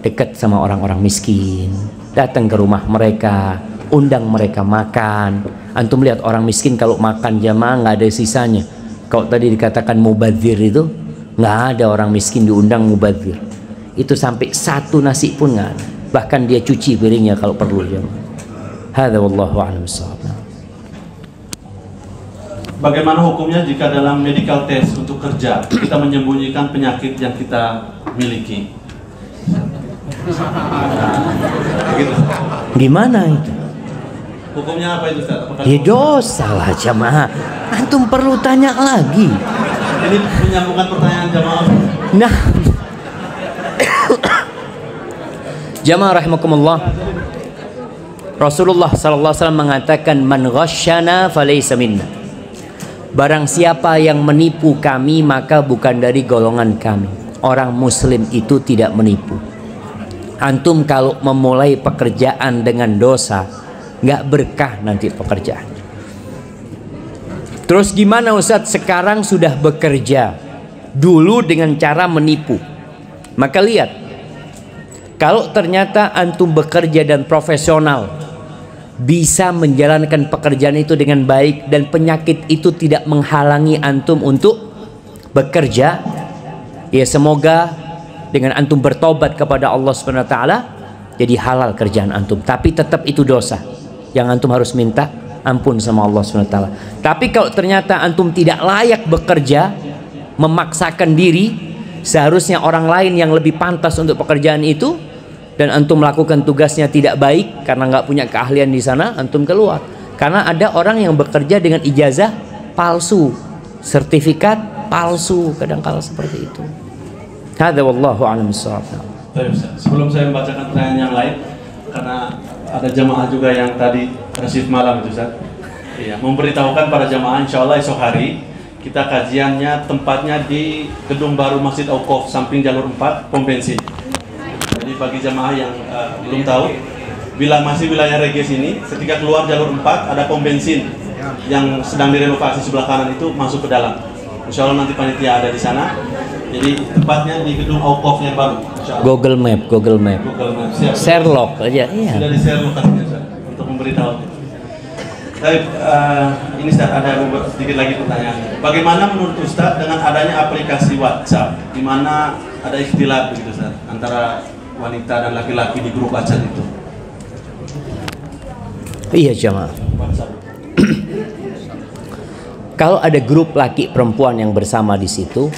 dekat sama orang-orang miskin, datang ke rumah mereka, undang mereka makan. Antum lihat orang miskin kalau makan jamaah nggak ada sisanya. Kalau tadi dikatakan mubadzir itu, nggak ada orang miskin diundang mubadzir. Itu sampai satu nasi pun nggak ada. Bahkan dia cuci piringnya kalau perlu jamaah. Hadza wallahu a'lam bissawab. Bagaimana hukumnya jika dalam medical test untuk kerja kita menyembunyikan penyakit yang kita miliki? Begitu. Gimana itu? Hukumnya apa itu Ustaz? Ya dosa lah jamaah. Antum perlu tanya lagi. Ini menyambungkan pertanyaan jamaah. Nah, jamaah rahimakumullah, Rasulullah SAW mengatakan, man ghasyana falaysa minna. Barang siapa yang menipu kami maka bukan dari golongan kami. Orang muslim itu tidak menipu. Antum kalau memulai pekerjaan dengan dosa, nggak berkah nanti pekerjaan. Terus gimana Ustadz? Sekarang sudah bekerja, dulu dengan cara menipu. Maka lihat, kalau ternyata antum bekerja dan profesional, bisa menjalankan pekerjaan itu dengan baik, dan penyakit itu tidak menghalangi antum untuk bekerja, ya semoga dengan antum bertobat kepada Allah Subhanahu wa taala jadi halal kerjaan antum. Tapi tetap itu dosa yang antum harus minta ampun sama Allah Subhanahu wa taala. Tapi kalau ternyata antum tidak layak bekerja, memaksakan diri, seharusnya orang lain yang lebih pantas untuk pekerjaan itu, dan antum melakukan tugasnya tidak baik karena nggak punya keahlian di sana, antum keluar. Karena ada orang yang bekerja dengan ijazah palsu, sertifikat palsu, kadang-kala seperti itu. Hadza wallahu a'lam bissawab. Sebelum saya membacakan pertanyaan yang lain, karena ada jamaah juga yang tadi resif malam itu Ustaz. Iya, memberitahukan para jamaah insya Allah esok hari kita kajiannya tempatnya di gedung baru Masjid Auqaf samping jalur 4 pom bensin. Jadi bagi jamaah yang belum tahu, bila masih wilayah Reges ini, ketika keluar jalur 4 ada pom bensin yang sedang direnovasi sebelah kanan itu masuk ke dalam. Insya Allah nanti panitia ada di sana. Jadi tempatnya di gedung Auqaf yang baru. Google Map. Siap. Sherlock aja. Iya. Sudah di Sherlock untuk memberitahu. Baik, ini Ustaz ada sedikit lagi pertanyaan. Bagaimana menurut Ustaz dengan adanya aplikasi WhatsApp, di mana ada ikhtilaf begitu Ustaz antara wanita dan laki-laki di grup WhatsApp itu? Iya jamaah. Kalau ada grup laki perempuan yang bersama di situ,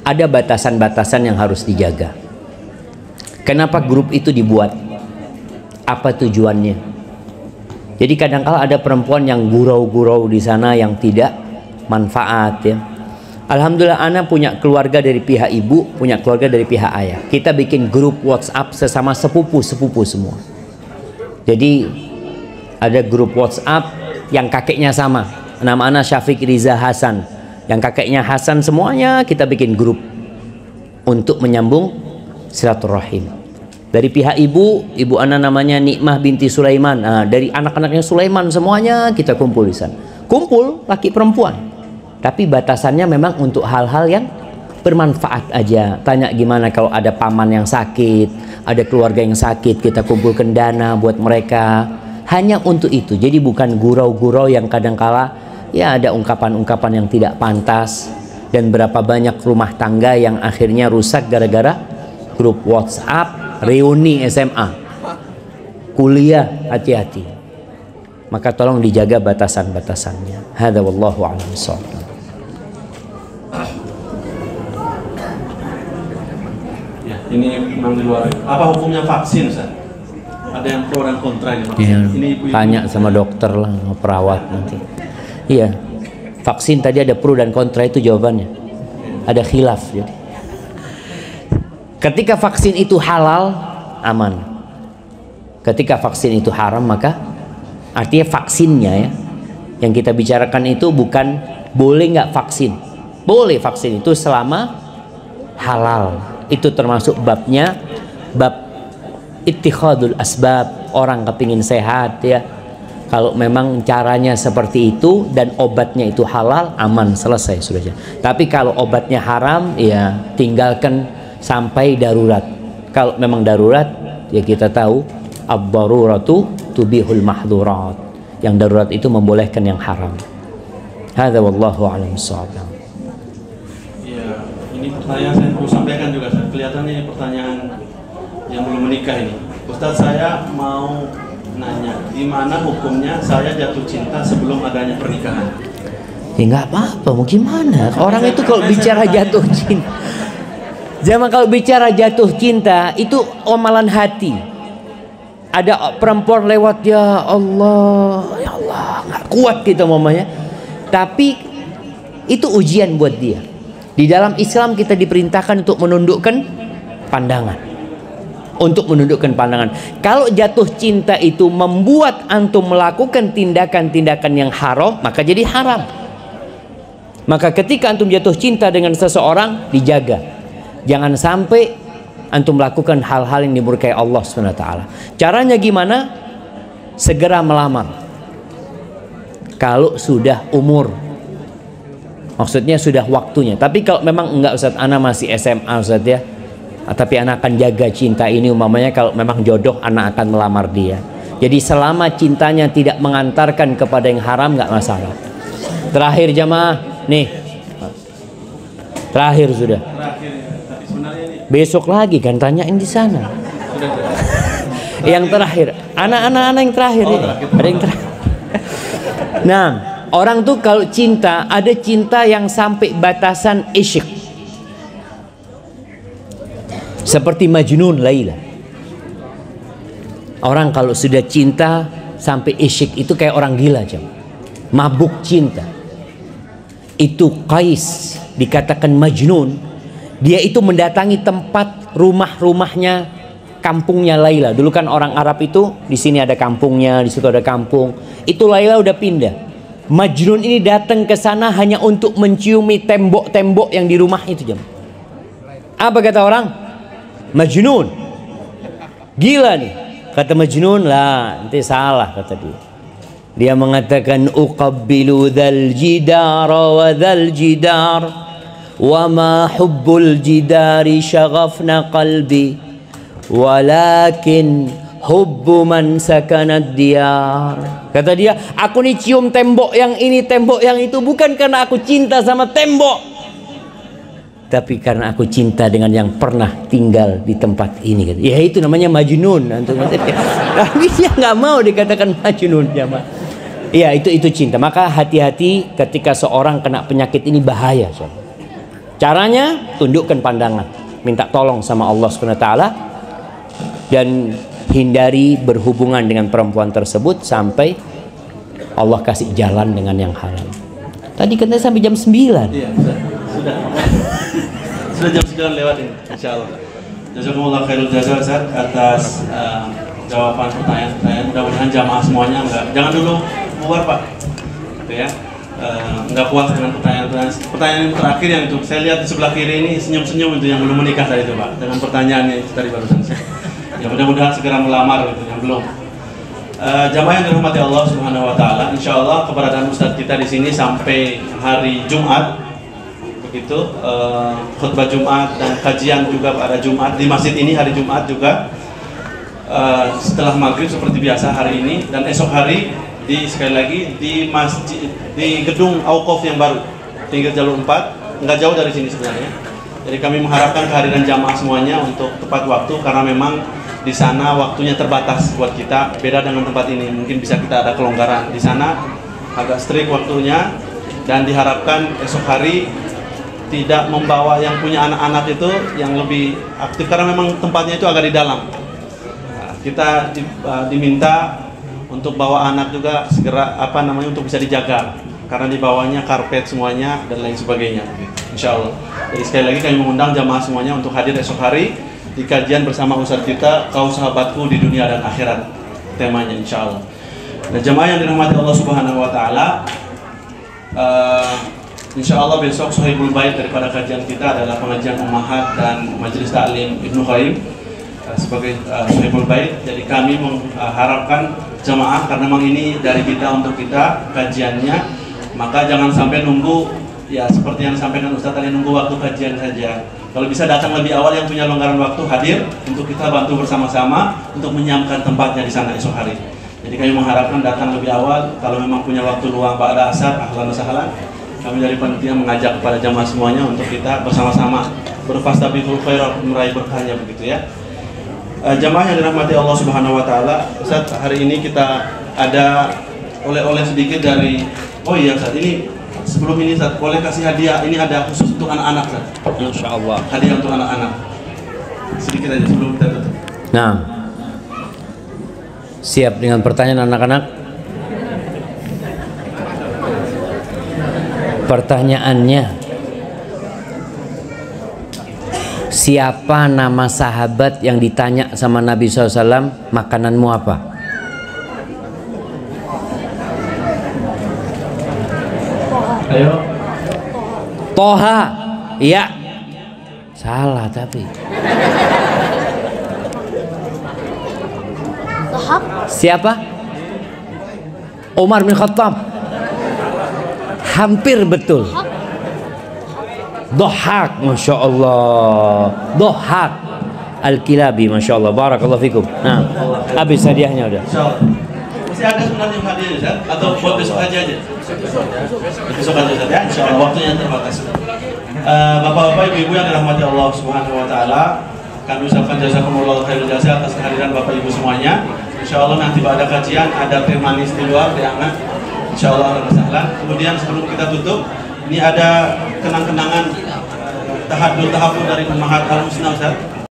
ada batasan-batasan yang harus dijaga. Kenapa grup itu dibuat? Apa tujuannya? Jadi kadang-kala ada perempuan yang gurau-gurau di sana yang tidak manfaat ya. Alhamdulillah ana punya keluarga dari pihak ibu, punya keluarga dari pihak ayah. Kita bikin grup WhatsApp sesama sepupu semua. Jadi ada grup WhatsApp yang kakeknya sama. Nama ana Syafiq Riza Hasan. Yang kakeknya Hasan, semuanya kita bikin grup untuk menyambung silaturahim. Dari pihak ibu ana namanya Nikmah binti Sulaiman. Nah, dari anak-anaknya Sulaiman semuanya kita kumpul di sana. Kumpul laki perempuan. Tapi batasannya memang untuk hal-hal yang bermanfaat aja. Tanya gimana kalau ada paman yang sakit, ada keluarga yang sakit, kita kumpulkan dana buat mereka. Hanya untuk itu. Jadi bukan gurau-gurau yang kadangkala ya ada ungkapan-ungkapan yang tidak pantas, dan berapa banyak rumah tangga yang akhirnya rusak gara-gara grup WhatsApp reuni SMA, kuliah. Hati-hati. Maka tolong dijaga batasan-batasannya. Hadza wallahu a'lam bissawab. Ya, ini memang di luar. Apa hukumnya vaksin Ustaz? Ada yang pro dan kontra ini. Ya, ini tanya sama dokter lah, sama perawat nanti. Iya, vaksin tadi ada pro dan kontra, itu jawabannya. Ada khilaf. Jadi, ketika vaksin itu halal, aman. Ketika vaksin itu haram, maka artinya vaksinnya ya. Yang kita bicarakan itu bukan boleh nggak vaksin. Boleh vaksin itu selama halal. Itu termasuk babnya, bab ittikhadul asbab. Orang kepingin sehat ya. Kalau memang caranya seperti itu dan obatnya itu halal, aman, selesai sudah. Tapi kalau obatnya haram, ya tinggalkan sampai darurat. Kalau memang darurat, ya kita tahu ad-daruratu tubihul mahdhurat. Yang darurat itu membolehkan yang haram. Hadza wallahu a'lam bissawab. Iya, ini pertanyaan saya mau sampaikan juga. Kelihatannya ini pertanyaan yang belum menikah ini. Ustaz, saya mau nanya, di mana hukumnya saya jatuh cinta sebelum adanya pernikahan? Ya nggak apa-apa, mau gimana? Orang itu kalau bicara jatuh cinta, kalau bicara jatuh cinta itu omalan hati. Ada perempuan lewat, ya Allah, nggak kuat kita mamanya. Tapi itu ujian buat dia. Di dalam Islam kita diperintahkan untuk menundukkan pandangan. Kalau jatuh cinta itu membuat antum melakukan tindakan-tindakan yang haram, maka jadi haram. Maka ketika antum jatuh cinta dengan seseorang, dijaga. Jangan sampai antum lakukan hal-hal yang dimurkai Allah SWT. Caranya gimana? Segera melamar kalau sudah umur, maksudnya sudah waktunya. Tapi kalau memang enggak Ustaz, anak masih SMA Ustaz ya, tapi anak akan jaga cinta ini, umpamanya kalau memang jodoh anak akan melamar dia. Jadi selama cintanya tidak mengantarkan kepada yang haram, nggak masalah. Terakhir jamaah nih, terakhir sudah. Besok lagi kan tanyain di sana. Yang terakhir, anak-anak yang terakhir ini. Ada yang terakhir. Nah, orang tuh kalau cinta, ada cinta yang sampai batasan isyik. Seperti Majnun Laila. Orang kalau sudah cinta sampai isyik itu kayak orang gila jam. Mabuk cinta. Itu Qais dikatakan Majnun. Dia itu mendatangi tempat rumahnya, kampungnya Laila. Dulu kan orang Arab itu di sini ada kampungnya, di situ ada kampung. Itu Laila udah pindah. Majnun ini datang ke sana hanya untuk menciumi tembok-tembok yang di rumah itu jam. Apa kata orang? Majnun. Gila nih. Kata Majnun, lah nanti salah kata dia. Dia mengatakan uqabbilu dzal jidara wa dzal jidar wa ma hubbul jidari syaghafna qalbi walakin hubbu man sakanad diyar. Kata dia, aku nih cium tembok yang ini, tembok yang itu bukan karena aku cinta sama tembok, tapi karena aku cinta dengan yang pernah tinggal di tempat ini. Ya itu namanya Majnun. Tapi dia nggak mau dikatakan Majnun ya, Pak. Iya itu cinta. Maka hati-hati ketika seorang kena penyakit ini, bahaya. Caranya tundukkan pandangan, minta tolong sama Allah SWT, dan hindari berhubungan dengan perempuan tersebut sampai Allah kasih jalan dengan yang halal. Tadi katanya sampai jam 9. Iya, sudah. Sudah jam 9 lewat ini, insyaallah. Jazakumullah khairul jazaa Ustaz atas jawaban pertanyaan-pertanyaan. Mudah-mudahan jamaah semuanya jangan dulu keluar Pak. Gitu ya. Enggak puas dengan pertanyaan yang terakhir yang itu. Saya lihat di sebelah kiri ini senyum-senyum itu yang belum menikah tadi itu Pak. Dengan pertanyaannya itu tadi barusan. Ya mudah-mudahan segera melamar itu yang belum. Jamaah yang dirahmati Allah Subhanahu wa taala, insyaallah keberadaan Ustadz kita di sini sampai hari Jumat. Begitu khutbah Jumat dan kajian juga pada Jumat di masjid ini hari Jumat juga. Setelah maghrib seperti biasa hari ini, dan esok hari sekali lagi di masjid, di gedung Auqaf yang baru pinggir jalur 4, nggak jauh dari sini sebenarnya. Jadi kami mengharapkan kehadiran jamaah semuanya untuk tepat waktu, karena memang di sana waktunya terbatas buat kita, beda dengan tempat ini. Mungkin bisa kita ada kelonggaran. Di sana agak strict waktunya, dan diharapkan esok hari tidak membawa yang punya anak-anak itu yang lebih aktif, karena memang tempatnya itu agak di dalam. Nah, kita diminta untuk bawa anak juga segera untuk bisa dijaga, karena di bawahnya karpet semuanya dan lain sebagainya. Insya Allah. Jadi sekali lagi kami mengundang jamaah semuanya untuk hadir esok hari di kajian bersama Ustadz kita, Kau Sahabatku di Dunia dan Akhirat, temanya insya Allah. Nah, jamaah yang dirahmati Allah Subhanahu Wa Taala, insya Allah besok Sohibul Bait daripada kajian kita adalah pengajian Ummahat dan Majelis Ta'lim Ibnu Qayyim sebagai Sohibul Bait. Jadi kami mengharapkan jamaah, karena memang ini dari kita untuk kita kajiannya, maka jangan sampai nunggu ya seperti yang disampaikan Ustadz tadi, nunggu waktu kajian saja. Kalau bisa datang lebih awal, yang punya longgaran waktu hadir untuk kita bantu bersama-sama untuk menyiapkan tempatnya di sana esok hari. Jadi kami mengharapkan datang lebih awal. Kalau memang punya waktu luang ba'da asar, ahlan wa sahlan. Kami dari panitia mengajak kepada jamaah semuanya untuk kita bersama-sama berfastabiqul khairat, meraih berkahnya begitu ya. Jamaah yang dirahmati Allah Subhanahu wa taala, Ustaz, hari ini kita ada oleh-oleh sedikit dari Ustaz, ini sebelum ini Ustaz, boleh kasih hadiah, ini ada khusus untuk anak-anak Ustaz. Insyaallah. Hadiah untuk anak-anak. Sedikit aja sebelum kita tutup. Nah, siap dengan pertanyaan anak-anak? Pertanyaannya, siapa nama sahabat yang ditanya sama Nabi SAW, makananmu apa? Ayo. Toha. Iya. Salah tapi. Siapa? Umar bin Khattab. Hampir betul. Dohak, masya Allah. Dohak Al-Kilabi, masya Allah. Barakallahu fikum. Nah, habis hadiahnya udah. Masih ada sebenarnya hadiah Ustaz? Atau buat besok aja? Besok aja Ustaz ya, insya Allah waktunya terbatas. Bapak-bapak, ibu-ibu yang dirahmati Allah Subhanahu Wa Taala, kami ucapkan jazakumullah khairul jazaa atas kehadiran bapak ibu semuanya. Insya Allah nanti pada kajian ada teh manis di luar, teh hangat. Insya Allah ada. Kemudian sebelum kita tutup, ini ada kenang-kenangan tahadul dari Mahat Al Husna Ustaz.